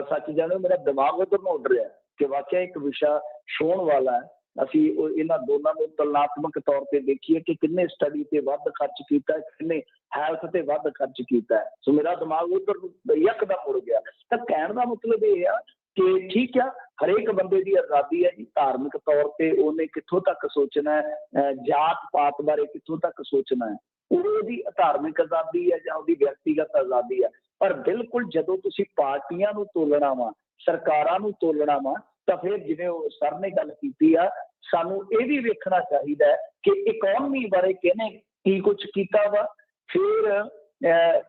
ਸੱਚ ਜਾਣੋ ਮੇਰਾ ਦਿਮਾਗ ਉੱਧਰ ਨੂੰ ਉੱਡ ਰਿਹਾ ਕਿ ਵਾਕਿਆ ਇੱਕ ਵਿਸ਼ਾ ਛੋਹਣ ਵਾਲਾ ਹੈ। ਅਸੀਂ ਇਹਨਾਂ ਦੋਨਾਂ ਨੂੰ ਤੁਲਨਾਤਮਕ ਤੌਰ ਤੇ ਦੇਖੀਏ ਕਿ ਕਿੰਨੇ ਸਟੱਡੀ ਤੇ ਵੱਧ ਖਰਚ ਕੀਤਾ, ਕਿੰਨੇ ਹੈਲਥ ਤੇ ਵੱਧ ਖਰਚ ਕੀਤਾ। ਸੋ ਮੇਰਾ ਦਿਮਾਗ ਉੱਧਰ ਨੂੰ ਯਕਦਮ ਉੜ ਗਿਆ। ਤਾਂ ਕਹਿਣ ਦਾ ਮਤਲਬ ਇਹ ਆ ਕਿ ਠੀਕ ਆ, ਹਰੇਕ ਬੰਦੇ ਦੀ ਆਜ਼ਾਦੀ ਹੈ ਜੀ। ਧਾਰਮਿਕ ਤੌਰ ਤੇ ਉਹਨੇ ਕਿੱਥੋਂ ਤੱਕ ਸੋਚਣਾ ਹੈ, ਜਾਤ ਪਾਤ ਬਾਰੇ ਕਿੱਥੋਂ ਤੱਕ ਸੋਚਣਾ ਹੈ, ਉਹਦੀ ਧਾਰਮਿਕ ਆਜ਼ਾਦੀ ਹੈ ਜਾਂ ਉਹਦੀ ਵਿਅਕਤੀਗਤ ਆਜ਼ਾਦੀ ਹੈ। ਪਰ ਬਿਲਕੁਲ ਜਦੋਂ ਤੁਸੀਂ ਪਾਰਟੀਆਂ ਨੂੰ ਤੋਲਣਾ ਵਾ, ਸਰਕਾਰਾਂ ਨੂੰ ਤੋਲਣਾ ਵਾ, ਤਾਂ ਫਿਰ ਜਿਵੇਂ ਉਹ ਸਰ ਨੇ ਗੱਲ ਕੀਤੀ ਆ, ਸਾਨੂੰ ਇਹ ਵੀ ਵੇਖਣਾ ਚਾਹੀਦਾ ਹੈ ਕਿ ਇਕਨੋਮੀ ਬਾਰੇ ਕਿਹਨੇ ਕੀ ਕੁਛ ਕੀਤਾ ਵਾ, ਫਿਰ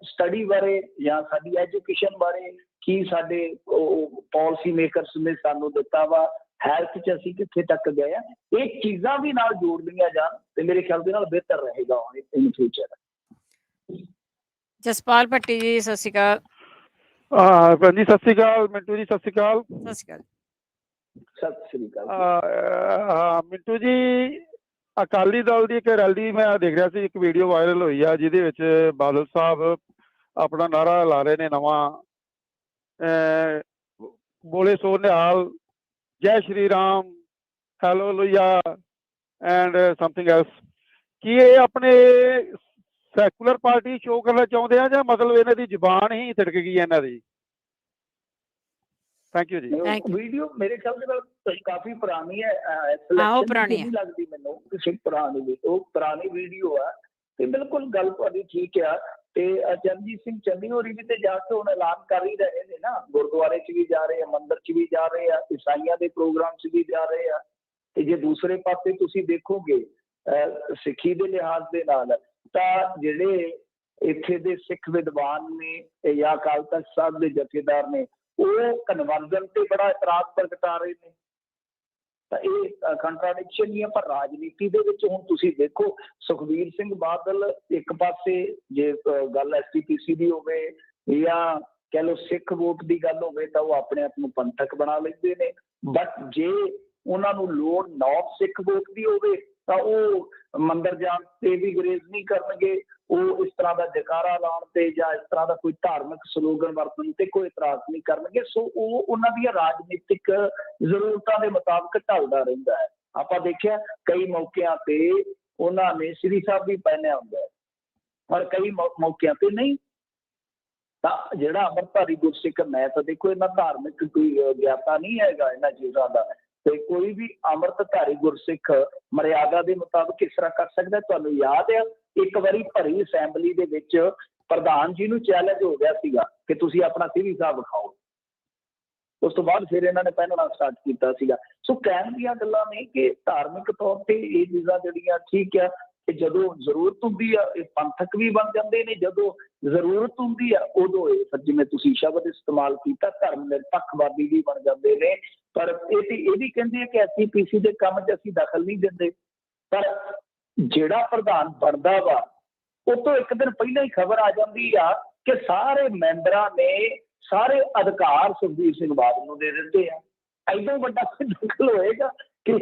ਸਟੱਡੀ ਬਾਰੇ ਜਾਂ ਸਾਡੀ ਐਜੂਕੇਸ਼ਨ ਬਾਰੇ ਕੀ ਸਾਡੇ ਪਾਲਿਸੀ ਮੇਕਰਸ ਨੇ ਸਾਨੂੰ ਦਿੱਤਾ ਵਾ, ਹੈਲਥ 'ਚ ਅਸੀਂ ਕਿੱਥੇ ਤੱਕ ਗਏ ਆ। ਇਹ ਚੀਜ਼ਾਂ ਵੀ ਨਾਲ ਜੋੜ ਲਈਆਂ ਜਾਣ ਤੇ ਮੇਰੇ ਖਿਆਲ ਦੇ ਨਾਲ ਬਿਹਤਰ ਰਹੇਗਾ ਇਨ ਫਿਊਚਰ। ਜਸਪਾਲ ਭੱਟੀ ਜੀ ਸਤਿ ਸ਼੍ਰੀ ਅਕਾਲ। ਭੈਣ ਜੀ ਸਤਿ ਸ਼੍ਰੀ ਅਕਾਲ। ਮਿੰਟੂ ਜੀ ਸਤਿ ਸ਼੍ਰੀ ਅਕਾਲ। ਸਤਿ ਸ਼੍ਰੀ ਅਕਾਲ। ਸਤਿ ਸ੍ਰੀ ਅਕਾਲ। ਮਿੰਟੂ ਜੀ, ਅਕਾਲੀ ਦਲ ਦੀ ਇੱਕ ਰੈਲੀ ਮੈਂ ਦੇਖ ਰਿਹਾ ਸੀ, ਇੱਕ ਵੀਡੀਓ ਵਾਇਰਲ ਹੋਈ ਆ ਜਿਹਦੇ ਵਿੱਚ ਬਾਦਲ ਸਾਹਿਬ ਆਪਣਾ ਨਾਰਾ ਲਾ ਰਹੇ ਨੇ ਨਵਾਂ, ਬੋਲੇ ਸੋ ਨਿਹਾਲ, ਜੈ Shri Ram, ਹੈਲੋਲੂਇਆ and something else. ਕੀ ਇਹ ਆਪਣੇ ਸੈਕੂਲਰ ਪਾਰਟੀ ਸ਼ੋਅ ਕਰਨਾ ਚਾਹੁੰਦੇ ਆ ਜਾਂ ਮਤਲਬ ਇਹਨਾਂ ਦੀ ਜ਼ੁਬਾਨ ਹੀ ਤਿੜਕ ਗਈ ਹੈ ਇਹਨਾਂ ਦੀ? ਥੈਂਕ ਯੂ ਜੀ। ਵੀਡੀਓ ਮੇਰੇ ਖਿਆਲ ਦੇ ਨਾਲ ਕਾਫੀ ਪੁਰਾਣੀ ਹੈ, ਉਹ ਪੁਰਾਣੀ ਨਹੀਂ ਲੱਗਦੀ ਮੈਨੂੰ ਕਿਸੇ ਪੁਰਾਣੀ, ਉਹ ਪੁਰਾਣੀ ਵੀਡੀਓ ਆ। ਤੇ ਬਿਲਕੁਲ ਗੱਲ ਤੁਹਾਡੀ ਠੀਕ ਆ। ਤੇ ਚਰਨਜੀਤ ਸਿੰਘ ਚੰਨੀ ਹੋਰੀ ਵੀ ਤੇ ਜਾ ਕੇ ਹੁਣ ਐਲਾਨ ਕਰ ਹੀ ਰਹੇ ਨੇ ਨਾ, ਗੁਰਦੁਆਰੇ 'ਚ ਵੀ ਜਾ ਰਹੇ ਆ, ਮੰਦਿਰ 'ਚ ਵੀ ਜਾ ਰਹੇ ਆ, ਈਸਾਈਆਂ ਦੇ ਪ੍ਰੋਗਰਾਮ 'ਚ ਵੀ ਜਾ ਰਹੇ ਆ। ਤੇ ਜੇ ਦੂਸਰੇ ਪਾਸੇ ਤੁਸੀਂ ਦੇਖੋਗੇ ਸਿੱਖੀ ਦੇ ਲਿਹਾਜ਼ ਦੇ ਨਾਲ, ਤਾਂ ਜਿਹੜੇ ਇੱਥੇ ਦੇ ਸਿੱਖ ਵਿਦਵਾਨ ਨੇ ਜਾਂ ਅਕਾਲ ਤਖ਼ਤ ਸਾਹਿਬ ਦੇ ਜਥੇਦਾਰ ਨੇ, ਉਹ ਕਨਵਰਜਨ ਤੇ ਬੜਾ ਇਤਰਾਜ਼ ਪ੍ਰਗਟਾ ਰਹੇ ਨੇ। ਤਾਂ ਇਹ ਕੰਟਰਾਡਿਕਸ਼ਨ ਹੀ ਹੈ। ਪਰ ਰਾਜਨੀਤੀ ਦੇ ਵਿੱਚ ਹੁਣ ਤੁਸੀਂ ਦੇਖੋ, ਸੁਖਬੀਰ ਸਿੰਘ ਬਾਦਲ ਇੱਕ ਪਾਸੇ ਜੇ ਗੱਲ STPC ਦੀ ਹੋਵੇ ਜਾਂ ਕਹਿ ਲਓ ਸਿੱਖ ਵੋਟ ਦੀ ਗੱਲ ਹੋਵੇ ਤਾਂ ਉਹ ਆਪਣੇ ਆਪ ਨੂੰ ਪੰਥਕ ਬਣਾ ਲੈਂਦੇ ਨੇ। ਬਟ ਜੇ ਉਹਨਾਂ ਨੂੰ ਲੋੜ ਨੌਨ ਸਿੱਖ ਵੋਟ ਦੀ ਹੋਵੇ ਤਾਂ ਉਹ ਮੰਦਿਰ ਜਾਣ ਤੇ ਵੀ ਗੁਰੇਜ਼ ਨਹੀਂ ਕਰਨਗੇ, ਉਹ ਇਸ ਤਰ੍ਹਾਂ ਦਾ ਜਕਾਰਾ ਲਾਉਣ ਤੇ ਜਾਂ ਇਸ ਤਰ੍ਹਾਂ ਦਾ ਕੋਈ ਧਾਰਮਿਕ ਸਲੋਗਨ ਵਰਤਣ ਤੇ ਕੋਈ ਇਤਰਾਜ਼ ਨਹੀਂ ਕਰਨਗੇ। ਸੋ ਉਹ ਉਹਨਾਂ ਦੀਆਂ ਰਾਜਨੀਤਿਕ ਜ਼ਰੂਰਤਾਂ ਦੇ ਮੁਤਾਬਕ ਢਲਦਾ ਰਹਿੰਦਾ ਹੈ। ਆਪਾਂ ਦੇਖਿਆ ਕਈ ਮੌਕਿਆਂ ਤੇ ਉਹਨਾਂ ਨੇ ਸ੍ਰੀ ਸਾਹਿਬ ਵੀ ਪਹਿਨਿਆ ਹੁੰਦਾ ਹੈ, ਪਰ ਕਈ ਮੌਕਿਆਂ ਤੇ ਨਹੀਂ। ਤਾਂ ਜਿਹੜਾ ਅੰਮ੍ਰਿਤਧਾਰੀ ਗੁਰਸਿੱਖ, ਮੈਂ ਤਾਂ ਦੇਖੋ ਇਹਨਾਂ ਧਾਰਮਿਕ ਕੋਈ ਗਿਆਤਾ ਨਹੀਂ ਹੈਗਾ ਇਹਨਾਂ ਚੀਜ਼ਾਂ ਦਾ, ਤੇ ਕੋਈ ਵੀ ਅੰਮ੍ਰਿਤਧਾਰੀ ਗੁਰਸਿੱਖ ਮਰਿਆਦਾ ਦੇ ਮੁਤਾਬਕ ਇਸ ਤਰ੍ਹਾਂ ਕਰ ਸਕਦਾ। ਤੁਹਾਨੂੰ ਯਾਦ ਆ ਇੱਕ ਵਾਰੀ ਭਰੀ ਅਸੈਂਬਲੀ ਦੇ ਵਿੱਚ ਪ੍ਰਧਾਨ ਜੀ ਨੂੰ ਚੈਲੰਜ ਹੋ ਗਿਆ ਸੀਗਾ ਕਿ ਤੁਸੀਂ ਆਪਣਾ ਸ੍ਰੀ ਸਾਹਿਬ ਵਿਖਾਓ। ਉਸ ਤੋਂ ਬਾਅਦ ਫਿਰ ਇਹਨਾਂ ਨੇ ਪਹਿਨਣਾ ਸਟਾਰਟ ਕੀਤਾ ਸੀਗਾ। ਸੋ ਕਹਿਣ ਦੀਆਂ ਗੱਲਾਂ ਨੇ ਕਿ ਧਾਰਮਿਕ ਤੌਰ ਤੇ ਇਹ ਚੀਜ਼ਾਂ ਜਿਹੜੀਆਂ ਠੀਕ ਆ, ਕਿ ਜਦੋਂ ਜ਼ਰੂਰਤ ਹੁੰਦੀ ਆ ਇਹ ਪੰਥਕ ਵੀ ਬਣ ਜਾਂਦੇ ਨੇ, ਜਦੋਂ ਜ਼ਰੂਰਤ ਹੁੰਦੀ ਆ ਉਦੋਂ ਇਹ ਜਿਵੇਂ ਤੁਸੀਂ ਸ਼ਬਦ ਇਸਤੇਮਾਲ ਕੀਤਾ ਧਰਮ ਨਿਰਪੱਖਵਾਦੀ ਵੀ ਬਣ ਜਾਂਦੇ ਨੇ। ਪਰ ਇਹ ਵੀ ਕਹਿੰਦੇ ਆ ਕਿ STPC ਦੇ ਕੰਮ 'ਚ ਅਸੀਂ ਦਖਲ ਨਹੀਂ ਦਿੰਦੇ। ਪਰ ਜਿਹੜਾ ਪ੍ਰਧਾਨ ਬਣਦਾ ਵਾ ਉਹ ਤੋਂ ਇੱਕ ਦਿਨ ਪਹਿਲਾਂ ਹੀ ਖਬਰ ਆ ਜਾਂਦੀ ਆ ਕਿ ਸਾਰੇ ਮੈਂਬਰਾਂ ਨੇ ਸਾਰੇ ਅਧਿਕਾਰ ਸੁਖਬੀਰ ਸਿੰਘ ਬਾਦਲ ਨੂੰ ਦੇ ਦਿੱਤੇ ਆ। ਐਡਾ ਵੱਡਾ ਦਖਲ ਹੋਏਗਾ ਕਿ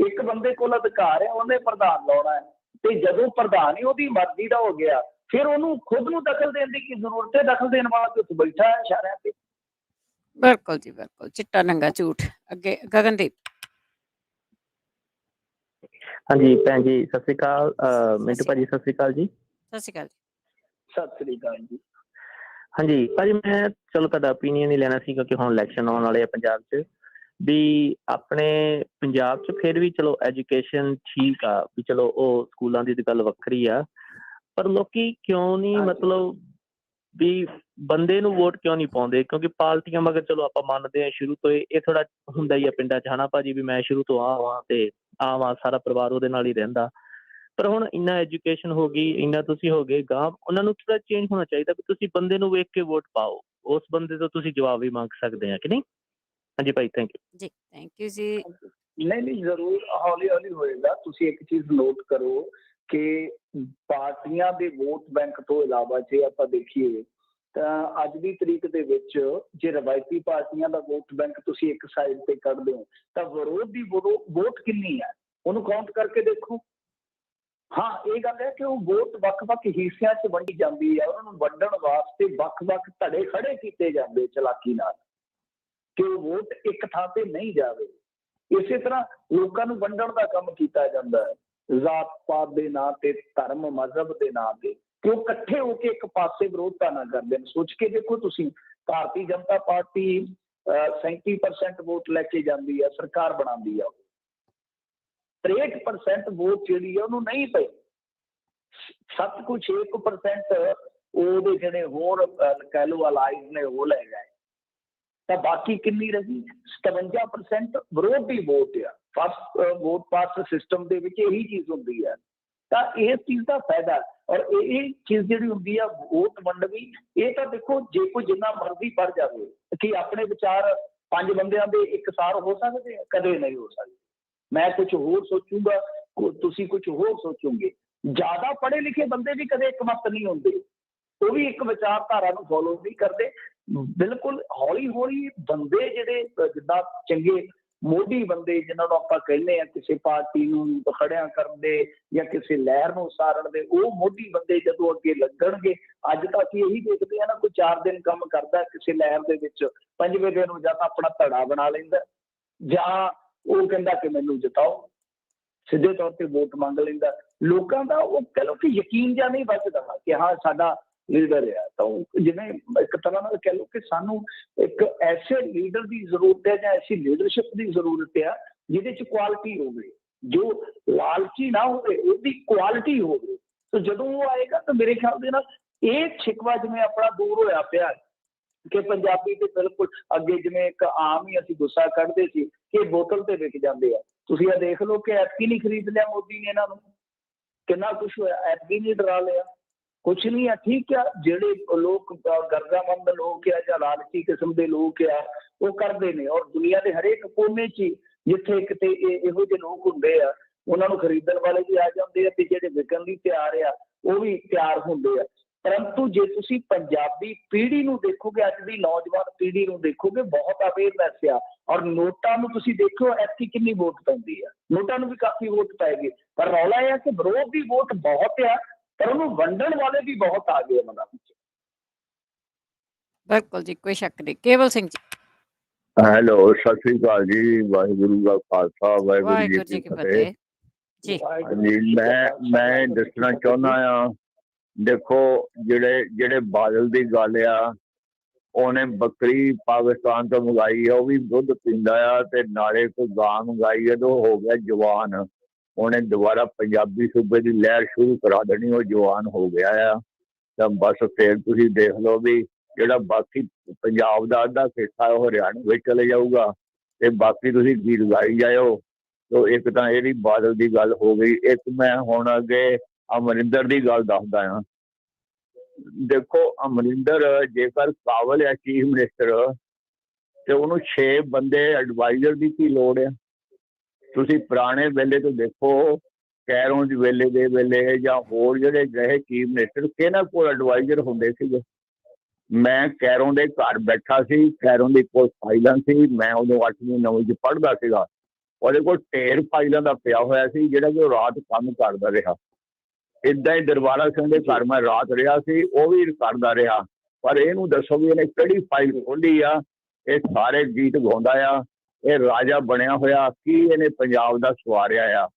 ਇੱਕ ਬੰਦੇ ਕੋਲ ਅਧਿਕਾਰ ਹੈ, ਉਹਨੇ ਪ੍ਰਧਾਨ ਲਾਉਣਾ ਹੈ, ਤੇ ਜਦੋਂ ਪ੍ਰਧਾਨ ਹੀ ਉਹਦੀ ਮਰਜ਼ੀ ਦਾ ਹੋ ਗਿਆ ਫਿਰ ਉਹਨੂੰ ਖੁਦ ਨੂੰ ਦਖਲ ਦੇਣ ਦੀ ਕੀ ਜ਼ਰੂਰਤ ਹੈ? ਦਖਲ ਦੇਣ ਵਾਲਾ ਉੱਥੇ ਬੈਠਾ ਹੈ ਇਸ਼ਾਰਿਆਂ ਤੇ। ਬਿਲਕੁਲ ਜੀ ਬਿਲਕੁਲ, ਚਿੱਟਾ ਨੰਗਾ ਝੂਠ। ਅੱਗੇ ਗਗਨਦੀਪ। ਹਾਂਜੀ ਭੈਣ ਜੀ ਸਤਿ ਸ਼੍ਰੀ ਅਕਾਲ। ਮਿੰਟੂ ਭਾਜੀ ਸਤਿ ਸ਼੍ਰੀ ਅਕਾਲ ਜੀ। ਸਤਿ ਸ਼੍ਰੀ ਅਕਾਲ। ਸਤਿ ਸ੍ਰੀ ਅਕਾਲ ਜੀ। ਹਾਂਜੀ ਭਾਜੀ, ਮੈਂ ਚਲੋ ਤੁਹਾਡਾ ਓਪੀਨੀਅਨ ਹੀ ਲੈਣਾ ਸੀ ਕਿਉਂਕਿ ਹੁਣ ਇਲੈਕਸ਼ਨ ਆਉਣ ਵਾਲੇ ਆ ਪੰਜਾਬ 'ਚ, ਵੀ ਆਪਣੇ ਪੰਜਾਬ 'ਚ ਫਿਰ ਵੀ ਚਲੋ ਐਜੂਕੇਸ਼ਨ ਠੀਕ ਆ, ਵੀ ਚਲੋ ਉਹ ਸਕੂਲਾਂ ਦੀ ਗੱਲ ਵੱਖਰੀ ਆ, ਪਰ ਲੋਕੀ ਕਿਉਂ ਨਹੀਂ ਮਤਲਬ ਵੀ ਬੰਦੇ ਨੂੰ ਵੋਟ ਕਿਉਂ ਨਹੀਂ ਪਾਉਂਦੇ? ਕਿਉਂਕਿ ਪਾਰਟੀਆਂ ਮਗਰ ਚਲੋ ਆਪਾਂ ਮੰਨਦੇ ਹਾਂ ਸ਼ੁਰੂ ਤੋਂ ਇਹ ਥੋੜਾ ਹੁੰਦਾ ਹੀ ਆ ਪਿੰਡਾਂ 'ਚ, ਹਨਾ ਭਾਜੀ, ਵੀ ਮੈਂ ਸ਼ੁਰੂ ਤੋਂ ਆਵਾਂ ਤੇ ਆਵਾਂ ਸਾਰਾ ਪਰਿਵਾਰ ਉਹਦੇ ਨਾਲ ਹੀ ਰਹਿੰਦਾ, ਪਰ ਹੁਣ ਇੰਨਾ ਐਜੂਕੇਸ਼ਨ ਹੋ ਗਈ, ਇੰਨਾ ਤੁਸੀਂ ਹੋ ਗਏ ਗਾਂਹ, ਉਹਨਾਂ ਨੂੰ ਥੋੜਾ ਚੇਂਜ ਹੋਣਾ ਚਾਹੀਦਾ ਵੀ ਤੁਸੀਂ ਬੰਦੇ ਨੂੰ ਵੇਖ ਕੇ ਵੋਟ ਪਾਓ, ਉਸ ਬੰਦੇ ਤੋਂ ਤੁਸੀਂ ਜਵਾਬ ਵੀ ਮੰਗ ਸਕਦੇ ਆ ਕਿ ਨਹੀਂ। ਹਾਂਜੀ ਭਾਈ, ਥੈਂਕ ਯੂ ਜੀ। ਥੈਂਕ ਯੂ ਜੀ। ਨਹੀਂ ਜ਼ਰੂਰ ਹੌਲੀ ਹੌਲੀ ਹੋਏਗਾ। ਤੁਸੀਂ ਇੱਕ ਚੀਜ਼ ਨੋਟ ਕਰੋ ਕਿ ਪਾਰਟੀਆਂ ਦੇ ਵੋਟ ਬੈਂਕ ਤੋਂ ਇਲਾਵਾ ਜੇ ਆਪਾਂ ਦੇਖੀਏ ਤਾਂ ਅੱਜ ਦੀ ਤਰੀਕ ਦੇ ਵਿੱਚ ਜੇ ਰਵਾਇਤੀ ਪਾਰਟੀਆਂ ਦਾ ਵੋਟ ਬੈਂਕ ਤੁਸੀਂ ਇੱਕ ਸਾਈਡ ਤੇ ਕੱਢਦੇ ਹੋ ਤਾਂ ਵਿਰੋਧ ਦੀ ਵੋਟ ਕਿੰਨੀ ਹੈ ਉਹਨੂੰ ਕਾਊਂਟ ਕਰਕੇ ਦੇਖੋ। ਹਾਂ, ਇਹ ਗੱਲ ਹੈ ਕਿ ਉਹ ਵੋਟ ਵੱਖ-ਵੱਖ ਹਿੱਸਿਆਂ 'ਚ ਵੰਡੀ ਜਾਂਦੀ ਹੈ। ਉਹਨਾਂ ਨੂੰ ਵੰਡਣ ਵਾਸਤੇ ਵੱਖ-ਵੱਖ ਧੜੇ ਖੜੇ ਕੀਤੇ ਜਾਂਦੇ ਚਲਾਕੀ ਨਾਲ ਕਿ ਉਹ ਵੋਟ ਇੱਕ ਥਾਂ ਤੇ ਨਹੀਂ ਜਾਵੇ। ਇਸੇ ਤਰ੍ਹਾਂ ਲੋਕਾਂ ਨੂੰ ਵੰਡਣ ਦਾ ਕੰਮ ਕੀਤਾ ਜਾਂਦਾ ਹੈ ਜ਼ਾਤ ਪਾਤ ਦੇ ਨਾਂ ਤੇ, ਧਰਮ ਮਜ਼ਹਬ ਦੇ ਨਾਂ ਤੇ, ਕਿ ਉਹ ਇਕੱਠੇ ਹੋ ਕੇ ਇੱਕ ਪਾਸੇ ਵਿਰੋਧਤਾ ਨਾ ਕਰਦੇ ਨੇ। ਸੋਚ ਕੇ ਦੇਖੋ ਤੁਸੀਂ, ਭਾਰਤੀ ਜਨਤਾ ਪਾਰਟੀ 37% ਵੋਟ ਲੈ ਕੇ ਜਾਂਦੀ ਹੈ, ਸਰਕਾਰ ਬਣਾਉਂਦੀ ਆ, 63% ਵੋਟ ਜਿਹੜੀ ਹੈ ਉਹਨੂੰ ਨਹੀਂ ਪਈ। 7-6% ਉਹਦੇ ਜਿਹੜੇ ਹੋਰ ਕਹਿ ਲਓ ਅਲਾਈਜ਼ ਨੇ ਉਹ ਲੈ ਗਏ, ਤਾਂ ਬਾਕੀ ਕਿੰਨੀ ਰਹੀ? 57% ਵਿਰੋਧ ਦੀ ਵੋਟ ਆ। ਫਸਟ ਵੋਟ ਪਾਸ ਸਿਸਟਮ ਦੇ ਵਿੱਚ ਇਹੀ ਚੀਜ਼ ਹੁੰਦੀ ਹੈ। ਤਾਂ ਇਸ ਚੀਜ਼ ਦਾ ਫਾਇਦਾ ਔਰ ਇਹ ਚੀਜ਼ ਜਿਹੜੀ ਹੁੰਦੀ ਆ ਵੋਟ ਵੰਡਵੀਂ, ਇਹ ਤਾਂ ਦੇਖੋ ਜੇ ਕੋਈ ਜਿੰਨਾ ਮਰਜ਼ੀ ਪੜ ਜਾਵੇ ਕਿ ਆਪਣੇ ਵਿਚਾਰ 5 ਬੰਦਿਆਂ ਦੇ ਇੱਕਸਾਰ ਹੋ ਸਕਦੇ ਆ, ਕਦੇ ਨਹੀਂ ਹੋ ਸਕਦੇ। ਮੈਂ ਕੁਝ ਹੋਰ ਸੋਚੂਗਾ, ਤੁਸੀਂ ਕੁਝ ਹੋਰ ਸੋਚੋਗੇ। ਜ਼ਿਆਦਾ ਪੜ੍ਹੇ ਲਿਖੇ ਬੰਦੇ ਵੀ ਕਦੇ ਇੱਕਮਤ ਨਹੀਂ ਹੁੰਦੇ, ਉਹ ਵੀ ਇੱਕ ਵਿਚਾਰਧਾਰਾ ਨੂੰ ਫੋਲੋ ਨਹੀਂ ਕਰਦੇ। ਬਿਲਕੁਲ ਹੌਲੀ ਹੌਲੀ ਬੰਦੇ ਜਿਹੜੇ ਜਿੱਦਾਂ ਚੰਗੇ ਮੋਢੀ ਬੰਦੇ ਜਿਹਨਾਂ ਨੂੰ ਆਪਾਂ ਕਹਿੰਦੇ ਆ ਕਿਸੇ ਪਾਰਟੀ ਨੂੰ ਖੜਿਆਂ ਕਰਨ ਦੇ ਜਾਂ ਕਿਸੇ ਲਹਿਰ ਨੂੰ ਉਸਾਰਨ ਦੇ, ਉਹ ਮੋਢੀ ਬੰਦੇ ਜਦੋਂ ਅੱਗੇ ਲੱਗਣਗੇ, ਅੱਜ ਤਾਂ ਅਸੀਂ ਇਹੀ ਦੇਖਦੇ ਆ ਨਾ, ਕੋਈ 4 ਦਿਨ ਕੰਮ ਕਰਦਾ ਕਿਸੇ ਲਹਿਰ ਦੇ ਵਿੱਚ, 5ਵੇਂ ਦਿਨ ਨੂੰ ਜਾਂ ਤਾਂ ਆਪਣਾ ਧੜਾ ਬਣਾ ਲੈਂਦਾ ਜਾਂ ਉਹ ਕਹਿੰਦਾ ਕਿ ਮੈਨੂੰ ਜਿਤਾਓ, ਸਿੱਧੇ ਤੌਰ ਤੇ ਵੋਟ ਮੰਗ ਲੈਂਦਾ। ਲੋਕਾਂ ਦਾ ਉਹ ਕਹਿ ਲਓ ਕਿ ਯਕੀਨ ਜਾਂ ਨਹੀਂ ਬਚਦਾ ਕਿ ਹਾਂ ਸਾਡਾ ਲੀਡਰ ਆ। ਤਾਂ ਉਹ ਜਿਵੇਂ ਇੱਕ ਤਰ੍ਹਾਂ ਨਾਲ ਕਹਿ ਲਓ ਕਿ ਸਾਨੂੰ ਇੱਕ ਐਸੇ ਲੀਡਰ ਦੀ ਜ਼ਰੂਰਤ ਹੈ ਜਾਂ ਐਸੀ ਲੀਡਰਸ਼ਿਪ ਦੀ ਜ਼ਰੂਰਤ ਆ ਜਿਹਦੇ 'ਚ ਕੁਆਲਿਟੀ ਹੋਵੇ, ਜੋ ਲਾਲਚੀ ਨਾ ਹੋਵੇ, ਉਹਦੀ ਕੁਆਲਿਟੀ ਹੋਵੇ। ਤਾਂ ਜਦੋਂ ਉਹ ਆਏਗਾ ਤਾਂ ਮੇਰੇ ਖਿਆਲ ਦੇ ਨਾਲ ਇਹ ਸ਼ਿਕਵਾ ਜਿਵੇਂ ਆਪਣਾ ਦੂਰ ਹੋਇਆ ਪਿਆ ਕਿ ਪੰਜਾਬੀ ਤੇ ਬਿਲਕੁਲ ਅੱਗੇ ਜਿਵੇਂ ਇੱਕ ਆਮ ਹੀ ਅਸੀਂ ਗੁੱਸਾ ਕੱਢਦੇ ਸੀ ਕਿ ਬੋਤਲ ਤੇ ਵਿਕ ਜਾਂਦੇ ਆ। ਤੁਸੀਂ ਇਹ ਦੇਖ ਲਓ ਕਿ ਐਤਕੀ ਨਹੀਂ ਖਰੀਦ ਲਿਆ ਮੋਦੀ ਨੇ ਇਹਨਾਂ ਨੂੰ, ਕਿੰਨਾ ਕੁਛ ਹੋਇਆ। ਐਤਕੀ ਨਹੀਂ ਡਰਾ ਲਿਆ, ਕੁਛ ਨਹੀਂ ਆ। ਠੀਕ ਆ, ਜਿਹੜੇ ਲੋਕ ਗਰਜਾਮੰਦ ਲੋਕ ਆ ਜਾਂ ਲਾਲਚੀ ਕਿਸਮ ਦੇ ਲੋਕ ਆ ਉਹ ਕਰਦੇ ਨੇ, ਔਰ ਦੁਨੀਆ ਦੇ ਹਰੇਕ ਕੋਨੇ 'ਚ ਜਿੱਥੇ ਕਿਤੇ ਇਹੋ ਜਿਹੇ ਲੋਕ ਹੁੰਦੇ ਆ ਉਹਨਾਂ ਨੂੰ ਖਰੀਦਣ ਵਾਲੇ ਵੀ ਆ ਜਾਂਦੇ ਆ ਤੇ ਜਿਹੜੇ ਵਿਕਣ ਲਈ ਤਿਆਰ ਆ ਉਹ ਵੀ ਤਿਆਰ ਹੁੰਦੇ ਆ। ਪਰੰਤੂ ਜੇ ਤੁਸੀਂ ਪੰਜਾਬੀ ਪੀੜ੍ਹੀ ਨੂੰ ਦੇਖੋਗੇ, ਅੱਜ ਦੀ ਨੌਜਵਾਨ ਪੀੜ੍ਹੀ ਨੂੰ ਦੇਖੋਗੇ, ਬਹੁਤ ਅਵੇਅਰਨੈਸ ਆ। ਔਰ ਨੋਟਾਂ ਨੂੰ ਤੁਸੀਂ ਦੇਖੋ ਐਤਕੀ ਕਿੰਨੀ ਵੋਟ ਪੈਂਦੀ ਆ, ਨੋਟਾਂ ਨੂੰ ਵੀ ਕਾਫੀ ਵੋਟ ਪਾਏਗੀ। ਪਰ ਰੌਲਾ ਇਹ ਆ ਕਿ ਵਿਰੋਧ ਦੀ ਵੋਟ ਬਹੁਤ ਆ ਪਰ ਉਹਨੂੰ ਵੰਡਣ ਵਾਲੇ ਵੀ ਬਹੁਤ ਆ ਗਏ ਉਹਨਾਂ ਵਿੱਚ। ਬਿਲਕੁਲ ਜੀ, ਕੋਈ ਸ਼ੱਕ ਨਹੀਂ। ਕੇਵਲ ਸਿੰਘ ਜੀ। ਹੈਲੋ, ਸਤਿ ਸ੍ਰੀ ਅਕਾਲ ਜੀ। ਵਾਹਿਗੁਰੂ ਦਾ ਖਾਲਸਾ, ਵਾਹਿਗੁਰੂ ਜੀ ਕੀ ਫਤਿਹ ਜੀ। ਹਾਂਜੀ, ਮੈਂ ਦੱਸਣਾ ਚਾਹੁੰਦਾ ਆ, ਦੇਖੋ ਜਿਹੜੇ ਬਾਦਲ ਦੀ ਗੱਲ ਆ, ਉਹਨੇ ਬੱਕਰੀ ਪਾਕਿਸਤਾਨ ਤੋਂ ਮੰਗਾਈ ਆ, ਉਹ ਵੀ ਦੁੱਧ ਪੀਂਦਾ ਆ ਤੇ ਨਾਲੇ ਕੋਈ ਗਾਂ ਮੰਗਾਈ ਆ ਤੇ ਉਹ ਹੋ ਗਿਆ ਜਵਾਨ। ਉਹਨੇ ਦੁਬਾਰਾ ਪੰਜਾਬੀ ਸੂਬੇ ਦੀ ਲਹਿਰ ਸ਼ੁਰੂ ਕਰਾ ਦੇਣੀ, ਉਹ ਜਵਾਨ ਹੋ ਗਿਆ ਆ। ਤਾਂ ਬਸ ਫਿਰ ਤੁਸੀਂ ਦੇਖ ਲਓ ਵੀ ਜਿਹੜਾ ਬਾਕੀ ਪੰਜਾਬ ਦਾ ਅੱਧਾ ਹਿੱਸਾ ਉਹ ਹਰਿਆਣੇ ਵਿੱਚ ਚਲੇ ਜਾਊਗਾ ਤੇ ਬਾਕੀ ਤੁਸੀਂ ਗੀਤ ਗਾਈ ਜਾਇਓ। ਤੋ ਇੱਕ ਤਾਂ ਇਹਦੀ ਬਾਦਲ ਦੀ ਗੱਲ ਹੋ ਗਈ। ਇੱਕ ਮੈਂ ਹੁਣ ਅੱਗੇ ਅਮਰਿੰਦਰ ਦੀ ਗੱਲ ਦੱਸਦਾ ਹਾਂ। ਦੇਖੋ, ਅਮਰਿੰਦਰ ਜੇਕਰ ਕਾਬਲ ਹੈ ਚੀਫ ਮਿਨਿਸਟਰ ਤੇ ਉਹਨੂੰ 6 ਬੰਦੇ ਐਡਵਾਈਜ਼ਰ ਦੀ ਕੀ ਲੋੜ ਹੈ? ਤੁਸੀਂ ਪੁਰਾਣੇ ਵੇਲੇ ਤੋਂ ਦੇਖੋ, ਕੈਰੋਂ ਦੇ ਵੇਲੇ ਜਾਂ ਹੋਰ ਜਿਹੜੇ ਗਏ ਚੀਫ ਮਿਨਿਸਟਰ, ਕਿਹਨਾਂ ਕੋਲ ਐਡਵਾਈਜ਼ਰ ਹੁੰਦੇ ਸੀਗੇ? ਮੈਂ ਕੈਰੋਂ ਦੇ ਘਰ ਬੈਠਾ ਸੀ, ਕੈਰੋਂ ਦੇ ਕੋਲ ਫਾਈਲਾਂ ਸੀ। ਮੈਂ ਉਦੋਂ 8ਵੀਂ 9ਵੀਂ 'ਚ ਪੜ੍ਹਦਾ ਸੀਗਾ। ਉਹਦੇ ਕੋਲ ਢੇਰ ਫਾਈਲਾਂ ਦਾ ਪਿਆ ਹੋਇਆ ਸੀ ਜਿਹੜਾ ਕਿ ਉਹ ਰਾਤ ਕੰਮ ਕਰਦਾ ਰਿਹਾ। ਇੱਦਾਂ ਹੀ ਦਰਬਾਰਾ ਸਿੰਘ ਦੇ ਘਰ ਮੈਂ ਰਾਤ ਰਿਹਾ ਸੀ, ਉਹ ਵੀ ਕਰਦਾ ਰਿਹਾ। ਪਰ ਇਹਨੂੰ ਦੱਸੋ ਵੀ ਇਹਨੇ ਕਿਹੜੀ ਫਾਈਲ ਖੋਲੀ ਆ? ਇਹ ਸਾਰੇ ਗੀਤ ਗਾਉਂਦਾ ਆ, ਇਹ ਰਾਜਾ ਬਣਿਆ ਹੋਇਆ, ਕੀ ਇਹਨੇ ਪੰਜਾਬ ਦਾ ਸਵਾਰਿਆ ਆ?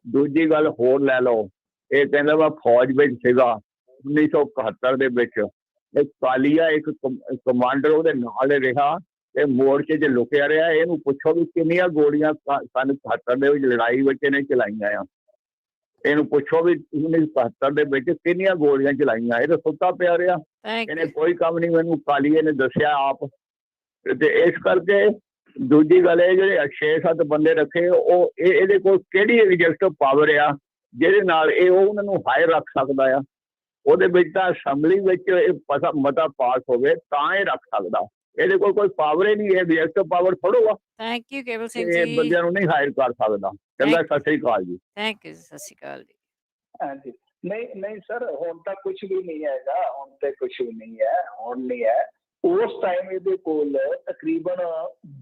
ਦੂਜੀ ਗੱਲ ਹੋਰ ਲੈ ਲਓ, ਇਹ ਕਹਿੰਦਾ ਮੈਂ ਫੌਜ ਵਿੱਚ ਸੀਗਾ 1971 ਦੇ ਵਿੱਚ। ਇਹ ਕਾਲੀਆ ਇੱਕ ਕਮਾਂਡਰ ਉਹਦੇ ਨਾਲ ਰਿਹਾ ਤੇ ਮੋਰਚੇ 'ਚ ਲੁਕਿਆ ਰਿਹਾ। ਇਹਨੂੰ ਪੁੱਛੋ ਵੀ ਕਿੰਨੀਆਂ ਗੋਲੀਆਂ ਸੰਨ 71 ਦੇ ਵਿੱਚ ਲੜਾਈ ਵਿੱਚ ਇਹਨੇ ਚਲਾਈਆਂ ਆ। ਇਹਨੂੰ ਪੁੱਛੋ ਵੀ 1971 ਦੇ ਵਿੱਚ ਕਿੰਨੀਆਂ ਗੋਲੀਆਂ ਚਲਾਈਆਂ। ਇਹ ਤਾਂ ਸੁੱਤਾ ਪਿਆ ਰਿਹਾ, ਇਹਨੇ ਕੋਈ ਕੰਮ ਨਹੀਂ ਮੈਨੂੰ ਕਾਲੀਏ ਨੇ ਦੱਸਿਆ ਆਪ। ਤੇ ਇਸ ਕਰਕੇ ਦੂਜੀ ਗੱਲ ਇਹ ਜਿਹੜੇ 6-7 ਬੰਦੇ ਰੱਖੇ, ਉਹ ਇਹਦੇ ਕੋਲ ਕਿਹੜੀ ਐਗਜ਼ੈਕਟਿਵ ਪਾਵਰ ਆ ਜਿਹਦੇ ਨਾਲ ਇਹ ਉਹਨਾਂ ਨੂੰ ਹਾਇਰ ਰੱਖ ਸਕਦਾ ਆ। ਉਹਦੇ ਵਿੱਚ ਤਾਂ ਅਸੈਂਬਲੀ ਵਿੱਚ ਇਹ ਮਤਾ ਪਾਸ ਹੋਵੇ ਤਾਂ ਇਹ ਰੱਖ ਸਕਦਾ। ਇਹਦੇ ਕੋਲ ਕੋਈ ਪਾਵਰ ਹੀ ਨਹੀਂ ਹੈ, ਐਗਜ਼ੈਕਟਿਵ ਪਾਵਰ ਥੋੜੋ ਆ। ਥੈਂਕ ਯੂ ਕੇਵਲ ਸਿੰਘ ਇਹ ਜੀ। ਬੰਦਿਆਂ ਨੂੰ ਨਹੀਂ ਹਾਇਰ ਕਰ ਸਕਦਾ। ਚੰਗਾ, ਸਤਿ ਸ੍ਰੀ ਅਕਾਲ ਜੀ। ਥੈਂਕ ਯੂ, ਸਤਿ ਸ਼੍ਰੀ ਅਕਾਲ ਜੀ। ਹਾਂਜੀ, ਨਹੀਂ ਸਰ, ਹੁਣ ਤਾਂ ਕੁਝ ਵੀ ਨਹੀਂ ਹੈਗਾ, ਹੁਣ ਤੇ ਕੁਝ ਵੀ ਨਹੀਂ ਹੈ, ਹੁਣ ਨਹੀਂ ਹੈ। ਉਸ ਟਾਈਮ ਇਹਦੇ ਕੋਲ ਤਕਰੀਬਨ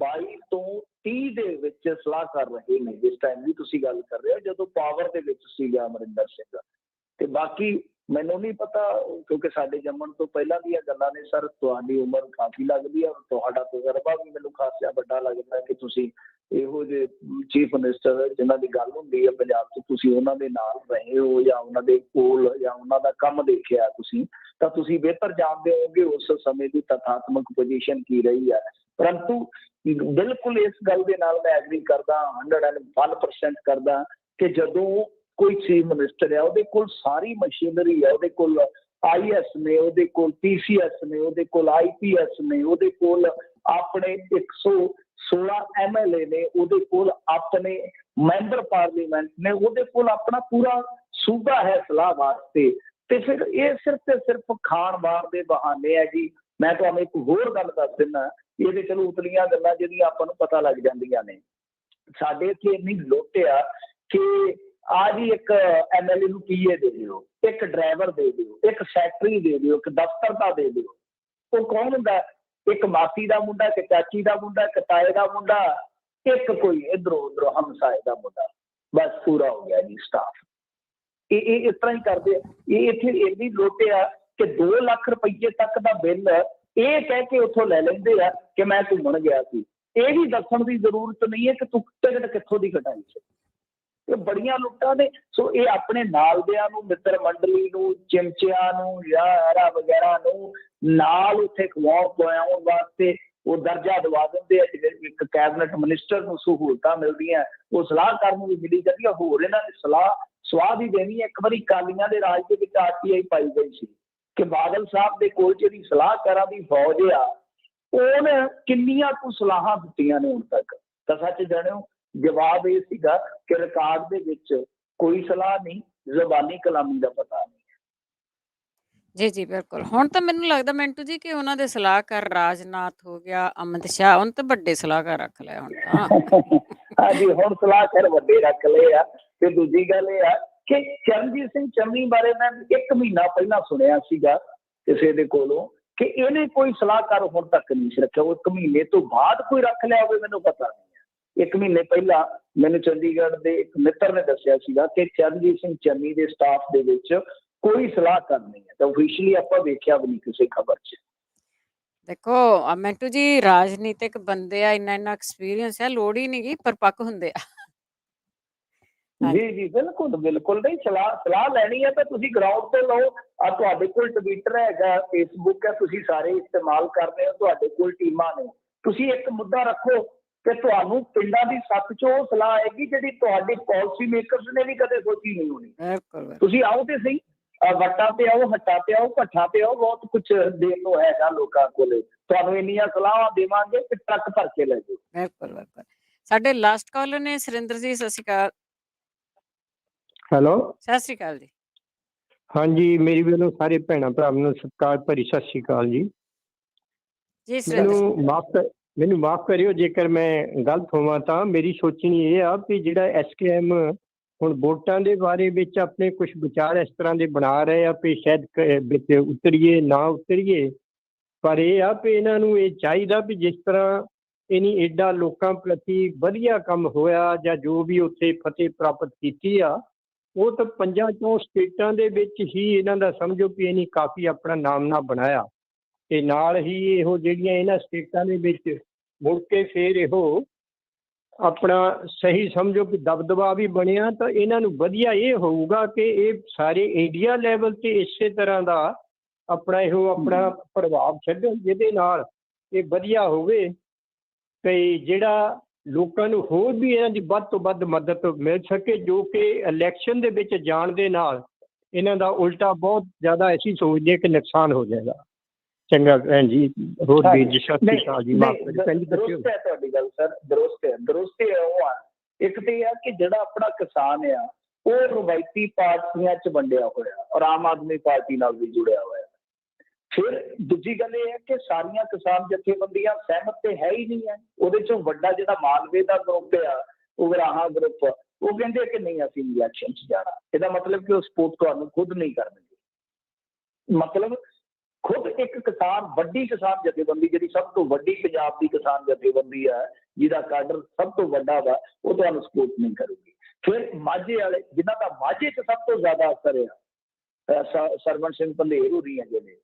22 ਤੋਂ 30 ਦੇ ਵਿੱਚ ਸਲਾਹ ਕਰ ਰਹੇ ਨੇ, ਜਿਸ ਟਾਈਮ ਵੀ ਤੁਸੀਂ ਗੱਲ ਕਰ ਰਹੇ ਹੋ, ਜਦੋਂ ਪਾਵਰ ਦੇ ਵਿੱਚ ਸੀਗਾ ਅਮਰਿੰਦਰ ਸਿੰਘ। ਤੇ ਬਾਕੀ ਮੈਨੂੰ ਨਹੀਂ ਪਤਾ, ਕਿਉਂਕਿ ਸਾਡੇ ਜੰਮਣ ਤੋਂ ਪਹਿਲਾਂ ਦੀਆਂ ਗੱਲਾਂ ਨੇ ਸਰ। ਤੁਹਾਡੀ ਉਮਰ ਕਾਫੀ ਲੱਗਦੀ ਹੈ, ਤੁਹਾਡਾ ਤਜਰਬਾ ਵੀ ਮੈਨੂੰ ਖਾਸਾ ਵੱਡਾ ਲੱਗਦਾ ਕਿ ਤੁਸੀਂ ਇਹੋ ਜਿਹੇ ਚੀਫ ਮਿਨਿਸਟਰ ਜਿਨ੍ਹਾਂ ਦੀ ਗੱਲ ਹੁੰਦੀ ਹੈ ਪੰਜਾਬ 'ਚ, ਤੁਸੀਂ ਉਹਨਾਂ ਦੇ ਨਾਲ ਰਹੇ ਹੋ ਜਾਂ ਉਹਨਾਂ ਦੇ ਕੋਲ ਜਾਂ ਉਹਨਾਂ ਦਾ ਕੰਮ ਦੇਖਿਆ ਤੁਸੀਂ, ਤਾਂ ਤੁਸੀਂ ਬਿਹਤਰ ਜਾਣਦੇ ਹੋਗੇ ਉਸ ਸਮੇਂ ਦੀ ਤਥਾਤਮਕ ਪੋਜੀਸ਼ਨ ਕੀ ਰਹੀ ਹੈ। ਪਰੰਤੂ ਬਿਲਕੁਲ ਇਸ ਗੱਲ ਦੇ ਨਾਲ ਮੈਂ ਐਗਰੀ ਕਰਦਾ, 101% ਕਰਦਾ ਕਿ ਜਦੋਂ ਕੋਈ ਚੀਫ ਮਿਨਿਸਟਰ ਹੈ, ਉਹਦੇ ਕੋਲ ਸਾਰੀ ਮਸ਼ੀਨਰੀ ਹੈ, ਉਹਦੇ ਕੋਲ IS ਨੇ, ਉਹਦੇ ਕੋਲ PCS ਨੇ, ਉਹਦੇ ਕੋਲ IPS ਨੇ, ਉਹਦੇ ਕੋਲ ਆਪਣੇ 116 MLA ਨੇ, ਉਹਦੇ ਕੋਲ ਆਪਣੇ ਮੈਂਬਰ ਪਾਰਲੀਮੈਂਟ ਨੇ, ਉਹਦੇ ਕੋਲ ਆਪਣਾ ਪੂਰਾ ਸੂਬਾ ਹੈ ਸਲਾਹ ਵਾਸਤੇ। ਤੇ ਫਿਰ ਇਹ ਸਿਰਫ ਤੇ ਸਿਰਫ ਖਾਣ ਬਾਣ ਦੇ ਬਹਾਨੇ ਹੈ ਜੀ। ਮੈਂ ਤੁਹਾਨੂੰ ਇੱਕ ਹੋਰ ਗੱਲ ਦੱਸ ਦਿੰਦਾ, ਇਹਦੇ ਚਲੋ ਉਤਲੀਆਂ ਗੱਲਾਂ ਜਿਹੜੀਆਂ ਆਪਾਂ ਨੂੰ ਪਤਾ ਲੱਗ ਜਾਂਦੀਆਂ ਨੇ। ਸਾਡੇ ਇੱਥੇ ਇੰਨੀ ਲੁੱਟ ਆ ਕਿ ਆ ਜੀ ਇੱਕ MLA ਨੂੰ PA ਦੇ ਦਿਓ, ਇੱਕ ਡਰਾਈਵਰ ਦੇ ਦਿਓ, ਇੱਕ ਸੈਕਟਰੀ ਦੇ ਦਿਓ, ਇੱਕ ਦਫ਼ਤਰ ਦਾ ਦੇ ਦਿਓ। ਉਹ ਕੌਣ ਹੁੰਦਾ? ਇੱਕ ਮਾਸੀ ਦਾ ਮੁੰਡਾ, ਇੱਕ ਚਾਚੀ ਦਾ ਮੁੰਡਾ, ਇੱਕ ਤਾਏ ਦਾ ਮੁੰਡਾ, ਇੱਕ ਕੋਈ ਇੱਧਰੋਂ ਉੱਧਰੋਂ ਹਮਸਾਏ ਦਾ ਮੁੰਡਾ, ਬਸ ਪੂਰਾ ਹੋ ਗਿਆ ਜੀ ਸਟਾਫ। ਇਹ ਇਸ ਤਰ੍ਹਾਂ ਹੀ ਕਰਦੇ ਆ। ਇਹ ਇੱਥੇ ਇੰਨੀ ਲੁੱਟ ਆ ਕਿ 2 ਲੱਖ ਰੁਪਏ ਤੱਕ ਦਾ ਬਿੱਲ ਇਹ ਕਹਿ ਕੇ ਉੱਥੋਂ ਲੈ ਲੈਂਦੇ ਆ ਕਿ ਮੈਂ ਘੁੰਮਣ ਗਿਆ ਸੀ। ਇਹ ਵੀ ਦੱਸਣ ਦੀ ਜ਼ਰੂਰਤ ਨਹੀਂ ਹੈ ਕਿ ਤੂੰ ਟਿਕਟ ਕਿੱਥੋਂ ਦੀ ਕਟਾਈ ਸੀ। ਇਹ ਬੜੀਆਂ ਲੁੱਟਾਂ ਨੇ। ਸੋ ਇਹ ਆਪਣੇ ਨਾਲ ਦਿਆਂ ਨੂੰ, ਮਿੱਤਰ ਮੰਡਲੀ ਨੂੰ, ਚਿਮਚਿਆਂ ਨੂੰ, ਯਾਰਾ ਵਗੈਰਾ ਨੂੰ ਨਾਲ ਉੱਥੇ ਖਵਾਉਣ ਪਿਆਉਣ ਵਾਸਤੇ ਉਹ ਦਰਜਾ ਦਵਾ ਦਿੰਦੇ ਆ। ਜਿਵੇਂ ਇੱਕ ਕੈਬਨਿਟ ਮਿਨਿਸਟਰ ਨੂੰ ਸਹੂਲਤਾਂ ਮਿਲਦੀਆਂ, ਉਹ ਸਲਾਹਕਾਰ ਨੂੰ ਵੀ ਮਿਲੀ ਜਾਂਦੀ ਆ। ਹੋਰ ਇਹਨਾਂ ਦੀ ਸਵਾਦ ਹੀ ਦੇਣੀ ਹੈ। ਇੱਕ ਵਾਰੀ ਅਕਾਲੀਆਂ ਦੇ ਰਾਜ ਦੇ ਵਿੱਚ RTI ਪਾਈ ਗਈ ਸੀ ਕਿ ਬਾਦਲ ਸਾਹਿਬ ਦੇ ਕੋਲ ਜਿਹੜੀ ਸਲਾਹਕਾਰਾਂ ਦੀ ਫੌਜ ਆ, ਉਹਨੇ ਕਿੰਨੀਆਂ ਕੁ ਸਲਾਹਾਂ ਦਿੱਤੀਆਂ ਨੇ ਹੁਣ ਤੱਕ। ਤਾਂ ਸੱਚ ਜਾਣਿਓ, ਜਵਾਬ ਇਹ ਸੀਗਾ ਕਿ ਰਿਕਾਰਡ ਦੇ ਵਿੱਚ ਕੋਈ ਸਲਾਹ ਨਹੀਂ, ਜ਼ਬਾਨੀ ਕਲਾਮੀ ਦਾ ਪਤਾ ਨਹੀਂ। ਜੀ ਜੀ ਬਿਲਕੁਲ। ਹੁਣ ਤਾਂ ਮੈਨੂੰ ਲੱਗਦਾ ਮਿੰਟੂ ਜੀ ਕਿ ਉਹਨਾਂ ਦੇ ਸਲਾਹਕਾਰ ਰਾਜਨਾਥ ਹੋ ਗਿਆ, ਅਮਿਤ ਸ਼ਾਹ, ਹੁਣ ਤਾਂ ਵੱਡੇ ਸਲਾਹਕਾਰ ਰੱਖ ਲਿਆ ਹੁਣ ਤਾਂ। ਹਾਂਜੀ, ਹੁਣ ਸਲਾਹਕਾਰ ਵੱਡੇ ਰੱਖ ਲਏ ਆ। ਤੇ ਦੂਜੀ ਗੱਲ ਇਹ ਆ ਕਿ ਚਰਨਜੀਤ ਸਿੰਘ ਚੰਨੀ ਬਾਰੇ ਮੈਂ 1 ਮਹੀਨਾ ਪਹਿਲਾਂ ਸੁਣਿਆ ਸੀਗਾ ਕਿਸੇ ਦੇ ਕੋਲੋਂ ਕਿ ਇਹਨੇ ਕੋਈ ਸਲਾਹਕਾਰ ਹੁਣ ਤੱਕ ਨਹੀਂ ਸੀ ਰੱਖਿਆ। ਉਹ 1 ਮਹੀਨੇ ਤੋਂ ਬਾਅਦ ਕੋਈ ਰੱਖ ਲਿਆ ਹੋਵੇ ਮੈਨੂੰ ਪਤਾ ਨਹੀਂ। 1 ਮਹੀਨੇ ਪਹਿਲਾਂ ਮੈਨੂੰ ਚੰਡੀਗੜ੍ਹ ਦੇ ਇੱਕ ਮਿੱਤਰ ਨੇ ਦੱਸਿਆ ਸੀਗਾ ਕਿ ਚਰਨਜੀਤ ਸਿੰਘ ਚੰਨੀ ਦੇ ਸਟਾਫ ਦੇ ਵਿੱਚ ਕੋਈ ਸਲਾਹਕਾਰ ਨਹੀਂ ਹੈ। ਤਾਂ ਓਫੀਸ਼ੀਅਲੀ ਆਪਾਂ ਵੇਖਿਆ ਵੀ ਨਹੀਂ ਕਿਸੇ ਖਬਰ 'ਚ। ਦੇਖੋ ਮਿੰਟੂ ਜੀ, ਰਾਜਨੀਤਿਕ ਬੰਦੇ ਆ, ਇੰਨਾ ਐਕਸਪੀਰੀਅੰਸ ਹੈ, ਲੋੜ ਹੀ ਨਹੀਂ ਗੀ, ਪਰਪੱਕ ਹੁੰਦੇ ਆ। ਜੀ ਬਿਲਕੁਲ ਬਿਲਕੁਲ। ਨਹੀਂ, ਸਲਾਹ ਲੈਣੀ ਹੈ ਤਾਂ ਤੁਸੀਂ ਗਰਾਊਂਡ ਤੇ ਲਓ। ਆ ਤੁਹਾਡੇ ਕੋਲ ਟਵਿੱਟਰ ਹੈਗਾ, ਫੇਸਬੁੱਕ ਹੈ, ਤੁਸੀਂ ਸਾਰੇ ਇਸਤੇਮਾਲ ਕਰਦੇ ਹੋ, ਤੁਹਾਡੇ ਕੋਲ ਟੀਮਾਂ ਨੇ। ਤੁਸੀਂ ਇੱਕ ਮੁੱਦਾ ਰੱਖੋ ਤੇ ਤੁਹਾਨੂੰ ਪਿੰਡਾਂ ਦੀ ਸੱਤ 'ਚੋਂ ਉਹ ਸਲਾਹ ਆਏਗੀ ਜਿਹੜੀ ਤੁਹਾਡੇ ਪਾਲਿਸੀ ਮੇਕਰਸ ਨੇ ਵੀ ਕਦੇ ਸੋਚੀ ਨਹੀਂ ਹੋਣੀ। ਤੁਸੀਂ ਆਓ ਤੇ ਸਹੀ, ਵੱਟਾਂ ਤੇ ਆਓ, ਹੱਟਾਂ ਤੇ ਆਓ, ਭੱਠਾਂ ਤੇ ਆਓ, ਬਹੁਤ ਕੁਛ ਦੇਣ ਨੂੰ ਹੈਗਾ ਲੋਕਾਂ ਕੋਲੇ। ਤੁਹਾਨੂੰ ਇੰਨੀਆਂ ਸਲਾਹਾਂ ਦੇਵਾਂਗੇ ਕਿ ਟਰੱਕ ਭਰ ਕੇ ਲੈ ਜਾਓ। ਬਿਲਕੁਲ ਬਿਲਕੁਲ। ਸਾਡੇ ਲਾਸਟ ਕਾਲਰ ਨੇ ਸੁਰਿੰਦਰ ਜੀ, ਸਤਿ ਸ਼੍ਰੀ ਅਕਾਲ। ਹੈਲੋ, ਸਤਿ ਸ਼੍ਰੀ ਅਕਾਲ ਜੀ। ਹਾਂਜੀ, ਮੇਰੀ ਵੱਲੋਂ ਸਾਰੇ ਭੈਣਾਂ ਭਰਾਵਾਂ ਨੂੰ ਸਤਿਕਾਰ ਭਰੀ ਸਤਿ ਸ਼੍ਰੀ ਅਕਾਲ ਜੀ। ਜੀ ਸੁਰਿੰਦਰ, ਮੈਨੂੰ ਮਾਫ ਕਰਿਓ ਜੇਕਰ ਮੈਂ ਗਲਤ ਹੋਵਾਂ। ਤਾਂ ਮੇਰੀ ਸੋਚਣੀ ਇਹ ਆ ਵੀ ਜਿਹੜਾ SKM ਹੁਣ ਵੋਟਾਂ ਦੇ ਬਾਰੇ ਵਿੱਚ ਆਪਣੇ ਕੁਝ ਵਿਚਾਰ ਇਸ ਤਰ੍ਹਾਂ ਦੇ ਬਣਾ ਰਹੇ ਆ ਵੀ ਸ਼ਾਇਦ ਵਿੱਚ ਉਤਰੀਏ ਨਾ ਉਤਰੀਏ, ਪਰ ਇਹ ਆ ਵੀ ਇਹਨਾਂ ਨੂੰ ਇਹ ਚਾਹੀਦਾ ਵੀ ਜਿਸ ਤਰ੍ਹਾਂ ਇਨੀ ਏਡਾ ਲੋਕਾਂ ਪ੍ਰਤੀ ਵਧੀਆ ਕੰਮ ਹੋਇਆ ਜਾਂ ਜੋ ਵੀ ਉੱਥੇ ਫਤਿਹ ਪ੍ਰਾਪਤ ਕੀਤੀ ਆ, ਉਹ ਤਾਂ 5 ਸਟੇਟਾਂ ਦੇ ਵਿੱਚ ਹੀ ਇਹਨਾਂ ਦਾ ਸਮਝੋ ਵੀ ਇਹਨੀ ਕਾਫੀ ਆਪਣਾ ਨਾਮਣਾ ਬਣਾਇਆ। ਤੇ ਨਾਲ ਹੀ ਇਹੋ ਜਿਹੜੀਆਂ ਇਹਨਾਂ ਸਟੇਟਾਂ ਦੇ ਵਿੱਚ ਮੁੜ ਕੇ ਫਿਰ ਇਹੋ ਆਪਣਾ ਸਹੀ ਸਮਝੋ ਕਿ ਦਬਦਬਾ ਵੀ ਬਣਿਆ। ਤਾਂ ਇਹਨਾਂ ਨੂੰ ਵਧੀਆ ਇਹ ਹੋਊਗਾ ਕਿ ਇਹ ਸਾਰੇ ਇੰਡੀਆ ਲੈਵਲ ਤੇ ਇਸੇ ਤਰ੍ਹਾਂ ਦਾ ਆਪਣਾ ਇਹੋ ਆਪਣਾ ਪ੍ਰਭਾਵ ਛੱਡਣ, ਜਿਹਦੇ ਨਾਲ ਇਹ ਵਧੀਆ ਹੋਵੇ ਤੇ ਜਿਹੜਾ ਲੋਕਾਂ ਨੂੰ ਹੋਰ ਵੀ ਇਹਨਾਂ ਦੀ ਵੱਧ ਤੋਂ ਵੱਧ ਮਦਦ ਮਿਲ ਸਕੇ, ਜੋ ਕਿ ਇਲੈਕਸ਼ਨ ਦੇ ਵਿੱਚ ਜਾਣ ਦੇ ਨਾਲ ਇਹਨਾਂ ਦਾ ਉਲਟਾ ਬਹੁਤ ਜ਼ਿਆਦਾ ਅਸੀਂ ਸੋਚਦੇ ਕਿ ਨੁਕਸਾਨ ਹੋ ਜਾਏਗਾ। ਚੰਗਾ ਭੈਣ ਜੀ, ਹੋਰ ਵੀ ਜੀ ਸਤਿ ਸ਼੍ਰੀ ਅਕਾਲ ਜੀ। ਦਰੁਸਤ ਹੈ ਤੁਹਾਡੀ ਗੱਲ ਸਰ, ਦਰੁਸਤ ਹੈ। ਉਹ ਆ ਇੱਕ ਤੇ ਆ ਕਿ ਜਿਹੜਾ ਆਪਣਾ ਕਿਸਾਨ ਆ ਉਹ ਰਵਾਇਤੀ ਪਾਰਟੀਆਂ 'ਚ ਵੰਡਿਆ ਹੋਇਆ ਔਰ ਆਮ ਆਦਮੀ ਪਾਰਟੀ ਨਾਲ ਵੀ ਜੁੜਿਆ ਹੋਇਆ। ਫਿਰ ਦੂਜੀ ਗੱਲ ਇਹ ਹੈ ਕਿ ਸਾਰੀਆਂ ਕਿਸਾਨ ਜਥੇਬੰਦੀਆਂ ਸਹਿਮਤ ਤੇ ਹੈ ਹੀ ਨਹੀਂ ਹੈ। ਉਹਦੇ 'ਚੋਂ ਵੱਡਾ ਜਿਹੜਾ ਮਾਲਵੇ ਦਾ ਗਰੁੱਪ ਆ, ਉਗਰਾਹਾਂ ਗਰੁੱਪ, ਉਹ ਕਹਿੰਦੇ ਕਿ ਨਹੀਂ ਅਸੀਂ ਇਲੈਕਸ਼ਨ 'ਚ ਜਾਣਾ। ਇਹਦਾ ਮਤਲਬ ਕਿ ਉਹ ਸਪੋਰਟ ਤੁਹਾਨੂੰ ਖੁਦ ਨਹੀਂ ਕਰਨਗੇ। ਮਤਲਬ ਖੁਦ ਇੱਕ ਕਿਸਾਨ, ਵੱਡੀ ਕਿਸਾਨ ਜਥੇਬੰਦੀ ਜਿਹੜੀ ਸਭ ਤੋਂ ਵੱਡੀ ਪੰਜਾਬ ਦੀ ਕਿਸਾਨ ਜਥੇਬੰਦੀ ਹੈ, ਜਿਹਦਾ ਕਾਡਰ ਸਭ ਤੋਂ ਵੱਡਾ ਵਾ, ਉਹ ਤੁਹਾਨੂੰ ਸਪੋਰਟ ਨਹੀਂ ਕਰੂਗੀ। ਫਿਰ ਮਾਝੇ ਵਾਲੇ, ਜਿਨ੍ਹਾਂ ਦਾ ਮਾਝੇ 'ਚ ਸਭ ਤੋਂ ਜ਼ਿਆਦਾ ਅਸਰ ਆ, ਸਰਵਣ ਸਿੰਘ ਪੰਧੇਰ ਹੋਰੀ ਆ ਜਿਹੜੇ,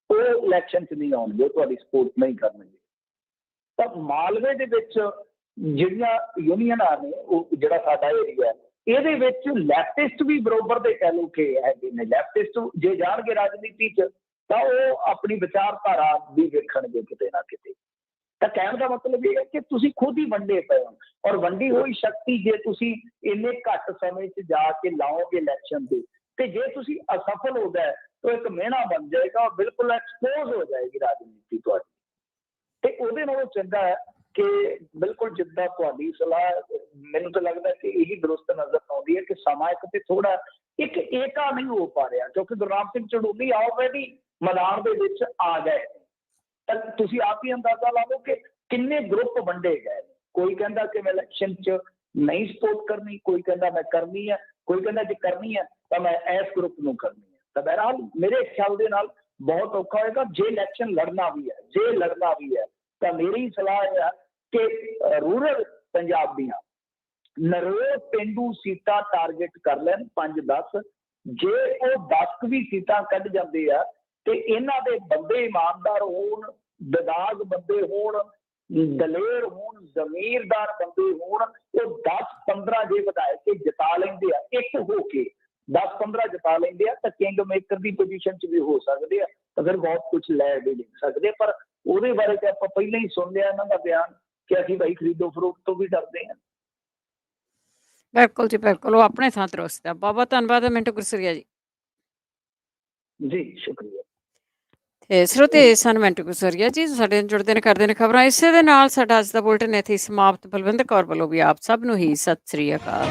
ਉਹ ਇਲੈਕਸ਼ਨ 'ਚ ਨਹੀਂ ਆਉਣਗੇ, ਉਹ ਤੁਹਾਡੀ ਸਪੋਰਟ ਨਹੀਂ ਕਰਨਗੇ। ਤਾਂ ਮਾਲਵੇ ਦੇ ਵਿੱਚ ਜਿਹੜੀਆਂ ਯੂਨੀਅਨਾਂ ਨੇ, ਉਹ ਜਿਹੜਾ ਸਾਡਾ ਏਰੀਆ, ਇਹਦੇ ਵਿੱਚ ਲੈਫਟਿਸਟ ਵੀ ਬਰੋਬਰ ਦੇ ਕਹਿ ਲਓ ਕਿ ਹੈਗੇ ਨੇ। ਲੈਫਟਿਸਟ ਜੇ ਜਾਣਗੇ ਰਾਜਨੀਤੀ 'ਚ ਤਾਂ ਉਹ ਆਪਣੀ ਵਿਚਾਰਧਾਰਾ ਵੀ ਵੇਖਣਗੇ ਕਿਤੇ ਨਾ ਕਿਤੇ। ਤਾਂ ਕਹਿਣ ਦਾ ਮਤਲਬ ਇਹ ਹੈ ਕਿ ਤੁਸੀਂ ਖੁਦ ਹੀ ਵੰਡੇ ਪਏ ਹੋ, ਔਰ ਵੰਡੀ ਹੋਈ ਸ਼ਕਤੀ ਜੇ ਤੁਸੀਂ ਇੰਨੇ ਘੱਟ ਸਮੇਂ 'ਚ ਜਾ ਕੇ ਲਾਓਗੇ ਇਲੈਕਸ਼ਨ ਦੇ, ਤੇ ਜੇ ਤੁਸੀਂ ਅਸਫਲ ਹੋ ਗਏ ਤਾਂ ਇੱਕ ਮਿਹਣਾ ਬਣ ਜਾਏਗਾ, ਬਿਲਕੁਲ ਐਕਸਪੋਜ਼ ਹੋ ਜਾਏਗੀ ਰਾਜਨੀਤੀ ਤੁਹਾਡੀ। ਤੇ ਉਹਦੇ ਨਾਲੋਂ ਚੰਗਾ ਹੈ ਕਿ ਬਿਲਕੁਲ ਜਿੱਦਾਂ ਤੁਹਾਡੀ ਸਲਾਹ, ਮੈਨੂੰ ਤਾਂ ਲੱਗਦਾ ਕਿ ਇਹੀ ਦਰੁਸਤ ਨਜ਼ਰ ਆਉਂਦੀ ਹੈ ਕਿ ਸਮਾਂ ਇੱਕ ਤੇ ਥੋੜਾ ਇੱਕ ਏਕਾ ਨਹੀਂ ਹੋ ਪਾ ਰਿਹਾ, ਕਿਉਂਕਿ ਗੁਰਨਾਮ ਸਿੰਘ ਚੜੂਲੀ ਆਲਰੇਡੀ ਮੈਦਾਨ ਦੇ ਵਿੱਚ ਆ ਗਏ। ਤਾਂ ਤੁਸੀਂ ਆਪ ਹੀ ਅੰਦਾਜ਼ਾ ਲਾ ਲਓ ਕਿ ਕਿੰਨੇ ਗਰੁੱਪ ਵੰਡੇ ਗਏ। ਕੋਈ ਕਹਿੰਦਾ ਕਿ ਮੈਂ ਇਲੈਕਸ਼ਨ 'ਚ ਨਹੀਂ ਸਪੋਰਟ ਕਰਨੀ, ਕੋਈ ਕਹਿੰਦਾ ਮੈਂ ਕਰਨੀ ਹੈ, ਕੋਈ ਕਹਿੰਦਾ ਜੇ ਕਰਨੀ ਹੈ ਤਾਂ ਮੈਂ ਇਸ ਗਰੁੱਪ ਨੂੰ ਕਰਨੀ ਹੈ। ਤਾਂ ਬਹਰਹਾਲ ਮੇਰੇ ਖਿਆਲ ਦੇ ਨਾਲ ਬਹੁਤ ਔਖਾ ਹੋਏਗਾ ਜੇ ਇਲੈਕਸ਼ਨ ਲੜਨਾ ਵੀ ਹੈ। ਤਾਂ ਮੇਰੀ ਸਲਾਹ ਇਹ ਹੈ ਕਿ ਰੂਰਲ ਪੰਜਾਬ ਦੀਆਂ ਨਰੋਏ ਪੇਂਡੂ ਸੀਟਾਂ ਟਾਰਗੇਟ ਕਰ ਲੈਣ 5-10। ਜੇ ਉਹ 10 ਵੀ ਸੀਟਾਂ ਕੱਢ ਜਾਂਦੇ ਆ ਤੇ ਇਹਨਾਂ ਦੇ ਬੰਦੇ ਇਮਾਨਦਾਰ ਹੋਣ, ਦਦਾਗ ਬੰਦੇ ਹੋਣ, ਦਲੇਰ ਹੋਣ, ਜ਼ਮੀਰਦਾਰ ਬੰਦੇ ਹੋਣ, ਉਹ 10-15 ਜੇ ਵਧਾਏ ਕੇ ਜਿਤਾ ਲੈਂਦੇ ਆ, ਇੱਕ ਹੋ ਕੇ 10-15 ਜਿਤਾ ਲੈਂਦੇ ਆ, ਤਾਂ ਕਿੰਗ ਮੇਕਰ ਦੀ ਪੋਜੀਸ਼ਨ 'ਚ ਵੀ ਹੋ ਸਕਦੇ ਆ, ਤਾਂ ਫਿਰ ਬਹੁਤ ਕੁਝ ਲੈ ਵੀ ਲਿਖ ਸਕਦੇ। ਪਰ ਉਹਦੇ ਬਾਰੇ ਤਾਂ ਆਪਾਂ ਪਹਿਲਾਂ ਹੀ ਸੁਣ ਲਿਆ ਇਹਨਾਂ ਦਾ ਬਿਆਨ ਕਿ ਅਸੀਂ ਭਾਈ ਖਰੀਦੋ ਫਰੋਖਤ ਤੋਂ ਵੀ ਡਰਦੇ ਹਾਂ। ਬਿਲਕੁਲ ਜੀ, ਬਿਲਕੁਲ, ਉਹ ਆਪਣੇ ਥਾਂ ਦਰੁਸਤ ਹੈ। ਬਹੁਤ ਬਹੁਤ ਧੰਨਵਾਦ ਮਿੰਟੂ ਗੁਰਸਰੀਆ ਜੀ। ਜੀ ਸ਼ੁਕਰੀਆ। ਤੇ ਸਰੋਤੇ ਸਨ ਮਿੰਟੂ ਗੁਰਸਰੀਆ ਜੀ, ਸਾਡੇ ਨਾਲ ਜੁੜਦੇ ਨੇ, ਕਰਦੇ ਨੇ ਖਬਰਾਂ। ਇਸੇ ਦੇ ਨਾਲ ਸਾਡਾ ਅੱਜ ਦਾ ਬੁਲਟਨ ਇੱਥੇ ਹੀ ਸਮਾਪਤ। ਬਲਵਿੰਦਰ ਕੌਰ ਵੱਲੋਂ ਵੀ ਆਪ ਸਭ ਨੂੰ ਹੀ ਸਤਿ ਸ੍ਰੀ ਅਕਾਲ।